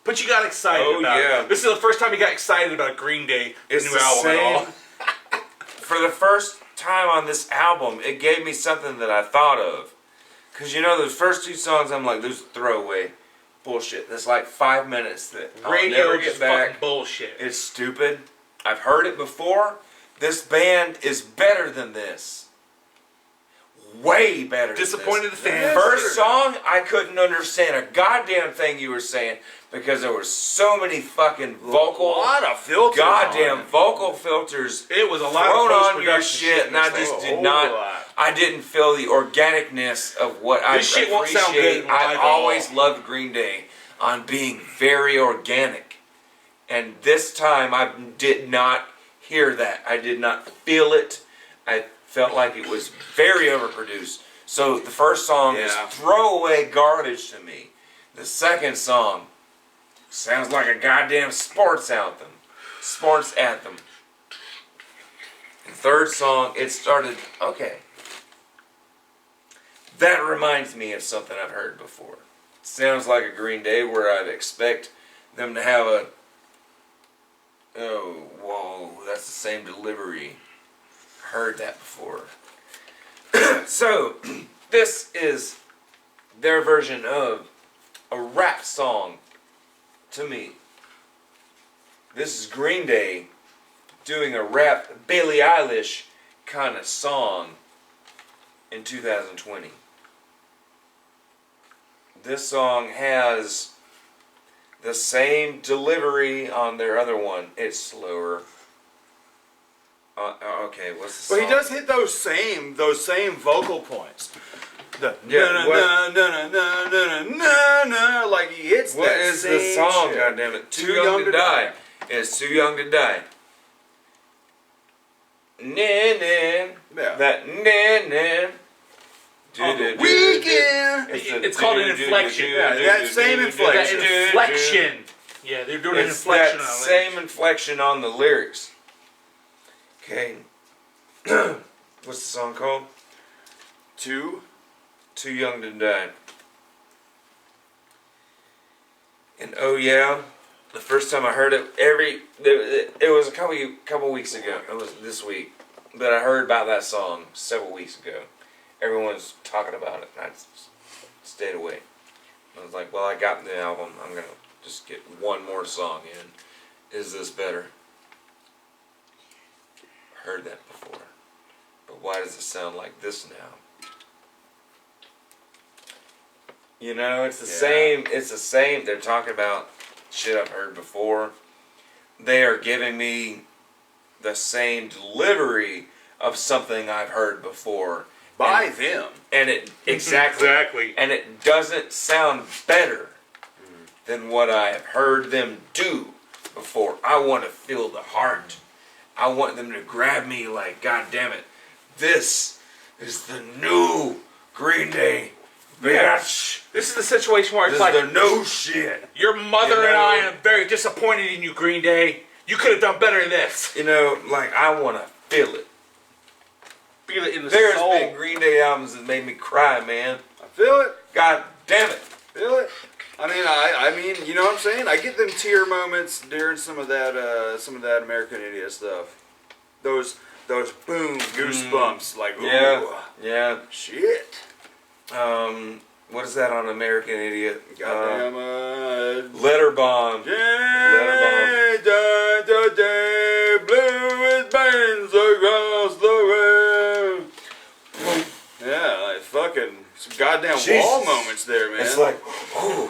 But you got excited Oh, about yeah. it. This is the first time you got excited about Green Day, the It's new the album at all. same. For the first time on this album, it gave me something that I thought of. Because you know, those first two songs, I'm like, those throwaway bullshit. That's like 5 minutes that I'll Radio never just get back. fucking bullshit. It's stupid. I've heard it before. This band is better than this. Way better Disappointed than the this. fans. First song, I couldn't understand a goddamn thing you were saying because there were so many fucking vocal, lot of filters. goddamn on it. vocal filters It was a lot thrown of on your post-production shit, and I in this just thing. did whole not. lot. I didn't feel the organicness of what I This shit won't sound good appreciate. in live I've at all. always loved Green Day on being very organic, and this time I did not hear that. I did not feel it. I felt like it was very overproduced. So the first song is Yeah. throwaway garbage to me. The second song sounds like a goddamn sports anthem. Sports anthem. The third song, it started, okay. That reminds me of something I've heard before. Sounds like a Green Day where I'd expect them to have a, oh, whoa, that's the same delivery. Heard that before. So, this is their version of a rap song to me. This is Green Day doing a rap Billie Eilish kind of song in 2020. This song has the same delivery on their other one. It's slower. Okay, what's the song? But he does hit those same vocal points. The Yeah, what- na like he hits What that is the same song, shit. goddammit? Too Young to Die. It's Too Young to Die. Nin. Yeah. That nin. On the weekend. It's called an inflection. Yeah, that same inflection. That inflection. Yeah, they're doing an It's inflection that on it. same inflection on the lyrics. Okay. What's the song called? Too Young to Die. And oh yeah, the first time I heard it, it was a couple weeks ago. It was this week that I heard about that song several weeks ago. Everyone's talking about it, and I just stayed away. I was like, well, I got the album. I'm gonna just get one more song in. Is this better? Heard that before, but why does it sound like this now? You know, it's the same. It's the same. They're talking about shit I've heard before. They are giving me the same delivery of something I've heard before. By them. And it exactly. And it doesn't sound better than what I have heard them do before. I want to feel the heart. I want them to grab me like, God damn it, this is the new Green Day, bitch. This is the situation where it's This like, is the new shit. your mother You and I know? am very disappointed in you, Green Day. You could have done better than this. You know, like I want to feel it. Feel it in the There's soul. been Green Day albums that made me cry, man. I feel it. God damn it. Feel it. I mean, you know what I'm saying? I get them tear moments during some of that American Idiot stuff. Those boom goosebumps, like ooh, Yeah. shit. What is that on American Idiot? Goddamn Letterbomb. yeah, day, blue bands across the world. Yeah, like fucking some goddamn wall Jesus. moments there, man. It's like, ooh,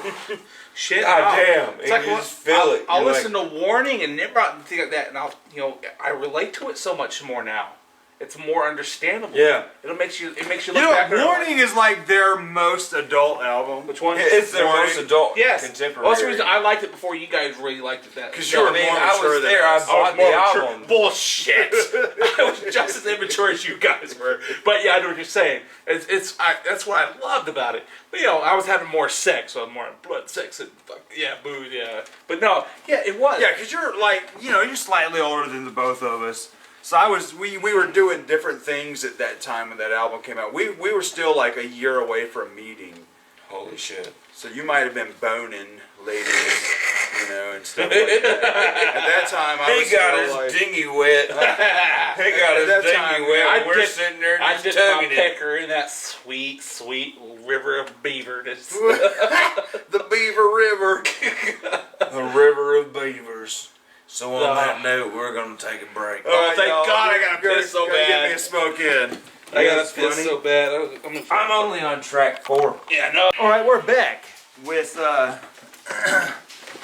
Shit. God wow. damn. It's And like you what- just feel I'll, it. I'll You're listen to Warning and Nimrod and things like that, and I relate to it so much more now. It's more understandable. Yeah. It makes you look you know, back. Warning is like their most adult album. Which one? It's their Warning. most adult Yes. contemporary. Well, that's the reason I liked it before you guys really liked it. That 'Cause that- you're I mean, more I mature was than there. I us. bought the more mature. album. Bullshit. I was just as immature as you guys were. But yeah, I know what you're saying. That's what I loved about it. But you know, I was having more sex, so more blood, sex, and booze, yeah. But no, yeah, it was. Yeah, because you're like, you're slightly older than the both of us. So we were doing different things at that time when that album came out. We were still like a year away from meeting. Holy shit. So you might have been boning ladies, and stuff like that. At that time, I was He got still his like, dinghy wet. He got his that dinghy time, wet. I and We're dipped- sitting there I just dipped my tugging it. pecker in that sweet, sweet river of beaver. the Beaver River. The river of beavers. So on that note, we're gonna take a break. All right, thank y'all, God I gotta piss so Get bad. me a smoke in. I gotta That's piss funny. so bad. I'm only on track 4. Yeah, no. All right, we're back with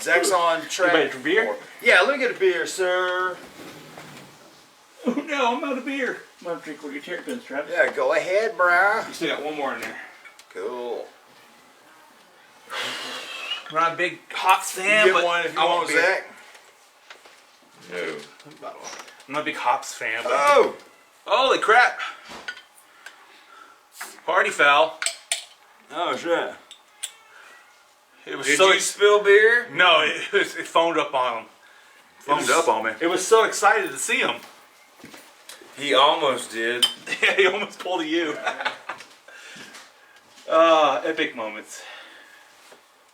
Zach's on track. You ready for beer? 4. Yeah, let me get a beer, sir. Oh no, I'm out of beer. I'm gonna drink one of your terrapins, Travis. Yeah, go ahead, brah. You still got one more in there. Cool. I'm not a big Hops fan, Get but one if you I want, beer. Zach. No. I'm not a big Hops fan, but Oh, Holy crap! Party foul. Oh shit. It was Did so you spill beer? no, it foamed up on him. Foamed up on me. It was so excited to see him. He almost did. Yeah, he almost pulled a U. Epic moments.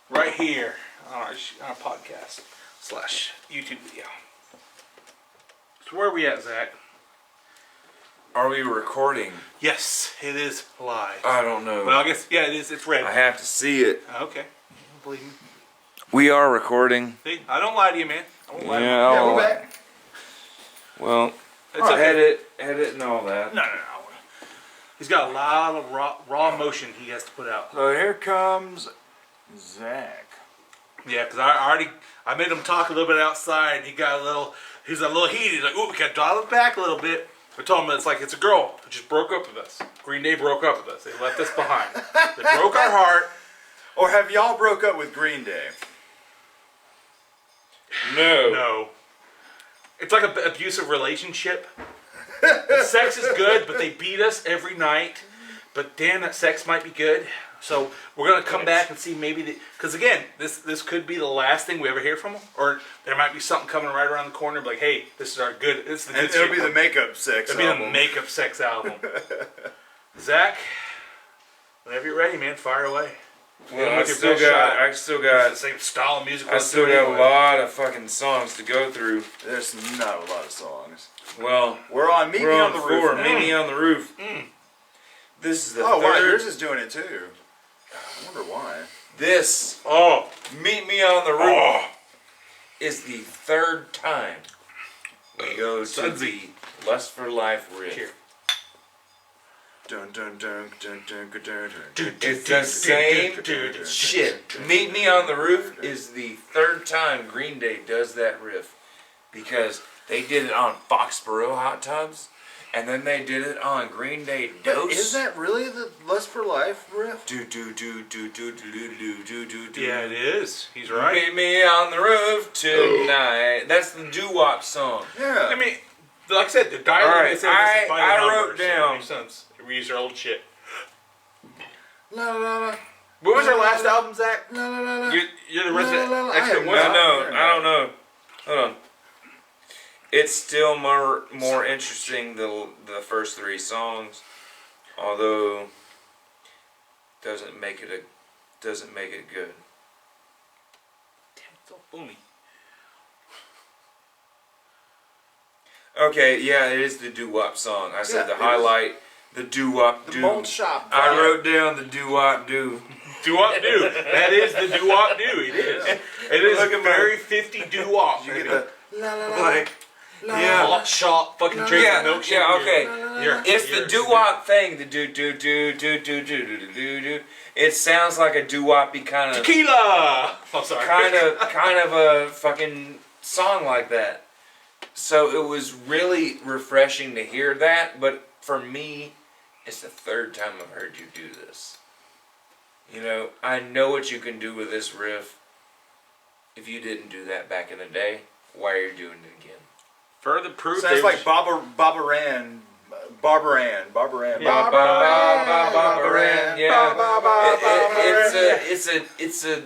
Right here on our podcast / YouTube video. So where are we at, Zach? Are we recording? Yes, it is live. I don't know. Well, I guess, yeah, it is. It's red. I have to see it. Okay. Don't believe me. We are recording. See, I don't lie to you, man. I won't lie to you. Yeah, we're back. Well, It's okay. edit and all that. No. He's got a lot of raw emotion he has to put out. So here comes Zach. Yeah, because I made him talk a little bit outside. He got he's a little heated. He's like, ooh, we got to dial it back a little bit. I told him it's a girl who just broke up with us. Green Day broke up with us. They left us behind. They broke our heart. Or have y'all broke up with Green Day? No. No. It's like an abusive relationship. The sex is good, but they beat us every night. But damn, that sex might be good. So we're gonna come back and see maybe because again, this could be the last thing we ever hear from them, or there might be something coming right around the corner. Like, hey, this is the good And it'll be the makeup sex It'll be album. the makeup sex album. Zach, whenever you're ready, man, fire away. Well, Make I your still best shot. got It's the same style of music. I still got a lot of fucking songs to go through. There's not a lot of songs. Well, We're on Meet we're Me on on the four. Roof. Meet Me on the Roof. This is the Oh, wow, third. yours is doing it too. I wonder why. This Oh, Meet Me on the Roof is the third time we go to Sudsy. the Lust for Life riff. Here. Dun dun dun dun dun dun dun dun. It's the same shit. Meet Me on the Roof is the third time Green Day does that riff because they did it on Foxborough Hot Tubs, and then they did it on Green Day Dose. Is that really the Lust for Life riff? Do do do do do do do do do do. Yeah, it is. He's right. Meet me on the roof tonight. That's the doo-wop song. Yeah. I mean, like I said, the dialogue. All right, they said this is by the I numbers, wrote so it down- makes sense. We use our old shit. La la la What was our last album, Zach? la la la la. You're the resident La, la, la. I expert. have What's no- it? I don't know. Hold on. It's still more interesting the first three songs, although doesn't make it good. Damn, so boomy. Okay, yeah, it is the doo-wop song. I said Yeah, the it is. highlight, the doo-wop The doo. Mold Shop. I vibe. wrote down the doo-wop doo. Doo-wop doo. That is the doo-wop doo. It is. It is Look at my- very 50 doo-wop. You baby. get the la la la. Like, la, yeah. Hot shot, fucking drinking Yeah, milkshake. yeah, okay. It's the you're- doo-wop thing, the do-do-do-do-do-do-do-do-do. It sounds like a doo-woppy kind of Tequila! Oh, sorry. kind of a fucking song like that. So it was really refreshing to hear that, but for me, it's the third time I've heard you do this. You know, I know what you can do with this riff. If you didn't do that back in the day, why are you doing it again? Further proof. Sounds they like were- Barbara Ann. Yeah, it's a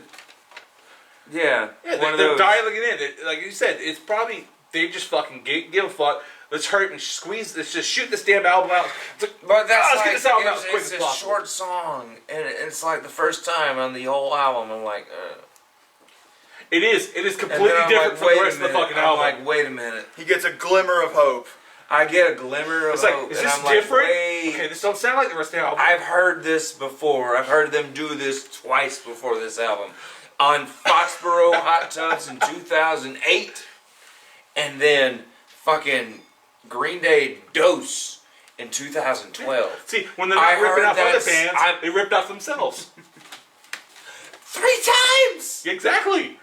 Yeah, one of they're those. dialing it in. Like you said, it's probably they just fucking give a fuck. Let's hurry and squeeze. Let's just shoot this damn album out. It's like, But that's let's like, get this album out as quick it's as a possible. short song, and it's like the first time on the whole album. I'm like, It is. It is and completely then I'm different like, from wait the a rest of the minute. fucking I'm album. like, wait a minute. He gets a glimmer of hope. I get a glimmer of It's like, hope, is and this I'm like, different? wait. Okay, this don't sound like the rest of the album. I've heard this before. I've heard them do this twice before this album. On Foxborough Hot Tubs in 2008, and then fucking Green Day Dose in 2012. See, when they're I not ripping heard off other that's- bands, they ripped off themselves. 3 times! Exactly.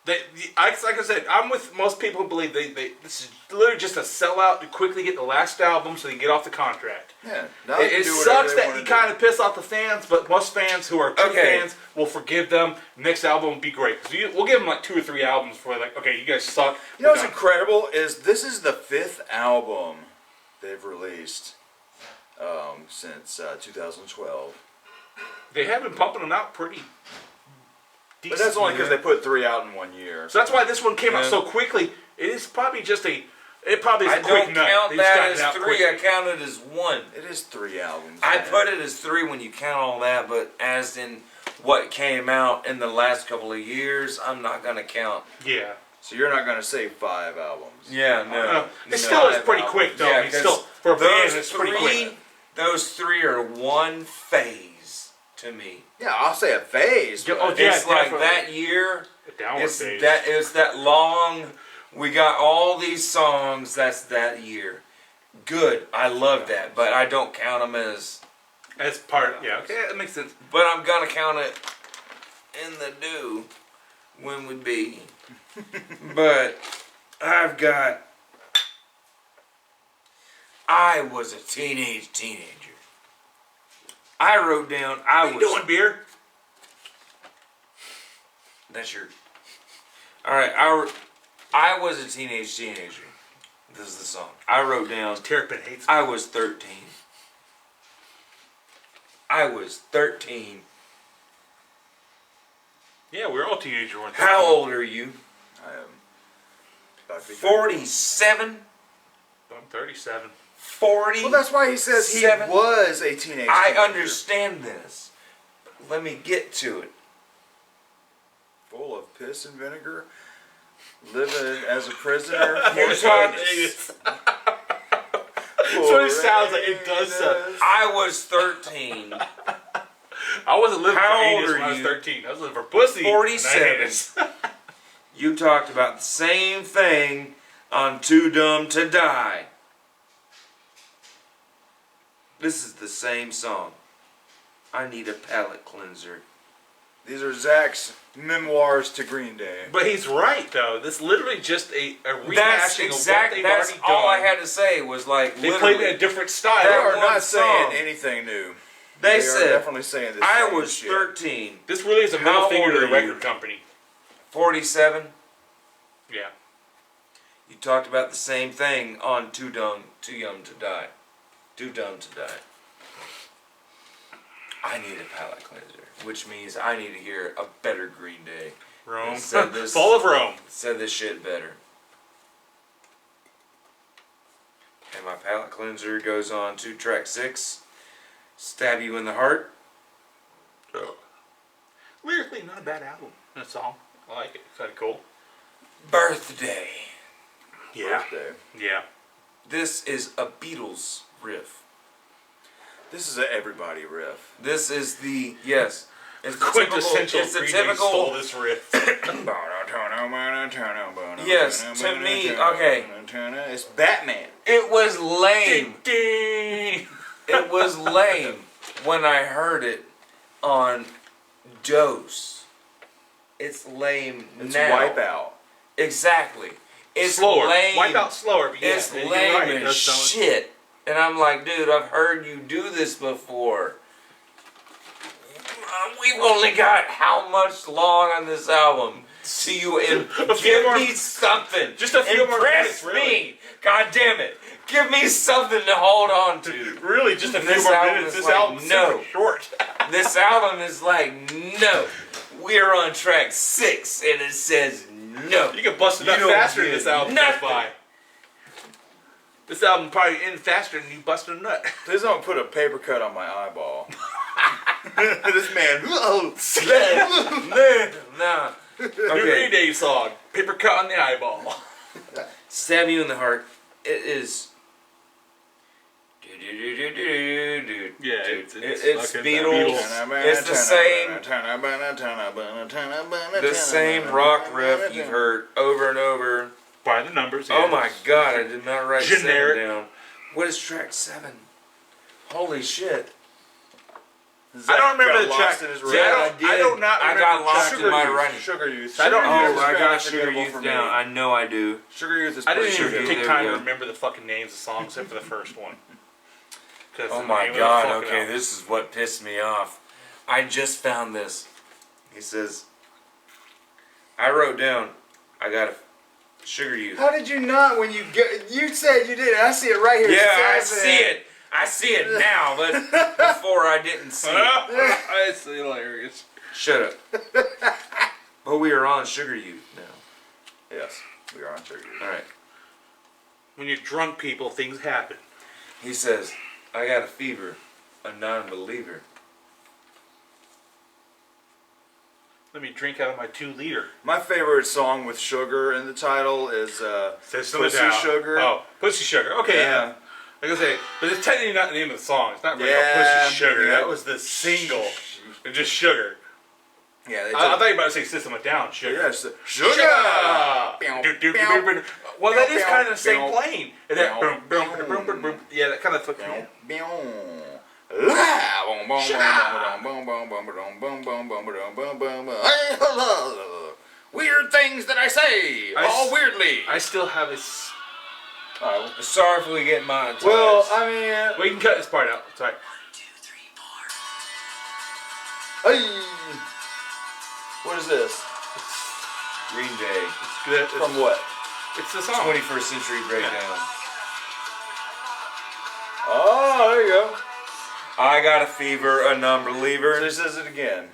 Like I said, I'm with most people who believe this is literally just a sellout to quickly get the last album so they can get off the contract. Yeah. Now they can It do whatever sucks they that wanna you do. kind of piss off the fans, but most fans who are true Okay. fans will forgive them. Next album will be great. 'Cause we'll give them like 2 or 3 albums before like, okay, you guys suck. You know We're what's done. incredible is this is the 5th album they've released since 2012. They have been pumping them out pretty decent. But that's only because they put 3 out in 1 year. So that's why this one came out Yeah. so quickly. It is probably just a. It probably is I a quick don't nut. count They just that got it as out 3. quickly. I count it as 1. It is 3 albums. I man. put it as 3 when you count all that, but as in what came out in the last couple of years, I'm not gonna count. Yeah. So you're not going to say 5 albums. Yeah, no. It still is Five pretty albums. quick though. Yeah, I mean, 'cause still for a band, those it's pretty three, quick. those 3 are one phase to me. Yeah, I'll say a phase. Yeah, but oh, yeah. It's like definitely. that year. A downward It's phase. that long. We got all these songs. That's that year. Good. I love that, but I don't count them as. As part. Yeah. Okay, that makes sense. But I'm gonna count it in the do when we be. But I've got. I was a teenager. I wrote down. I What was. you doing, beer? That's your. All right. I was a teenager. This is the song. I wrote down. Terrapin hates. I was 13. I was 13. Yeah, we're all teenagers. Weren't we? How old are you? I am about to be 47? I'm 37. 40? Well, that's why he says he 7? was a teenager. I understand this. But let me get to it. Full of piss and vinegar, living as a prisoner. You're talking. That's what it sounds like. It does sound. I was 13. I wasn't living How for old anus are when I was you? 13. I was living for pussy. 47. and anus. You talked about the same thing on Too Dumb to Die. This is the same song. I need a palate cleanser. These are Zach's memoirs to Green Day. But he's right though. This is literally just a rehashing That's of what exactly. they've That's already all I done. had to say was like They literally. played in a different They style. That are one not saying song. anything new. They are said definitely saying this. I same was shit. 13, This really is a middle How finger to old the are you? record company. 47. Yeah. You talked about the same thing on Too Young to Die. Too Dumb to Die. I need a palate cleanser, which means I need to hear a better Green Day. Rome. It said this- Fall of Rome. Said this shit better. And my palate cleanser goes on to track 6, Stab You in the Heart. Lyrically, not a bad album. That song. I like it. It's kind of cool. Birthday. Yeah. Birthday. Yeah. This is a Beatles riff. This is an everybody riff. This is the, yes. It's the Quintessential It's the Green Day typical. stole this riff. Yes, to me, okay. It's Batman. It was lame. Ding. It was lame when I heard it on Dose. It's lame It's now. Wipeout. Exactly. It's Slower. lame. Wipe out slower. But yeah, It's you're lame right, it as does sound- shit. And I'm like, dude, I've heard you do this before. We've only got how much long on this album? See you and A few give more- me something. just a few more Impress minutes, really. me. God damn it. Give me something to hold on to. Really, just a few This more album minutes. is This like, album's no. super short. This album is like, no. We're on track 6 and it says no. You can bust it You up don't faster than get this album goes nothing. by. This album probably ends faster than you busted a nut. Please don't put a paper cut on my eyeball. This man. Nah. New Green Okay. Day song. Paper cut on the eyeball. Stab You in the Heart. It is. Yeah, It's it's fucking Beatles. It's the same. The same rock riff you've heard over and over. By the numbers. Oh yeah. my god, I did not write Generic. 7 down. What is track 7? Holy shit. I don't remember the Got track. lost in his See, room. I don't not I remember got the lost track. in my Youth, writing. Sugar Youth. I don't Sugar know. Youth is Oh, I got unforgettable Sugar for Youth me. down. I know I do. Sugar Youth is I pretty didn't even Sugar take Youth, time there to we go. remember the fucking names of songs except for the first one. 'Cause Oh the my name of the god, fucking okay, album. this is what pissed me off. I just found this. He says, I wrote down, I got a Sugar Youth. How did you not when you said you did? I see it right here. Yeah, I Says see it. I see it now, but before I didn't see it. It's hilarious. Shut up. But we are on Sugar Youth now. Yes, we are on Sugar Youth. All right. When you're drunk, people, things happen. He says, I got a fever, a non-believer. Let me drink out of my 2-liter. My favorite song with sugar in the title is System of a Pussy Down. Sugar. Oh, Pussy Sugar. Okay, yeah. I was gonna say, but it's technically not the name of the song. It's not really called Pussy Sugar. yeah. That was the single. It's just Sugar. Yeah, they I thought you were about to say System of a Down. Sugar. yes, sugar. Well, that is kind of the same plane. And that yeah, that kind of fucking. Weird things that I say, all weirdly. I still have a. Sorry if we get monetized. Well, I mean, We can cut this part out. Sorry. hey, what is this? Green Day. It's good. From what? It's the song. 21st Century Breakdown. Oh, there you go. I got a fever, a non-believer. So he says it again.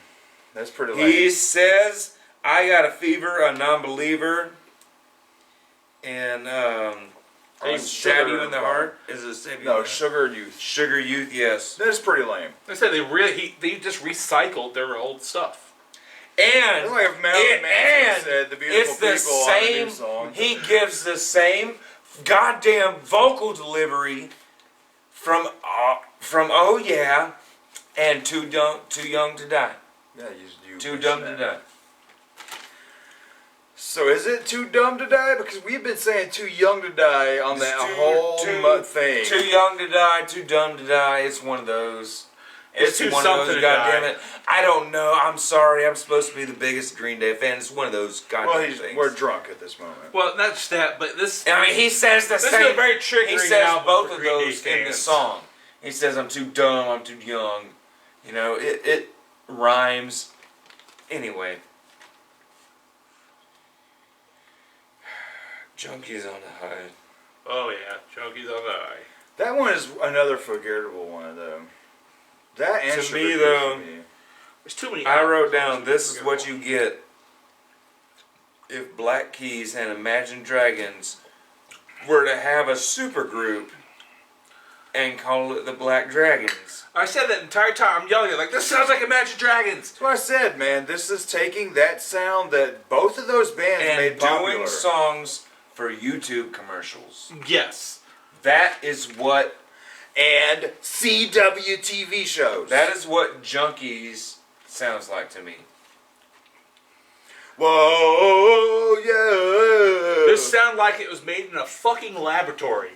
That's pretty He lame. says, I got a fever, a non-believer. And, Hey, stab you Sugar in the Bomb. heart? Is it stab you in No, the Sugar Youth. Sugar Youth, yes. That's pretty lame. I said they just recycled their old stuff. And, It's like if Marilyn Manson said the beautiful it's the people on a new same, song. he gives the same goddamn vocal delivery from Oh Yeah and Too Young to Die. Yeah, you Too Dumb to Die. So is it Too Dumb to Die? Because we've been saying Too Young to Die on It's that too- whole too- thing. Too Young to Die, Too Dumb to Die. It's one of those. It's too one of something those. to Goddamn die. it! I don't know. I'm sorry. I'm supposed to be the biggest Green Day fan. It's one of those goddamn Well, things. we're drunk at this moment. Well, not just that, but this. I mean, he says the This is same. a very triggering He says album both for of Green Day those in the fans. song. He says, "I'm too dumb. I'm too young." You know, it rhymes. Anyway, Junkies on the High. Oh yeah, Junkies on the Eye. That one is another forgettable one, though. That and To Sugar me, Youth though, for me. There's too many. I wrote albums down, to this is forget what about. you get if Black Keys and Imagine Dragons were to have a supergroup and call it the Black Dragons. I said that entire time. I'm yelling it like this sounds like Imagine Dragons. That's what I said, man. This is taking that sound that both of those bands And made doing popular. songs for YouTube commercials. Yes. That is what And CW TV shows. that is what Junkies sounds like to me. Whoa, yeah. This sounded like it was made in a fucking laboratory.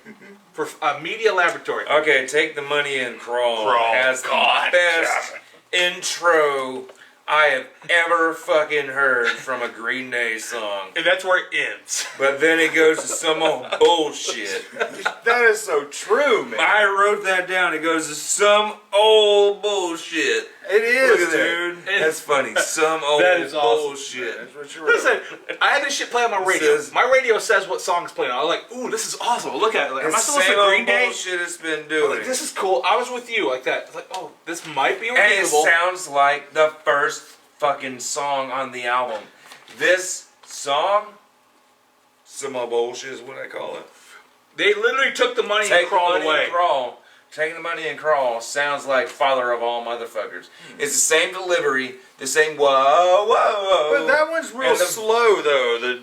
For a media laboratory. Okay, Take the Money and Crawl, Crawl. has the God best intro I have ever fucking heard from a Green Day song. And that's where it ends. But then it goes to some old bullshit. That is so true, man. I wrote that down. It goes to some old bullshit. It is, Look at that. dude. That's funny. Some old That is awesome. bullshit. That's what you wrote. Listen, I had this shit play on my radio. says- My radio says what song's playing. I was like, ooh, this is awesome. I'll look at it. Like, am I It's supposed to same listen to old Green Day? bullshit it's been I was doing. like, this is cool. I was with you like that. I was like, oh, this might be And it unbelievable. sounds like the first fucking song on the album. This song, some old bullshit is what I call it. They literally took the money Take and crawled the money away. and crawl. Taking the money and crawl sounds like Father of All Motherfuckers. It's the same delivery, the same whoa, whoa, whoa. But that one's real And the- slow, though.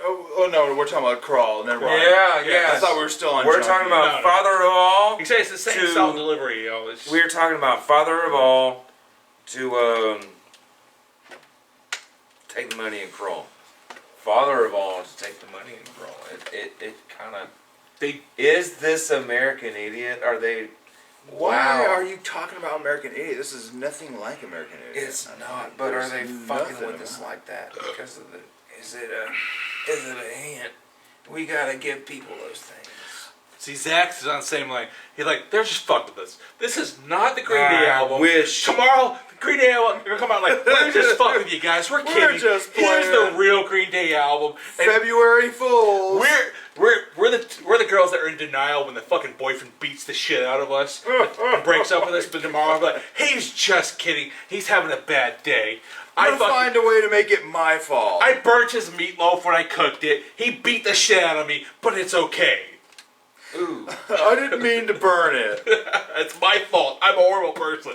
Oh no, we're talking about Crawl. Never mind. Yeah, yeah. I thought we were still on. We're Junkie. talking about No, no. Father of All. You say it's the same To- style delivery, you know. It's We're talking about Father of All to take the money and crawl. Father of All to take the money and crawl. It kind of. they Is this American Idiot? Are they? Why Wow. are you talking about American Idiot? This is nothing like American Idiot. It's I mean, not. But are there's they nothing fucking with about us it. like that because of the? Is it a hint? We gotta give people those things. See, Zach's on the same line. He's like, they're just fucked with us. This is not the Green Day I album. wish. Tomorrow, the Green Day album, they're gonna come out like, we're just fucking with you guys. We're kidding. just Here's playing. the real Green Day album. And February Fools. we're the girls that are in denial when the fucking boyfriend beats the shit out of us and breaks up with us. But tomorrow, I'm like, he's just kidding. He's having a bad day. I'm gonna find a way to make it my fault. I burnt his meatloaf when I cooked it. He beat the shit out of me, but it's okay. Ooh. I didn't mean to burn it. It's my fault. I'm a horrible person.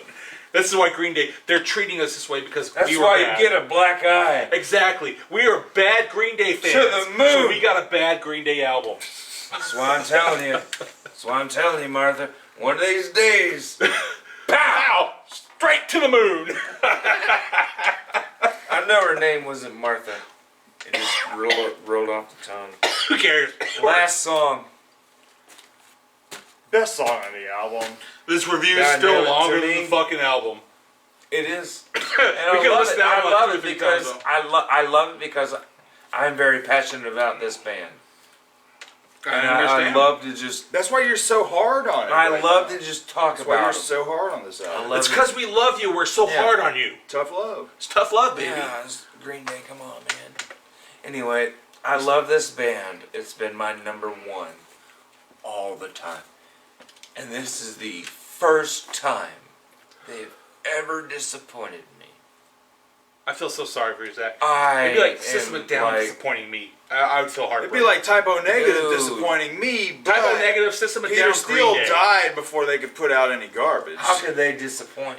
This is why Green Day, they're treating us this way because That's we were why bad. you get a black eye. Exactly. We are bad Green Day fans. To the moon. So we got a bad Green Day album. That's why I'm telling you. That's why I'm telling you, Martha. One of these days. Pow! Straight to the moon. I know her name wasn't Martha. It just rolled off the tongue. Who cares? Last song. Best song on the album. This review is God still damn it, longer than Tony. the fucking album. It is. We And could listen to I that love one it 2 or 3 because times, I love it because I'm very passionate about this band. And I love to just That's why you're so hard on it. I right love now. to just talk That's why about you're it. so hard on this I album. love It's it. because we love you. We're so Yeah. hard on you. Tough love. It's tough love, baby. Yeah, it's Green Day, come on, man. Anyway, I love this band. It's been my number one all the time. And this is the first time they've ever disappointed me. I feel so sorry for you, Zach. I It'd be like System am of a Down like, disappointing me. I would feel It'd heartbroken. be like Typo Negative Dude. disappointing me, but Typo Negative, System of a Peter Down, Steele Green Day. died before they could put out any garbage. how could they disappoint?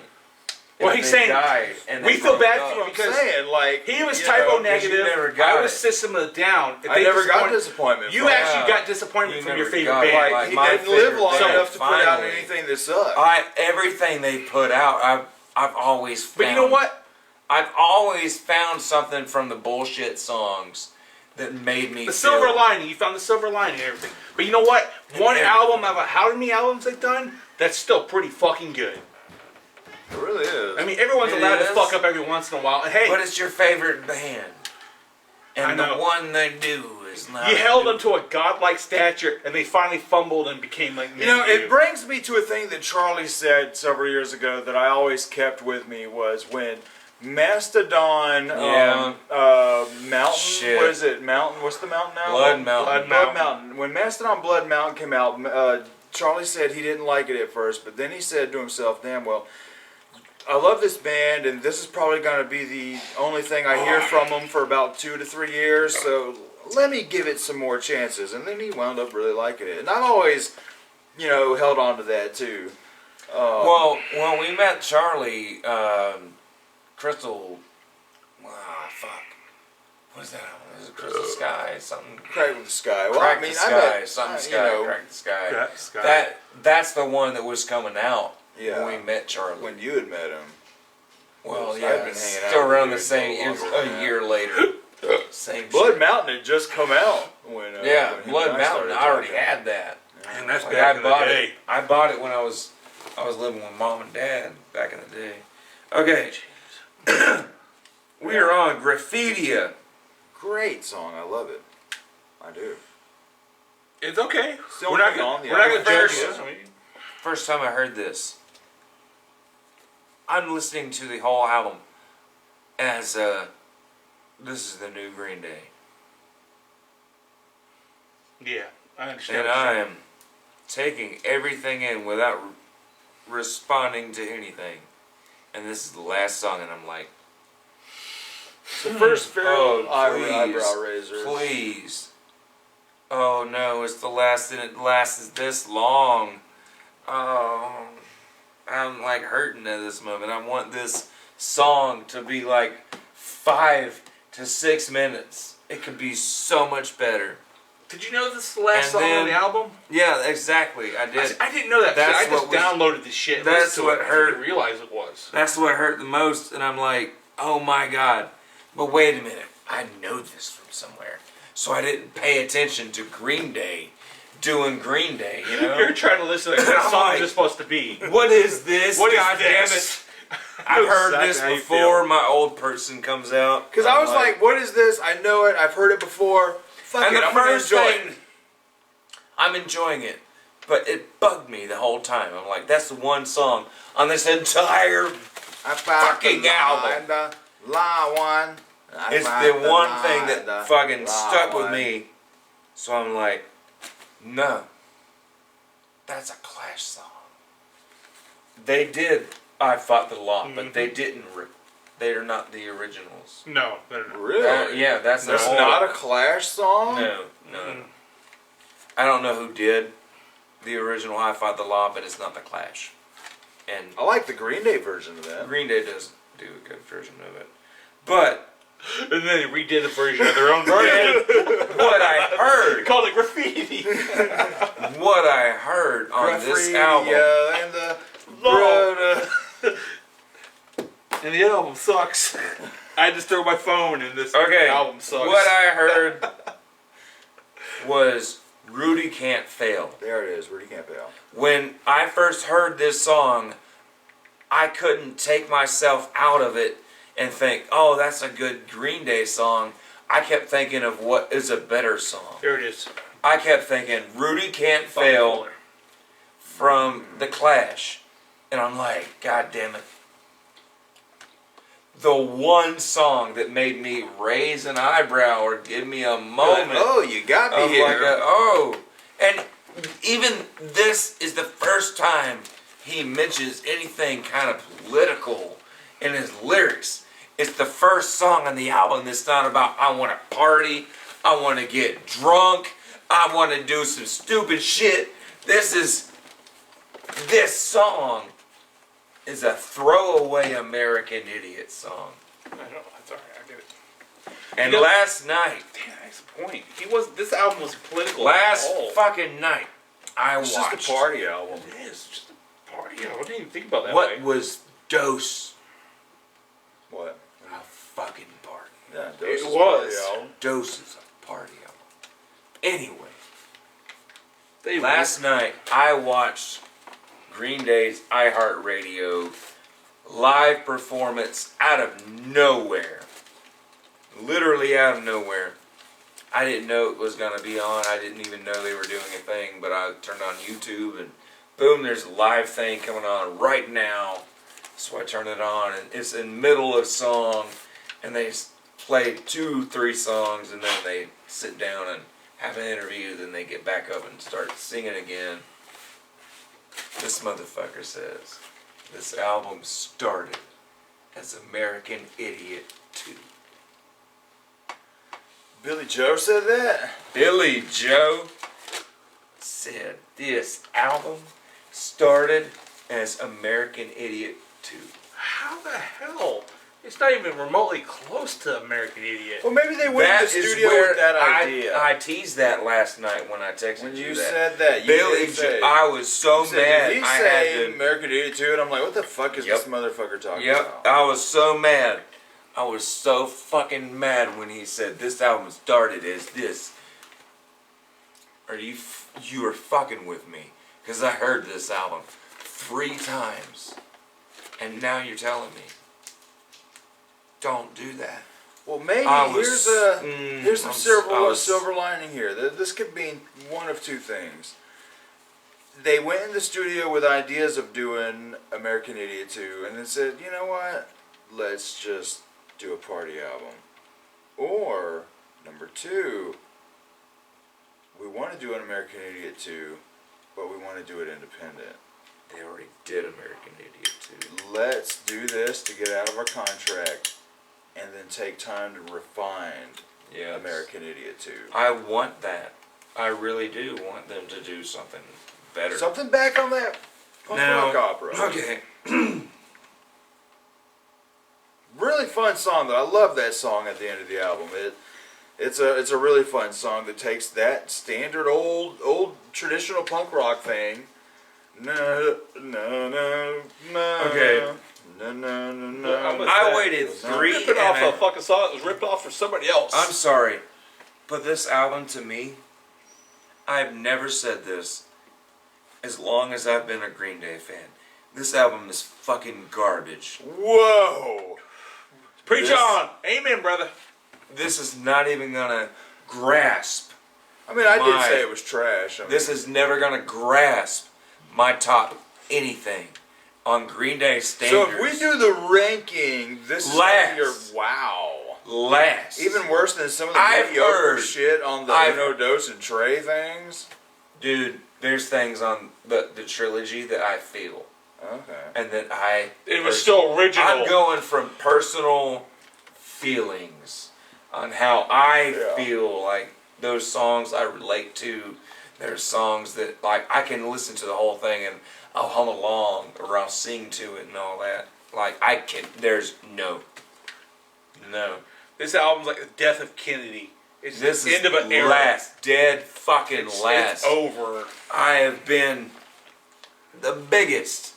Well, If he's they saying- died and we they feel broke bad up? for him. I'm because saying, like, He was you Typo know, Negative. never got I was it. System of a Down. If I they never got disappoint- disappointment. You from him. actually Yeah. got disappointment You from your never favorite got it. band. Like, he my didn't live favorite long band, enough to put out finally. anything that sucked. Everything they put out, I've always found. But you know what? I've always found something from the bullshit songs that made me The feel, silver lining. You found the silver lining and everything. But you know what? One everything. album out of how many albums they've done, that's still pretty fucking good. It really is. I mean, everyone's It allowed to is. fuck up every once in a while. And hey, But it's your favorite band, and I know. the one they do is not. you held them to a godlike stature, and they finally fumbled and became like You know, it brings me to a thing that Charlie said several years ago that I always kept with me was when Mastodon, Mountain, Shit. what is it? Mountain, what's the mountain now? Blood Mountain. Blood Mountain. When Mastodon Blood Mountain came out, Charlie said he didn't like it at first, but then he said to himself, damn, well, I love this band, and this is probably going to be the only thing I hear from them for about 2 to 3 years, so let me give it some more chances. And then he wound up really liking it. And I've always, held on to that, too. Well, when we met Charlie, Crystal. Fuck. What's that? Was it Crystal Sky? Something. Crack with the Sky. Well, Crack I mean, the I Sky. bet, Something you Sky. know, Crack the Sky. Crack the Sky. That's the one that was coming out Yeah. when we met Charlie. when you had met him. Well, I've yeah, been it's hanging out still with around you the same. for It's longer than a that. year later. Same Blood shit. Mountain had just come out when Yeah, when him Blood and Mountain. started I already talking. had that. And that's Like, back I in the bought day. it. I bought it when I was living with mom and dad back in the day. Okay. We are on Graffitia. Great song. I love it. I do. It's okay. Still We're not moving gonna on, we're not yeah. gonna judge First- you. First time I heard this, I'm listening to the whole album as this is the new Green Day, Yeah, I understand. and what you're I saying. am taking everything in without responding to anything. And this is the last song, and I'm like, The first Pharaoh please, eyebrow raiser. please. Oh no, it's the last, and it lasts this long. Oh, I'm like hurting at this moment. I want this song to be like 5 to 6 minutes. It could be so much better. Did you know this is the last And song on then- the album? Yeah, exactly. I did. I didn't know that. That's I just what was- downloaded the shit. and that's listened to what it. I hurt. didn't realize it was. That's what hurt the most, and I'm like, oh my god. But wait a minute, I know this from somewhere. So I didn't pay attention to Green Day doing Green Day, you know? You're trying to listen to what I'm song like- is this supposed to be? What is this? What is God this? damn it. I've heard exactly this how you before my old person comes out. Because I was like, what is this? I know it. I've heard it before. Fuck and it. the I'm going to first enjoy thing, it. I'm enjoying it. But it bugged me the whole time. I'm like, that's the one song on this entire. I found Fucking the album. line, the line one. I It's found the one thing line, that the fucking line stuck with one. me. So I'm like, no. That's a Clash song. They did I Fought the Law, but they didn't. They are not the originals. No. Really? Yeah, that's There's the whole. not a Clash song? No. I don't know who did the original I Fought the Law, but it's not the Clash. And I like the Green Day version of that. Green Day does do a good version of it. But And then they redid the version of their own version. what I heard, Called it graffiti. what I heard on this album, and the Brother. And the album sucks. I just throw my phone in this okay, album sucks. what I heard was Rudy Can't Fail. There it is, Rudy Can't Fail. When I first heard this song, I couldn't take myself out of it and think, oh, that's a good Green Day song. I kept thinking of what is a better song. There it is. I kept thinking, Rudy Can't Fail from The Clash. And I'm like, God damn it. The one song that made me raise an eyebrow or give me a moment Oh, you got me of here. like oh. And even this is the first time he mentions anything kind of political in his lyrics. It's the first song on the album that's not about I want to party, I want to get drunk, I want to do some stupid shit. This song is a throwaway American Idiot song. I know. That's alright. I get it. And You know- last night, Damn, that's the point. This album was political. last at all. fucking night, I It's watched. just a party album. It is just a party. I didn't even think about that What way. was Dose? What? A fucking party. Yeah, It Dose is a was. party album. Dose is a party album. Anyway, They last night I watched Green Day's iHeartRadio live performance out of nowhere. Literally out of nowhere. I didn't know it was going to be on. I didn't even know they were doing a thing, but I turned on YouTube and boom, there's a live thing coming on right now. So I turned it on and it's in the middle of a song and they play 2-3 songs and then they sit down and have an interview, then they get back up and start singing again. This motherfucker says this album started as American Idiot 2. Billy Joe said that? Billy Joe said this album started as American Idiot 2. How the hell? It's not even remotely close to American Idiot. Well, maybe they went in the studio with that idea. I teased that last night when I texted when you you that. said that, you Billy did say, Joe, I was so you said, mad. Did he I say had to. American Idiot too? And I'm like, what the fuck is Yep. this motherfucker talking Yep, about? I was so mad. I was so fucking mad when he said this album started as this. Are you are fucking with me? Because I heard this album 3 times, and now you're telling me don't do that. Well, maybe I was- here's some I was- silver lining here. This could be one of two things. They went in the studio with ideas of doing American Idiot 2, and then said, you know what? Let's just do a party album. Or, number 2, we want to do an American Idiot 2, but we want to do it independent. They already did American Idiot 2. Let's do this to get out of our contract, and then take time to refine Yeah, American Idiot 2. I want that. I really do want them to do something better. Something back on that punk Now- rock opera. Okay. Really fun song though. I love that song at the end of the album. It's a really fun song that takes that standard old traditional punk rock thing. No no no no. Okay. No no no Well, no. I waited No. 3 ripping off and a fucking song that was ripped off for somebody else. I'm sorry, but this album to me, I've never said this as long as I've been a Green Day fan. This album is fucking garbage. Whoa. Preach this- on. Amen, brother. This is not even gonna grasp I mean, I did My- say it was trash. I mean, This is never gonna grasp my top anything on Green Day so standards. if we do the ranking, this is Last. your wow. last, Even worse than some of the I've mediocre heard- shit on the I've- Uno, Dos, and Trey things. dude, there's things on the trilogy that I feel, Okay. and that I. It was still original. I'm going from personal feelings on how I Yeah. feel like those songs I relate to. There's songs that like I can listen to the whole thing and I'll hum along or I'll sing to it and all that. Like I can. There's no. This album's like the death of Kennedy. It's This the is end of an era. last, dead fucking It's last. over. I have been the biggest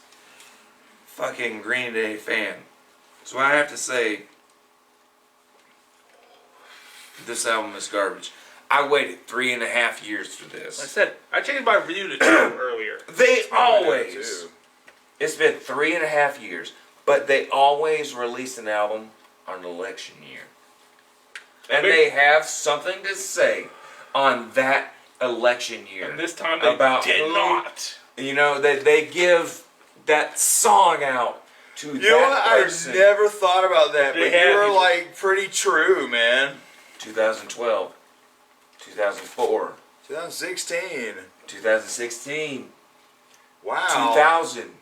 fucking Green Day fan. So I have to say, this album is garbage. I waited 3.5 years for Like I this. said, I changed my review to 2 earlier. They Too. always, it's been 3.5 years, but they always release an album on election year. And they have something to say on that election year. And this time they About did who- not. You know, they give that song out to You know what? that I person. never thought about that, They but have you were these- like pretty true, man. 2012, 2004, 2016. 2016, Wow. 2000.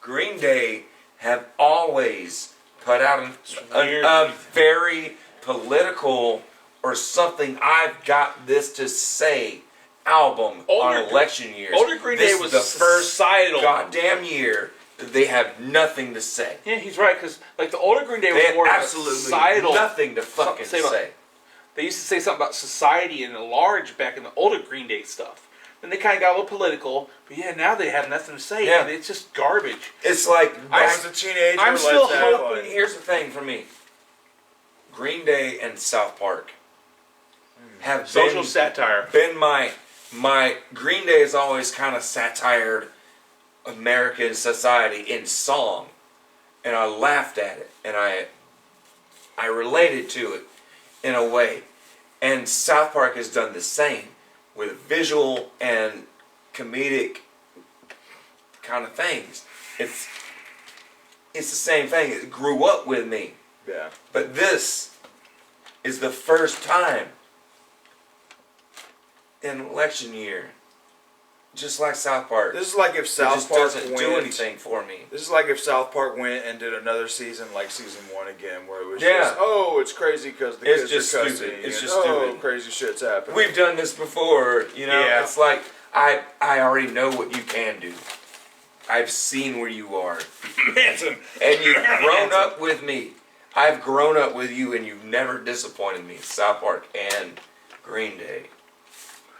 Green Day have always put out weird. a very political or something I've got this to say album on Older- election years. Older Green This Day is was the first societal. goddamn year that they have nothing to say. Yeah, he's right, because like the older Green Day They was had more of a absolutely societal. nothing to fucking Say about- say. They used to say something about society and the large back in the older Green Day stuff. Then they kind of got a little political, but yeah, now they have nothing to say, Yeah. and it's just garbage. It's like I was a teenager. I'm let's still have hoping. fun. Here's the thing for me: Green Day and South Park have Social satire. been my Green Day has always kind of satired American society in song, and I laughed at it, and I related to it in a way, and South Park has done the same with visual and comedic kind of things. It's the same thing. It grew up with me. Yeah. But this is the first time in election year, just like South Park, This is like if it South just Park doesn't went. do anything for me. This is like if South Park went and did another season like season 1 again, where it was Yeah. just, oh, it's crazy because the It's kids just are cussing. stupid. It's and, just oh, stupid. crazy shit's happening. We've done this before, you know. Yeah. It's like I already know what you can do. I've seen where you are, Manson. and you've grown up with me. I've grown up with you, and you've never disappointed me. South Park and Green Day.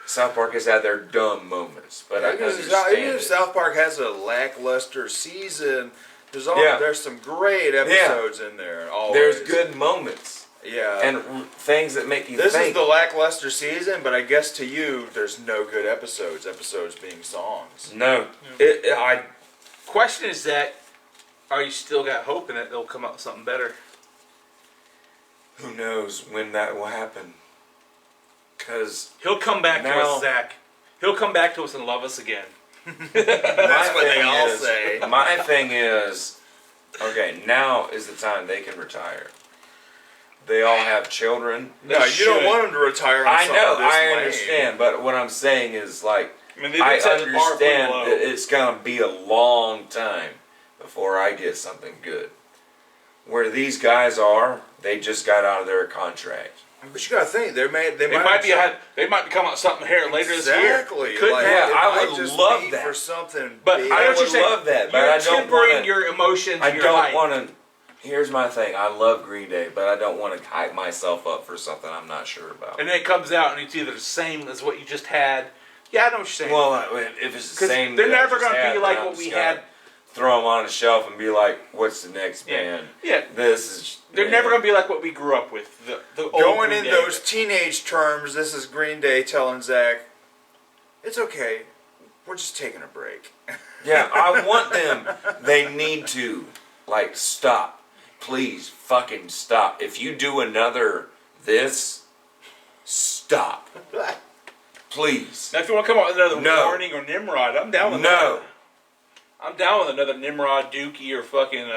South Park has had their dumb moments, but I even understand if it. South Park has a lackluster season, Yeah. there's some great episodes in there. Always. There's good moments Yeah. and things that make you this think. is the lackluster season, but I guess to you, there's no good episodes. Episodes being songs. No, I Question is that, are you still got hope in it? They'll come out with something better. who knows when that will happen? Because He'll come back to Now- us, Zach. He'll come back to us and love us again. That's what they all is, say. My thing is, okay, now is the time they can retire. They all have children. No, They you don't should. want them to retire on I something know, this I lame. understand, but what I'm saying is like, I mean, they've I been setting the bar pretty understand low. that it's gonna be a long time before I get something good. Where these guys are, they just got out of their contract. But you gotta think they might They might be coming out with something here later this year. exactly. Could like, Yeah, it I might would just love be that. for something. But big. I know I what you're would saying. love that, but You're I don't tempering wanna. your emotions. I your don't hype. want to. Here's my thing. I love Green Day, but I don't want to hype myself up for something I'm not sure about. And then it comes out and it's either the same as what you just had. Yeah, I know what you're saying. Well, if it's the 'Cause same, they're that I never just gonna be had, like then I'm what we just gonna had. Throw them on a shelf and be like, "What's the next Yeah. band?" Yeah. This is. They're never going to be like what we grew up with. The old Going Green in Day. those teenage terms, this is Green Day telling Zach, "It's okay, we're just taking a break." Yeah, I want them. They need to like stop. Please, fucking stop. If you do another this, stop. Please. Now, if you want to come up with another No. Warning or Nimrod, I'm down with No. that. I'm down with another Nimrod, Dookie, or fucking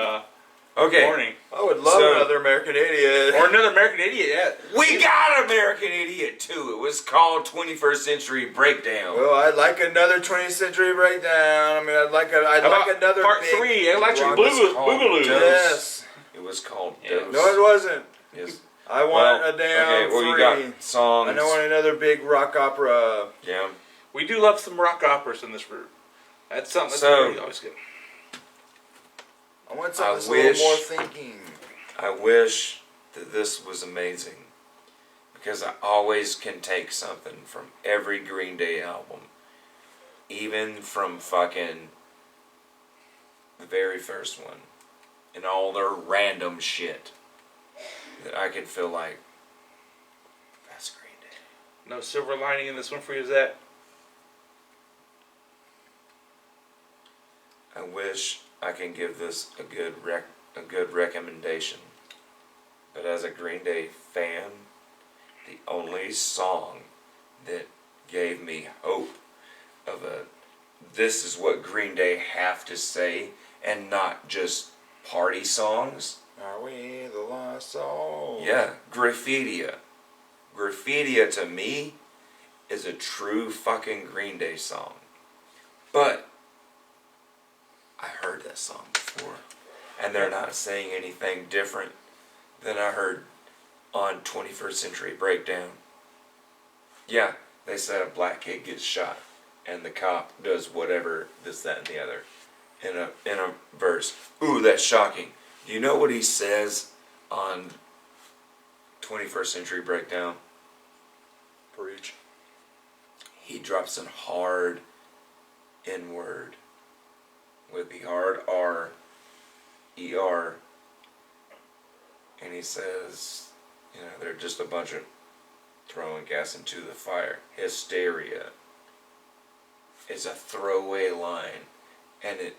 Okay. Warning. I would love So- another American Idiot. Or another American Idiot, yeah. We got American Idiot too. It was called 21st Century Breakdown. Well, I'd like another 20th Century Breakdown. I mean, I'd like How about another part big 3, Electric rock- Boogaloo. Yes. It was called Yeah. Dose. No, it wasn't. Yes. I want Well, a damn okay, well, 3. you got songs. I don't want another big rock opera. Yeah. We do love some rock operas in this group. That's something that's So- very always good. I want something that's a wish- little more thinking. I wish that this was amazing because I always can take something from every Green Day album, even from fucking the very first one and all their random shit that I can feel like that's Green Day. No silver lining in this one for you, is that? I wish I can give this a good recommendation. But as a Green Day fan, the only song that gave me hope of this is what Green Day have to say and not just party songs. Are we the lost souls? Yeah, Graffitia. Graffitia to me is a true fucking Green Day song. But I heard that song before, and they're not saying anything different than I heard on 21st Century Breakdown. Yeah, they said a black kid gets shot, and the cop does whatever, this, that, and the other, in a verse. Ooh, that's shocking. Do you know what he says on 21st Century Breakdown? Preach. He drops an hard N-word with the hard R, E-R, and he says, you know, they're just a bunch of throwing gas into the fire. Hysteria is a throwaway line, and it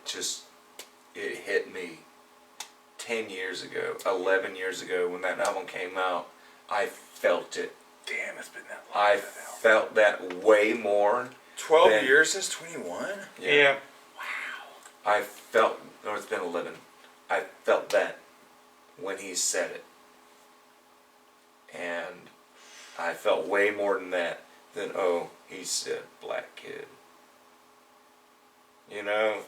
hit me 10 years ago, 11 years ago when that album came out. I felt it. Damn, it's been that long. I felt that way more. 12 Then- years since 21? Yeah. I felt, no, it's been 11. I felt that when he said it. And I felt way more than that than, oh, he said black kid. You know?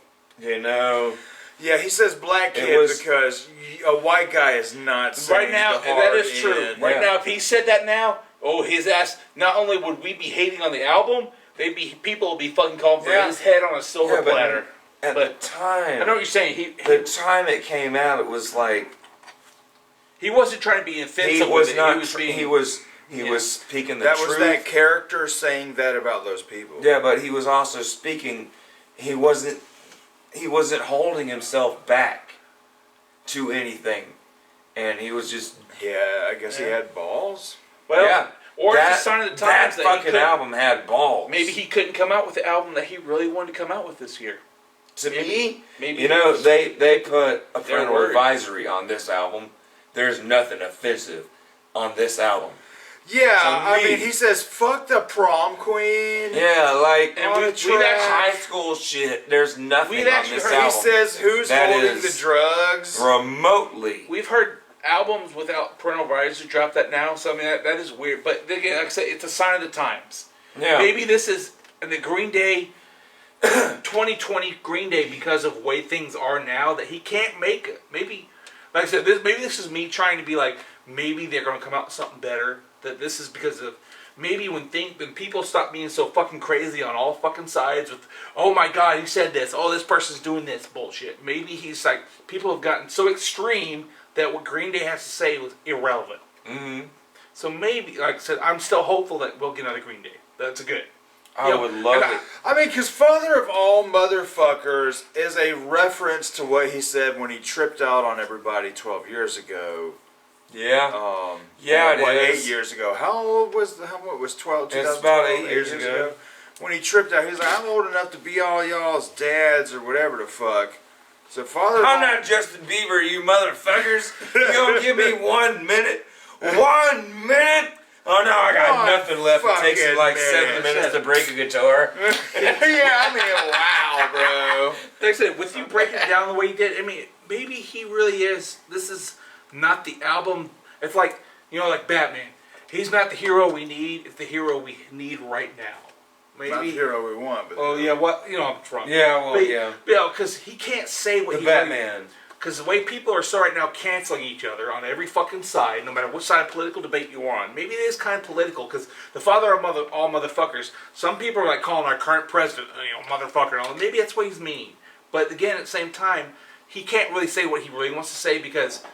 Yeah, he says black It kid was- because a white guy is not saying Right now, the that hard is true. N. Right Yeah. now, if he said that now, oh, his ass, not only would we be hating on the album, people would be fucking calling for Yeah. his head on a silver Yeah, but platter. At But the time, I know what you're saying. the time it came out, it was like, He wasn't trying to be he offensive was with it. not, He was being, he was Yeah. speaking the That truth. was that character saying that about those people. Yeah, but he was also speaking. He wasn't holding himself back to anything, and he was just Yeah, I guess he had balls. well, yeah. or that, it's a sign of the times that that he fucking couldn't- album had balls. Maybe he couldn't come out with the album that he really wanted to come out with this year. to me, Maybe you know, they put a Their parental word. advisory on this album. There's nothing offensive on this album. Yeah, To I me- mean, he says, fuck the prom queen. Yeah, like And On we- a we've track. high school shit. There's nothing We've on actually this heard- He album says, who's That holding is- the drugs? remotely. We've heard albums without parental advisory drop that now, so I mean that is weird. But again, like I said, it's a sign of the times. Yeah. Maybe this is the Green Day 2020 Green Day because of the way things are now that he can't make it. Maybe, like I said, maybe this is me trying to be like, maybe they're going to come out with something better. That this is because of maybe when people stop being so fucking crazy on all fucking sides with, oh my god, he said this, oh this person's doing this bullshit. Maybe he's like, people have gotten so extreme that what Green Day has to say was irrelevant. Mm-hmm. So maybe, like I said, I'm still hopeful that we'll get another Green Day. That's good. I You know, would love and it. I mean, because Father of All Motherfuckers is a reference to what he said when he tripped out on everybody 12 years ago. Yeah. Yeah, it what, is. 8 years ago. How old was what was 12? It's 2012, about 8 years ago. When he tripped out, he's like, I'm old enough to be all y'all's dads or whatever the fuck. So Father of I'm All- not Justin Bieber, you motherfuckers. You gonna give me 1 minute? 1 minute? Oh no, I got One nothing left. It takes fucking like minute. 7 minutes to break a guitar. Yeah, I mean, wow, bro. Like I said, with you breaking it down the way you did, I mean, maybe he really is. This is not the album. It's like, you know, like Batman. He's not the hero we need. It's the hero we need right now. Not the Maybe. hero we want, but Oh yeah, what you know? I'm drunk. Yeah, well, But, yeah. Yeah, because he can't say what The he Batman. Because the way people are so right now canceling each other on every fucking side, no matter which side of political debate you're on. Maybe it is kind of political, because the father of all motherfuckers, some people are like calling our current president, you know, motherfucker and all. Maybe that's what he's mean. But again, at the same time, he can't really say what he really wants to say, because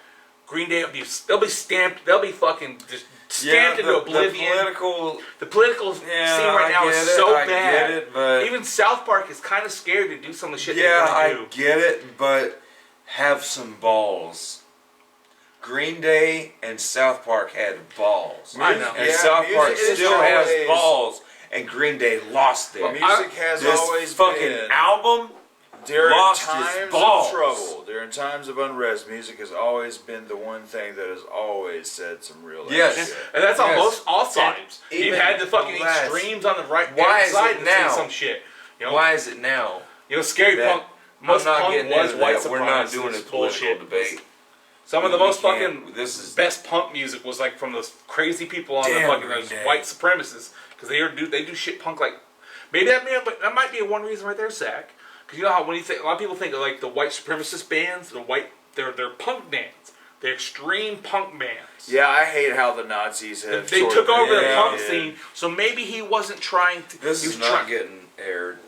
Green Day, they'll be stamped, they'll be fucking just stamped into oblivion. The political scene right now is so I bad. get it, but Even South Park is kind of scared to do some of the shit yeah, they I want to do. get it, but have some balls. Green Day and South Park had balls. I know. And Yeah, South Park music is still has always- balls, and Green Day lost it. Well, music has This always fucking been. album During lost his times balls. of trouble, during times of unrest, music has always been the one thing that has always said some real Yes. shit. And that's on Yes. all sides. You've even had the fucking less. extremes on the right Why is side it that say now? some shit. You know, Why is it now? you know, scary that- punk. Most I'm not punk getting was into white that. We're not doing a supremacist political bullshit. debate. Some of the We most can't- fucking this is best punk music was like from those crazy people on the Damn, fucking Green those Day. white supremacists, because they do shit punk like. Maybe that might be one reason right there, Zach. Because you know how when you think a lot of people think of like the white supremacist bands, they're punk bands, they're extreme punk bands. Yeah, I hate how the Nazis have. They sort took of over the Yeah. punk scene, so maybe he wasn't trying to. This he is was not trying. getting aired.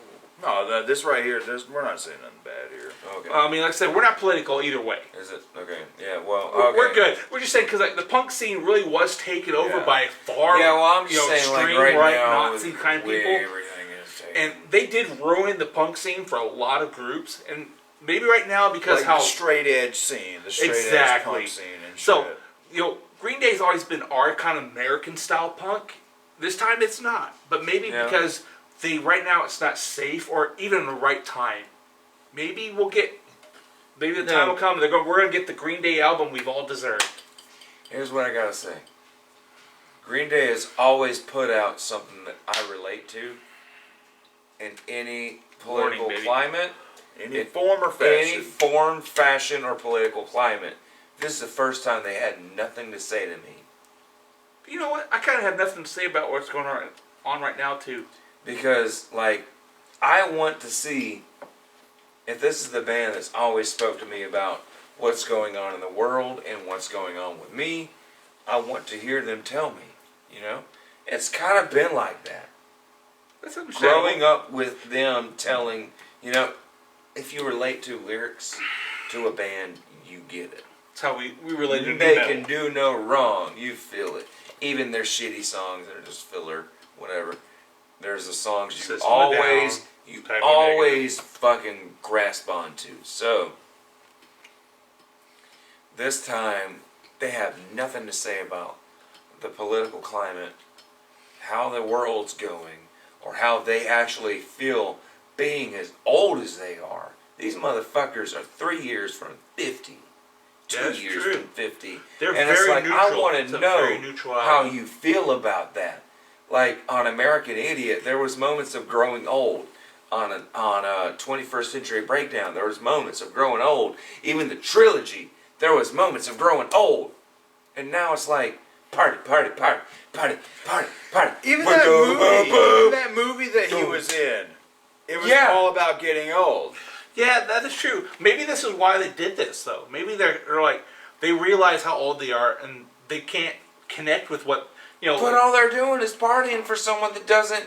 No, this right here, we're not saying nothing bad here. Okay. I mean, like I said, we're not political either way. Is it? Okay. Yeah, well, We're okay. good. We're just saying because like, the punk scene really was taken over Yeah. by far, Yeah, well, I'm just saying, like, extreme right right now, Nazi with kind of the way people, everything is taken. and they did ruin the punk scene for a lot of groups. And maybe right now because Like how the straight edge scene, the straight edge Exactly. punk scene, and so shit. you know Green Day's always been our kind of American style punk. This time it's not, but maybe Yeah. because right now it's not safe or even the right time. Maybe we'll get. Maybe the time will come. We're gonna get the Green Day album we've all deserved. Here's what I gotta say. Green Day has always put out something that I relate to in any political Warning, baby. climate, Any in form or any fashion. form, fashion, or political climate. This is the first time they had nothing to say to me. But you know what? I kind of have nothing to say about what's going on right now too. Because, like, I want to see if this is the band that's always spoke to me about what's going on in the world and what's going on with me. I want to hear them tell me, you know? It's kind of been like that. That's understandable. Growing up with them telling, you know, if you relate to lyrics to a band, you get it. That's how we relate to They new can metal. do no wrong. You feel it. Even their shitty songs that are just filler, whatever. There's the songs you System of a always, Down, you Type of always fucking grasp onto. So this time they have nothing to say about the political climate, how the world's going, or how they actually feel being as old as they are. These motherfuckers are 3 years from 50. That's 2 years true. from 50. They're and very it's like, I neutral. want It's to a know very neutral how album. you feel about that. Like on American Idiot, there was moments of growing old. On a 21st Century Breakdown, there was moments of growing old. Even the trilogy, there was moments of growing old. And now it's like party, party, party, party, party, party. Even Boom, boom, boom. that movie that he was in, it was Yeah. all about getting old. Yeah, that is true. Maybe this is why they did this, though. Maybe they're like they realize how old they are and they can't connect with what you know. But all they're doing is partying for someone that doesn't.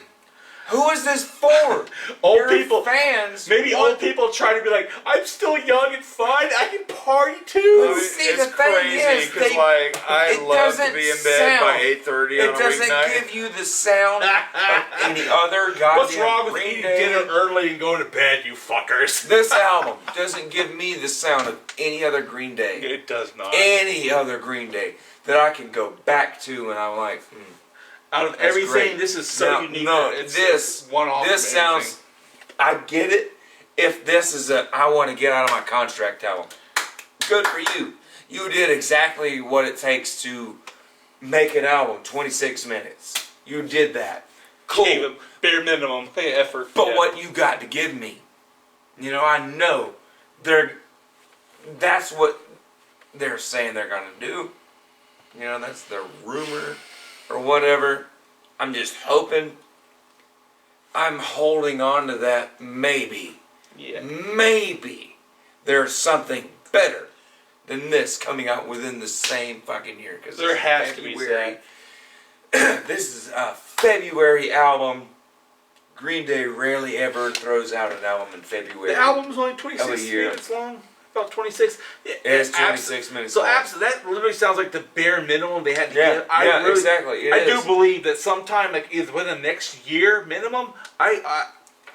Who is this for? Old Your people- fans. Maybe want- old people trying to be like, I'm still young and fine. I can party I too. mean, See, it's the thing crazy is, because they- like I it love to doesn't be in bed by sound- 8:30 on It a doesn't weeknight. give you the sound of any other goddamn What's wrong with Green eating Day. dinner early and going to bed, you fuckers? This album doesn't give me the sound of any other Green Day. It does not. Any other Green Day that I can go back to and I'm like, Out of that's everything, great. this is so Now, unique. no, that it's this one off. this sounds. I get it. If this is a I want to get out of my contract album, good for you. You did exactly what it takes to make an album 26 minutes. You did that. Cool. Gave him bare minimum effort. But Yeah. what you got to give me? You know, I know that's what they're saying they're gonna do. You know, that's the rumor or whatever. I'm just hoping. I'm holding on to that maybe. Yeah. Maybe there's something better than this coming out within the same fucking year. Because There has to be, This is a February album. Green Day rarely ever throws out an album in February. The album's only 26 Of a year. minutes long. About 26. It's 26 minutes So long. that literally sounds like the bare minimum they had to Yeah, give. yeah, exactly. It I do is. believe that sometime, like either within the next year minimum,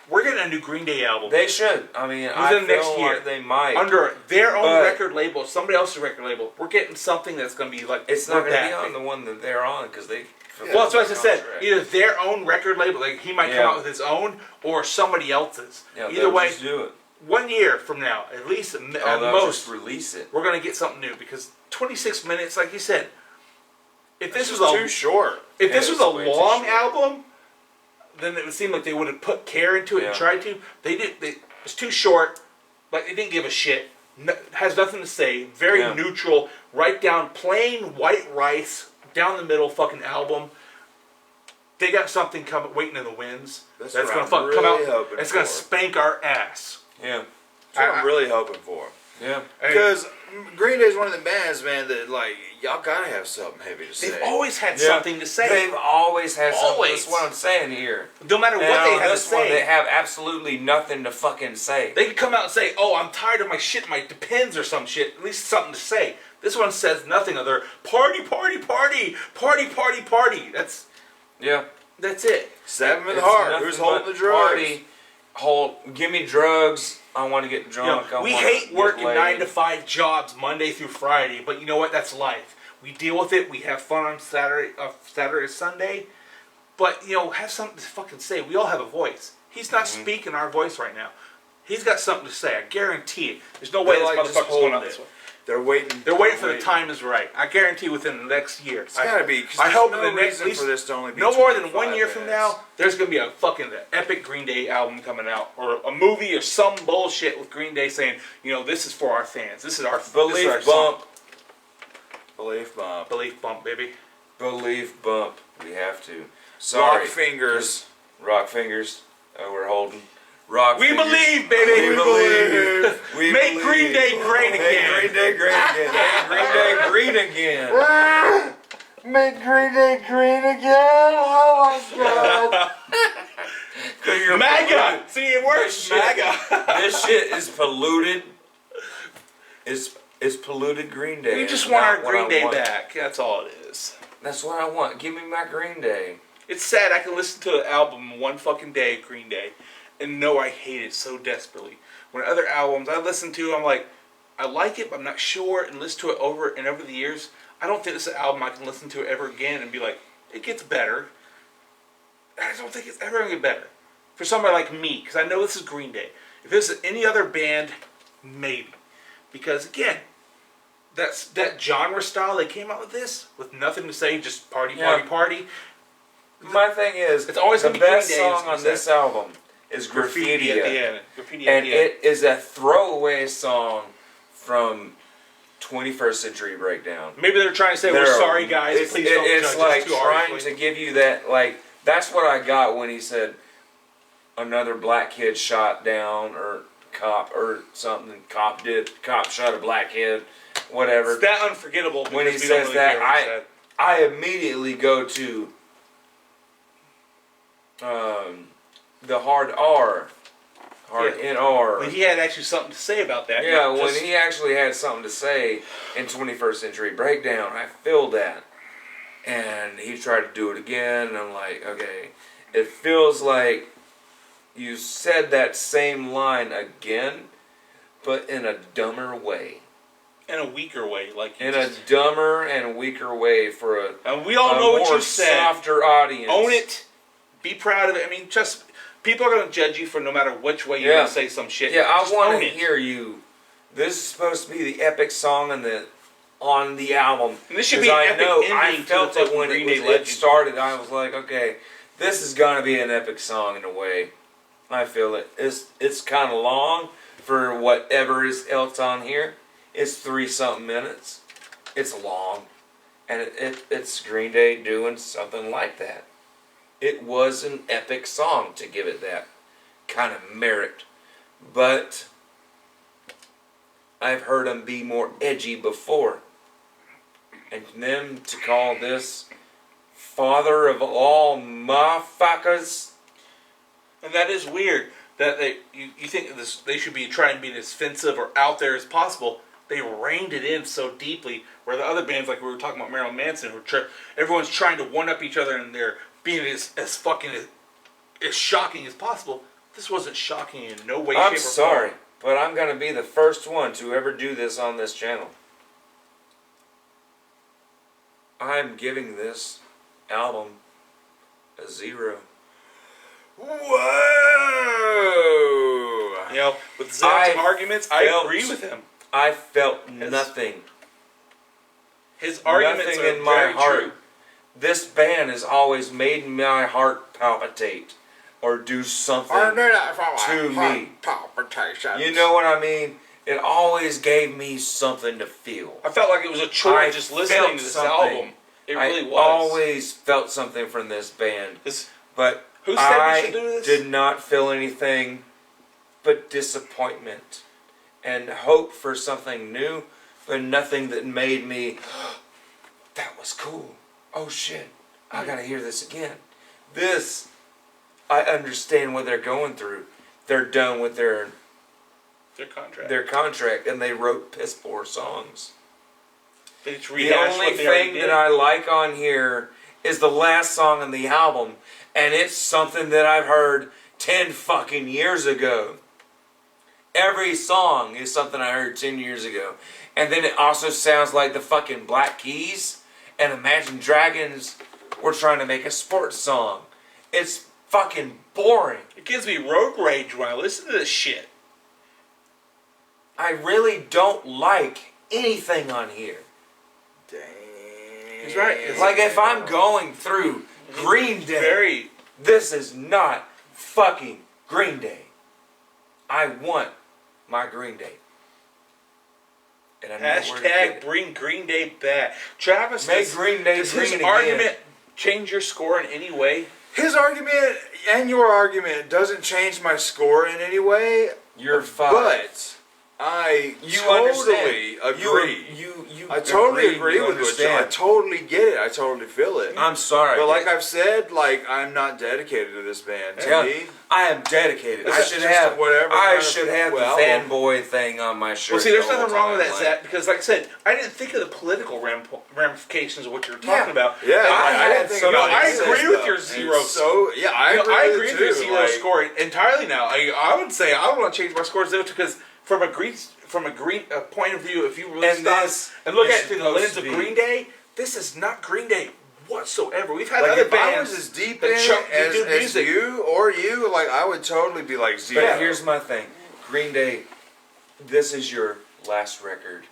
we're getting a new Green Day album They should. I mean, I Within feel next year. like they might. under their own But- record label, somebody else's record label. We're getting something that's going to be like It's not going to be that on big. the one that they're on because they. Well, that's what I just said. Contract. Either their own record label, like he might come Yeah. out with his own, or somebody else's. Yeah, Either they'll way, just do it. 1 year from now, at least at They'll most, just release it. we're gonna get something new because 26 minutes, like you said, if this was Too short. if this Yeah, was a it's way too long short. album, then it would seem like they would have put care into it and Yeah. tried to. They did. It's too short. Like they didn't give a shit. No, has nothing to say. Very Yeah. neutral. Right down, plain white rice down the middle. Fucking album. They got something coming, waiting in the winds. That's That's what gonna I'm fucking come out. really hoping It's gonna for. spank our ass. Yeah. That's what I'm really hoping for. Yeah. Because Green Day's one of the bands, man, that like y'all gotta have something heavy to say. They've always had Yeah. something to say. They've always had something. Always. That's what I'm saying here. No matter what And they on have to this one, say. they have absolutely nothing to fucking say. They could come out and say, "Oh, I'm tired of my shit, my Depends or some shit." At least something to say. This one says nothing other party, party, party, party, party, party. Yeah. That's it. Stab him in the It's heart. nothing Who's holding but the drugs? Party, give me drugs. I want to get You know, drunk. I we wanna hate get working laid. 9 to 5 jobs Monday through Friday, but you know what? That's life. We deal with it. We have fun on Saturday, Sunday. But you know, have something to fucking say. We all have a voice. He's not Mm-hmm. speaking our voice right now. He's got something to say. I guarantee it. There's no way They're this like just motherfucker's going holding out it. this way. They're waiting. They're waiting for the time is right. I guarantee within the next year. It's gotta be. 'Cause I there's hope no in the next reason least for this to only be no more than 25 1 year from minutes. now, there's gonna be a fucking epic Green Day album coming out, or a movie, or some bullshit with Green Day saying, you know, this is for our fans. This is our this is our Belief song. bump. Belief bump. Belief bump, baby. Belief bump. We have to. Sorry. Rock fingers. Rock fingers. We're holding. Rock We fingers. believe, baby. We believe. We Make believe. Green Day great Make again. Green Day great again. Make Green Day green again. Make Green Day green again. Oh my god. You're MAGA. See, it works. This shit- MAGA. This shit is polluted. It's polluted Green Day. We It's just want not our what Green I Day want. back. That's all it is. That's what I want. Give me my Green Day. It's sad I can listen to an album one fucking day, Green Day, and know I hate it so desperately. When other albums I listen to, I'm like, I like it, but I'm not sure, and listen to it over and over the years. I don't think this is an album I can listen to ever again and be like, it gets better. I don't think it's ever going to get better. For somebody like me, because I know this is Green Day. If this is any other band, maybe. Because again, that genre style, they came out with this, with nothing to say, just party, Yeah. party, party. My thing is, It's always the gonna be Green best Day, song as on you this said. album is Graffiti at the end. Graffiti at and the end. it is a throwaway song from 21st Century Breakdown. Maybe they're trying to say, we're sorry guys, It's, please don't it's judge like us too trying harshly. to give you that, like, that's what I got when he said another black kid shot down, or cop, or something. Cop shot a black kid, whatever. It's that unforgettable because When he we says don't really that, care what he said. I immediately go to the hard R, hard Yeah. NR. When he had actually something to say about that. Yeah, not when just- he actually had something to say in 21st Century Breakdown, I feel that. And he tried to do it again, and I'm like, okay, it feels like you said that same line again, but in a dumber way. in a weaker way, like you In a just- dumber and weaker way for a, and we all know what more you said. softer audience. Own it. Be proud of it. I mean, just people are gonna judge you for no matter which way you're Yeah. gonna say some shit. Yeah, I Just want own to it. hear you. This is supposed to be the epic song and the on the album. And this should 'Cause be an I epic know ending I to felt the it fucking when Green it Day was legend. started. I was like, okay, this is gonna be an epic song in a way. I feel it. It's kind of long for whatever else on here. It's 3-something minutes. It's long, and it's Green Day doing something like that. It was an epic song to give it that kind of merit, but I've heard them be more edgy before, and them to call this father of all motherfuckers. And that is weird that you think this they should be trying to be as offensive or out there as possible. They reined it in so deeply, where the other bands, like we were talking about Marilyn Manson, everyone's trying to one up each other and they're being as fucking as shocking as possible. This wasn't shocking in no way, shape, or I'm form. sorry, but I'm gonna be the first one to ever do this on this channel. I'm giving this album a 0. Whoa! You know, with Zach's I arguments, I felt- agree with him. I felt nothing. His arguments Nothing are in my very heart. true. This band has always made my heart palpitate or do something to me. You know what I mean? It always gave me something to feel. I felt like it was a chore I just felt listening to this something. album. It really I was. always felt something from this band, This- but Who said we I should do this? did not feel anything but disappointment and hope for something new, but nothing that made me, that was cool. Oh shit, I gotta hear this again. This, I understand what they're going through. They're done with their contract and they wrote piss poor songs. They just The rehashed only what they already thing did. that I like on here is the last song on the album, and it's something that I've heard 10 fucking years ago. Every song is something I heard 10 years ago. And then it also sounds like the fucking Black Keys and Imagine Dragons were trying to make a sports song. It's fucking boring. It gives me road rage when I listen to this shit. I really don't like anything on here. Dang. He's right. It's Like if I'm going through Green Day, Very. this is not fucking Green Day. I want my Green Day. And I know where to get Hashtag it. bring Green Day back. Travis, Make does, Green Day does bring his it again. argument change your score in any way? His argument and your argument doesn't change my score in any way, You're five. but I You totally understand. agree. You I totally agree you with what you. I understand. totally get it. I totally feel it. I'm sorry. But like I've said, like I'm not dedicated to this band. To Yeah, me, I am dedicated. I It's should just have whatever I kind of- should have well- the fanboy thing on my shirt. Well, see, there's the whole nothing wrong with time, that, like- Zach, because like I said, I didn't think of the political ramifications of what you were talking about. yeah, I I had didn't think some- about No, I any of this agree with stuff. your And zero. So yeah, I You know, agree. I with agree it with your too. zero Like, score entirely now. I would say I want to change my scores though because from a green point of view, if you really And stop this and look is at it through the supposed lens to of be- Green Day, this is not Green Day whatsoever. We've had Like other if I bands was as deep that in it chunk- that as, do as music. you or you, like I would totally be like zero. But here's my thing. Green Day, this is your last record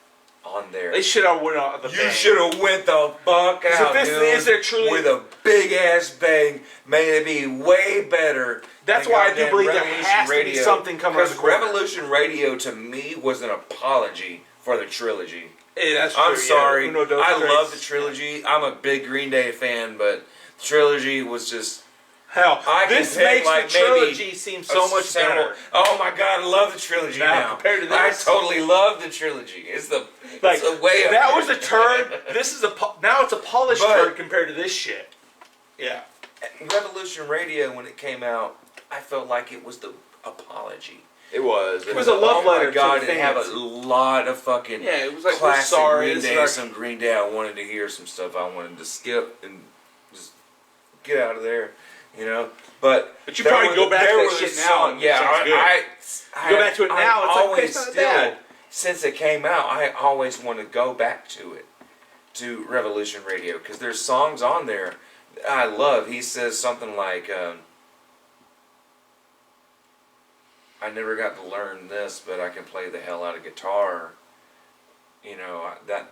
on there. They should have went out the You bang. should have went the fuck So out, this dude, is there truly- with a big ass bang, made it be way better. That's than why I do goddamn believe there Revolution has to be Radio. something coming around Because the corner. Revolution Radio to me was an apology for the trilogy. Hey, that's true. I'm sorry. Yeah. Uno, dos, I tres. love the trilogy. I'm a big Green Day fan, but the trilogy was just Hell, I can this pick, makes like, the maybe trilogy seem so much several- better. Oh my god, I love the trilogy Now, now. compared to I this- totally love the trilogy. It's the Like it's a way up that there. was a turd. This is now it's a polished But- turd compared to this shit. Yeah. Revolution Radio, when it came out, I felt like it was the apology. It was. It was a love Oh letter my god, to the it had a fans. lot of fucking Yeah, it was like, we're classic sorry, Green it's Day, like- some Green Day. I wanted to hear some stuff I wanted to skip and just get out of there, you know. But you there probably were go back to there that were shit the now songs- and it Yeah, sounds good. I Go back to it now, I it's like, okay, always it's not still, bad. since it came out, I always want to go back to it, to Revolution Radio, because there's songs on there that I love. He says something like, I never got to learn this, but I can play the hell out of guitar. You know, that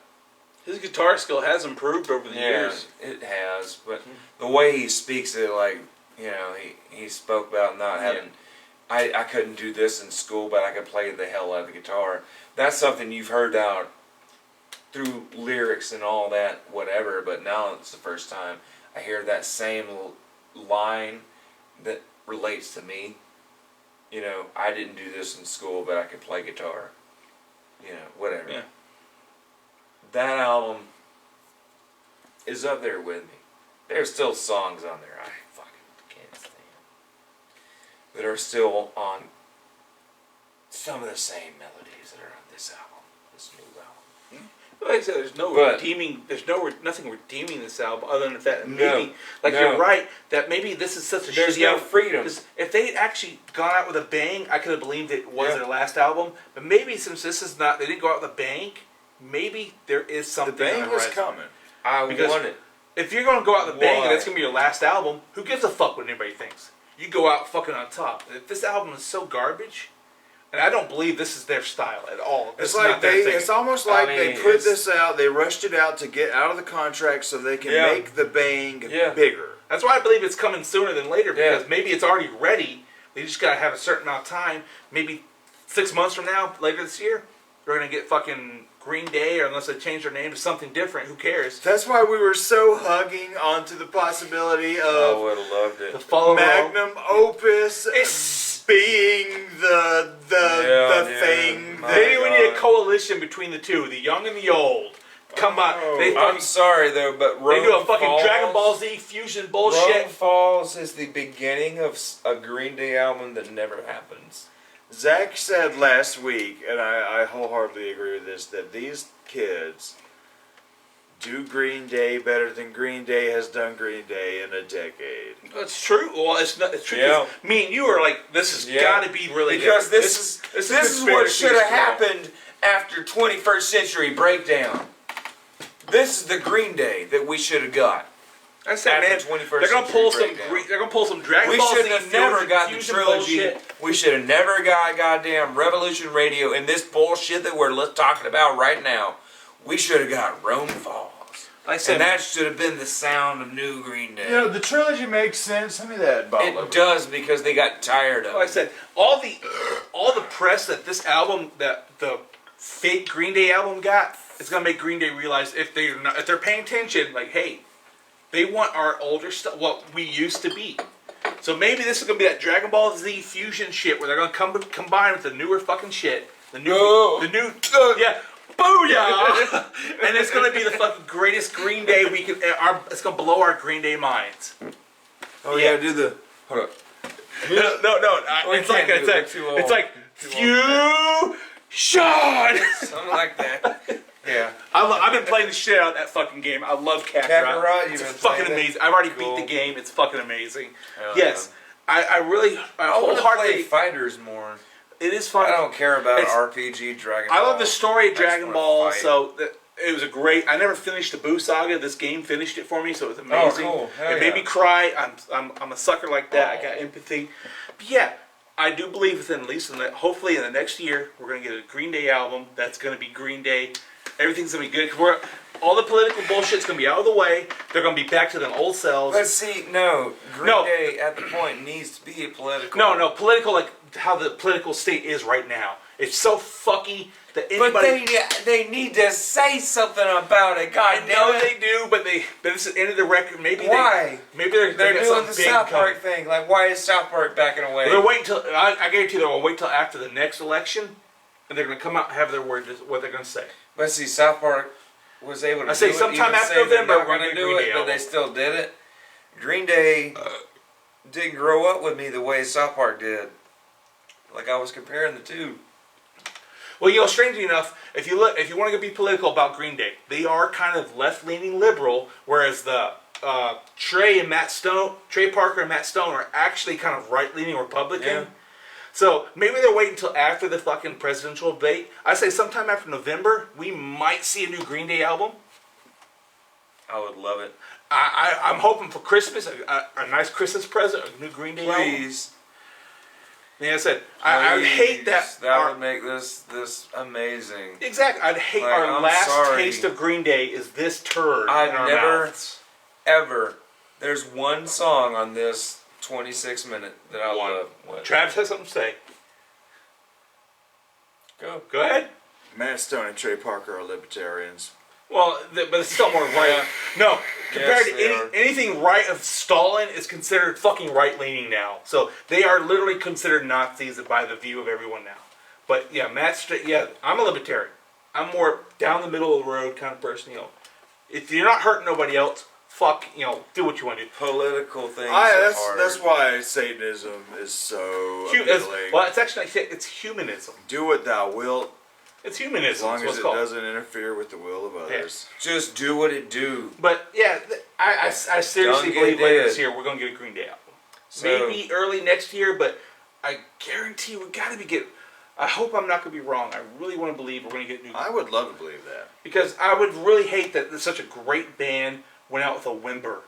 His guitar skill has improved over the years. it has. But the way he speaks it, like, you know, he spoke about not having. I couldn't do this in school, but I could play the hell out of the guitar. That's something you've heard out through lyrics and all that, whatever. But now it's the first time I hear that same line that relates to me. You know, I didn't do this in school, but I could play guitar. You know, whatever. Yeah. That album is up there with me. There's still songs on there I fucking can't stand that are still on some of the same melodies that are on this album, this new album. Like I said, there's no But- redeeming. There's nothing redeeming this album other than the fact that No, maybe, like no. you're right, that maybe this is such a There's shitty no album. freedom. 'Cause if they had actually gone out with a bang, I could have believed it was Yeah. their last album. But maybe since this is not, they didn't go out with a bang. Maybe there is The something. bang on the is horizon. coming. I Because- want it. If you're gonna go out with a bang Why? and that's gonna be your last album, who gives a fuck what anybody thinks? You go out fucking on top. If this album is so garbage, and I don't believe this is their style at all. This It's is like not their thing. it's almost like I they mean, put it's- this out, they rushed it out to get out of the contract so they can Yeah. make the bang Yeah. bigger. That's why I believe it's coming sooner than later, because Yeah. maybe it's already ready. They just gotta have a certain amount of time. Maybe 6 months from now, later this year, they're gonna get fucking Green Day, or unless they change their name to something different, who cares? That's why we were so hugging onto the possibility I of would have loved The it. follow magnum opus It's- being the Yeah, dude. thing. My That, Maybe we need a God. coalition between the two, the young and the old. Come on, they I'm fucking, sorry though, but they Rome do a fucking Falls, Dragon Ball Z fusion Rome bullshit. Falls is the beginning of a Green Day album that never happens. Zach said last week, and I wholeheartedly agree with this, that these kids do Green Day better than Green Day has done Green Day in a decade. It's true. Well, it's not. It's true. Yeah. 'Cause Me and you are like, this has Yeah. got to be really Because good. this is conspiracy what should have theory. happened after 21st Century Breakdown. This is the Green Day that we should have got. I said, After man, 21st they're gonna pull Century some. Breakdown. They're gonna pull some Dragon We Ball should Z have never got the fusion trilogy. bullshit. We should have never got goddamn Revolution Radio and this bullshit that we're talking about right now. We should have got Rome Falls. I said, And that should have been the sound of New Green Day. You know, the trilogy makes sense. Send me that bottle. It does because they got tired of like I it. said, all the press that this album, that the fake Green Day album got, is gonna make Green Day realize if they're paying attention, like, hey, they want our older stuff, what we used to be. So maybe this is gonna be that Dragon Ball Z fusion shit where they're gonna combine with the newer fucking shit, the new, yeah. Booyah! And it's gonna be the fucking greatest Green Day we can. It's gonna blow our Green Day minds. Oh yeah, do the. Hold up. No. We It's like can't do it. it's We're like too it's old. like fusion. Something like that. Yeah. I've been playing the shit out of that fucking game. I love Kakarot. Kakarot, you've It's been fucking playing it? amazing. I've already Cool. beat the game. It's fucking amazing. Hell Yes, I I want to play wholeheartedly. fighters more. It is fun. I don't care about It's- RPG Dragon Ball. I love the story of I just Dragon wanna Ball. fight. So it was a great. I never finished the Boo Saga. This game finished it for me, so it was amazing. cool. Hell It made yeah. me cry. I'm a sucker like that. I Oh. got empathy. But yeah, I do believe within at least hopefully in the next year we're gonna get a Green Day album that's gonna be Green Day. Everything's gonna be good. 'Cause all the political bullshit's gonna be out of the way. They're gonna be back to them old selves. Let's see. No, Green No. Day at the point needs to be a political. No, political, like how the political state is right now. It's so fucky that But anybody. they need to say something about it. God I know damn they it. do, but it's the end of the record. Maybe Why? Maybe they're They're got doing something the big South coming. Park thing. Like, why is South Park backing away? They're waiting till I guarantee they'll wait till after the next election, and they're gonna come out and have their word. What they're gonna say. But see, South Park was able to I say do it, sometime even after say they're November, not we're gonna gonna do Green it, Day but they album. still did it. Green Day didn't grow up with me the way South Park did. Like, I was comparing the two. Well, you know, strangely enough, if you want to be political about Green Day, they are kind of left-leaning liberal, whereas the Trey Parker and Matt Stone are actually kind of right-leaning Republican. Yeah. So maybe they're waiting until after the fucking presidential debate. I say sometime after November, we might see a new Green Day album. I would love it. I'm hoping for Christmas, a nice Christmas present, a new Green Day album. Please. Like I said, I would hate that. Please, that would make this amazing. Exactly. I'd hate Like, our I'm last sorry. taste of Green Day is this turd I've in our never- mouths. Ever. There's one song on this 26-minute that I One. love. What? Travis has something to say. Go. Go ahead. Matt Stone and Trey Parker are libertarians. Well, but it's still more right. No, compared Yes, to they are. anything right of Stalin is considered fucking right leaning now. So they are literally considered Nazis by the view of everyone now. But yeah, I'm a libertarian. I'm more down the middle of the road kind of person. You know, if you're not hurting nobody else, fuck, you know, do what you want to do. Political things are hard. That's why Satanism is so appealing. Well, it's actually it's humanism. Do what thou wilt, It's humanism. as long is what as it's it called. doesn't interfere with the will of others. Just do what it do. But yeah, I seriously Don't get believe later dead. this year we're gonna get a Green Day album. So- Maybe early next year, but I guarantee we gotta be get. I hope I'm not gonna be wrong. I really want to believe we're gonna get new. I would love to believe that. Because I would really hate that such a great band went out with a whimper.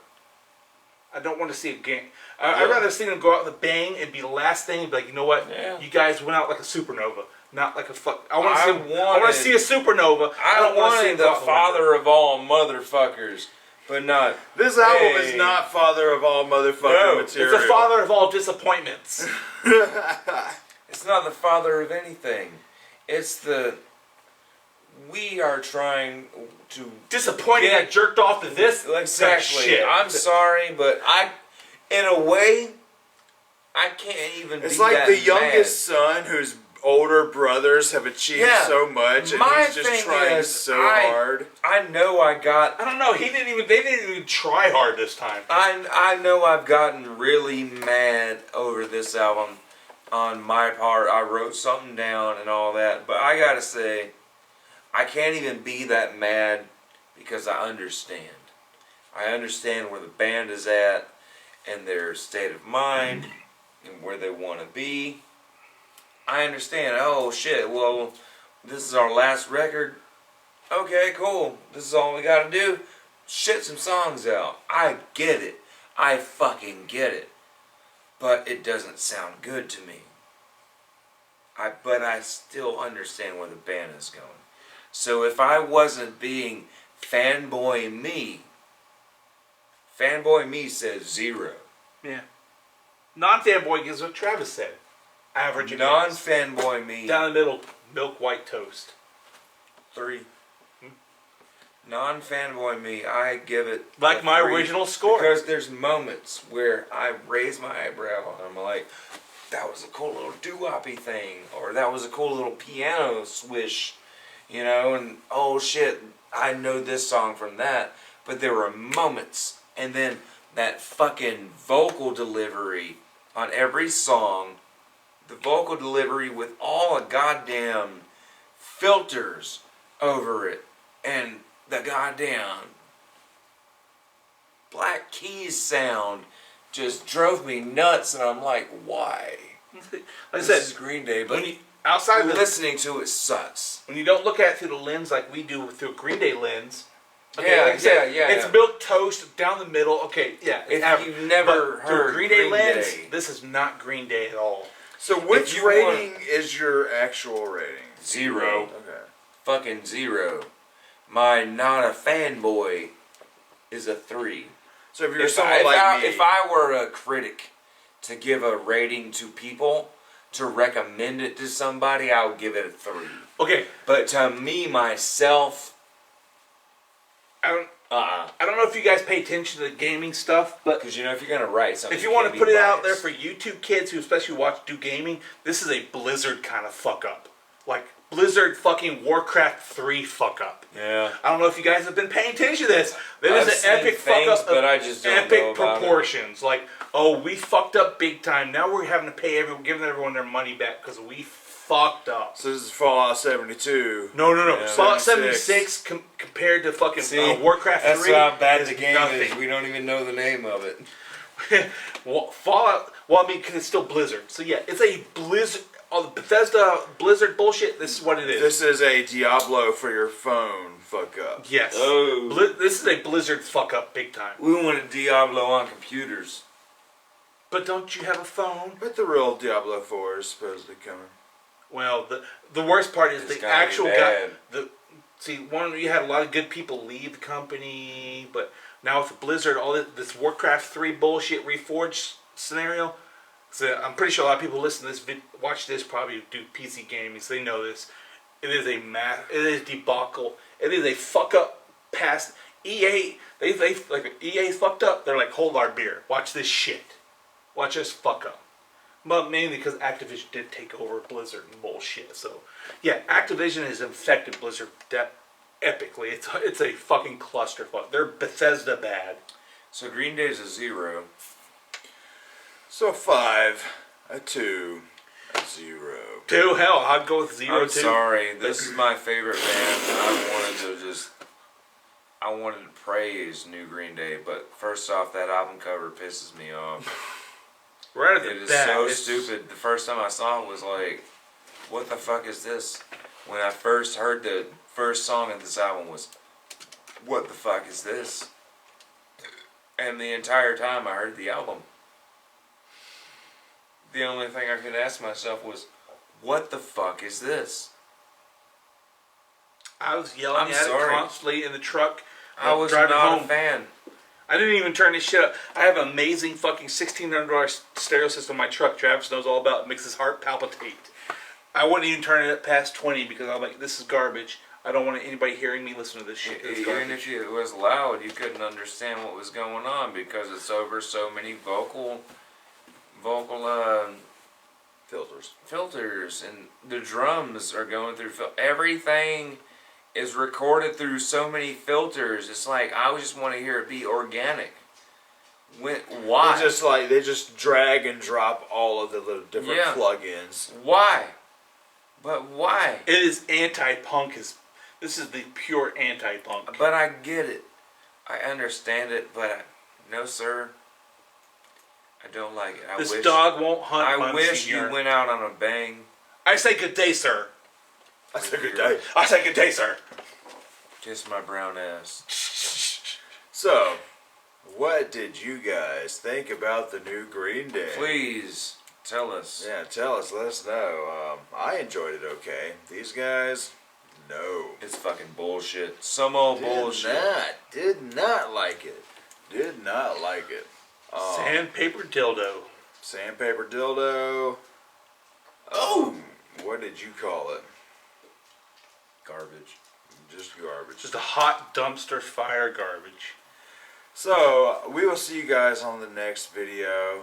I don't want to see a gang. I'd rather see them go out with a bang and be the last thing and be like, you know what? Yeah. You guys went out like a supernova, not like a fuck. I want I to see a supernova. I don't want to see wanted them go the out with a whimper. father of all motherfuckers, but not. This album Hey. is not father of all motherfucking No, It's material. the father of all disappointments. It's not the father of anything. It's the. We are trying to. Disappointing. Yeah. I jerked off to this. Exactly. Shit. I'm sorry, but in a way, I can't even. It's be like that the mad. youngest son whose older brothers have achieved Yeah. so much, and My he's just thing trying is, so I- hard. I know I got. I don't know. They didn't even try hard this time. I know I've gotten really mad over this album on my part. I wrote something down and all that, but I gotta say, I can't even be that mad because I understand. I understand where the band is at and their state of mind and where they want to be. I understand. Oh shit, well, this is our last record. Okay, cool. This is all we gotta do. Shit some songs out. I get it. I fucking get it. But it doesn't sound good to me. But I still understand where the band is going. So if I wasn't being fanboy me says 0. Yeah. Non-fanboy is what Travis said. Average. and Non-fanboy me, down the middle, milk white toast. 3. Non-fanboy me, I give it Like a my 3, original score. because there's moments where I raise my eyebrow and I'm like, that was a cool little doo-woppy thing, or that was a cool little piano swish, you know, and oh shit, I know this song from that. But there were moments, and then that fucking vocal delivery on every song, the vocal delivery with all the goddamn filters over it, and the goddamn Black Keys sound just drove me nuts, and I'm like, why? Like I This said, is Green Day, but when you, outside the listening to it sucks. when you don't look at it through the lens like we do through a Green Day lens. Okay, Yeah, like I said, yeah. It's milk toast down the middle. Okay, yeah. It's If average. you've never But through a heard Green Day Green lens, Day. this is not Green Day at all. So which you rating is your actual rating? 0. Okay. Fucking 0. My not a fanboy is a 3. So if you're If someone I, like me, if I were a critic to give a rating to people, to recommend it to somebody, I would give it a 3. Okay, But to me, myself, I don't know if you guys pay attention to the gaming stuff, but because you know, if you're going to write something, if you want can't to put be it out there biased. for YouTube kids who especially do gaming, this is a Blizzard kind of fuck up. Like Blizzard fucking Warcraft 3 fuck up. Yeah. I don't know if you guys have been paying attention to this. There I've is seen an epic fuck things, up but of I just don't know epic about it. proportions. Like, oh, we fucked up big time. Now we're having to pay giving everyone their money back because we fucked up. so this is Fallout 72. No. Yeah. Fallout 76. 76 compared to fucking See, Warcraft 3. That's how bad is the game nothing. is. We don't even know the name of it. Well, Fallout. Well, I mean, because it's still Blizzard. So yeah, it's a Blizzard. All the Bethesda Blizzard bullshit. This is what it is. This is a Diablo for your phone. Fuck up. Yes. Oh. This is a Blizzard fuck up big time. We wanted Diablo on computers. But don't you have a phone? But the real Diablo 4 is supposedly coming. Well, the worst part is It's the gotta be actual guy. bad. You had a lot of good people leave the company, but now with Blizzard, all this Warcraft 3 bullshit Reforged scenario. So I'm pretty sure a lot of people listen to this, watch this, probably do PC gaming, so they know this. It is it is debacle. It is a fuck up past EA. They like EA fucked up. They're like, hold our beer. Watch this shit. Watch us fuck up. But mainly because Activision did take over Blizzard and bullshit. So yeah, Activision has infected Blizzard epically. It's a fucking clusterfuck. They're Bethesda bad. So Green Day's a 0. So 5, a 2, a 0. 2, hell, I'd go with 0 I'm too. sorry. This is my favorite band. I wanted to praise New Green Day, but first off, that album cover pisses me off. Right at It the is bat, so it's- stupid. The first time I saw it was like, what the fuck is this? When I first heard the first song of this album was, what the fuck is this? And the entire time I heard the album, the only thing I could ask myself was, what the fuck is this? I was yelling I'm at sorry. it constantly in the truck. I was driving not home. a fan. I didn't even turn this shit up. I have an amazing fucking $1,600 stereo system in my truck. Travis knows all about it. It makes his heart palpitate. I wouldn't even turn it up past 20 because I'm like, this is garbage. I don't want anybody hearing me listen to this shit. It's Even garbage. if it was loud, you couldn't understand what was going on because it's over so many vocal filters, and the drums are going through everything is recorded through so many filters. It's like I just want to hear it be organic. Why? They just drag and drop all of the little different Yeah. plugins. Why? But why? It is anti-punk. This is the pure anti-punk. But I get it. I understand it, but no, sir. I don't like it. This dog won't hunt. I wish Monsignor. you went out on a bang. I say good day, sir. That's a good day. I say good day, sir. Kiss my brown ass. So, what did you guys think about the new Green Day? Please tell us. Yeah, tell us. Let us know. I enjoyed it okay. These guys, no. It's fucking bullshit. Some old bullshit. Did not like it. Did not like it. Sandpaper dildo. Sandpaper dildo. Oh! What did you call it? Garbage. Just garbage. Just a hot dumpster fire garbage. So, we will see you guys on the next video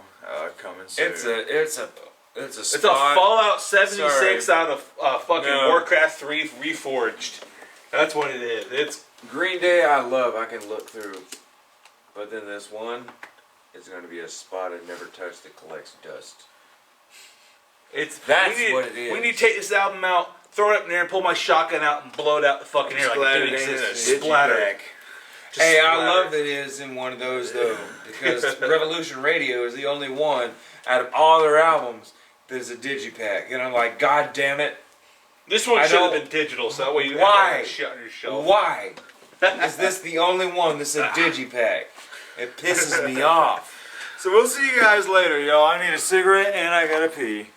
coming soon. It's a It's a spot. Fallout 76 Sorry. out of fucking No. Warcraft 3 Reforged. That's what it is. It's Green Day I love, I can look through. But then this one is going to be a spot I never touch that collects dust. That's we need, what it is. We need to take this album out, throw it up in there, and pull my shotgun out and blow it out the fucking air like Splattered it didn't in a exist. Splatter. digipack. Just Hey, I splatter. love that it is in one of those though, because Revolution Radio is the only one out of all their albums that is a digipack, and I'm like, God damn it, This one I should have don't- been digital, so that way you Why? have shit on your shelf. why is this the only one that's a digipack? It pisses me off. So, we'll see you guys later, y'all. I need a cigarette and I gotta pee.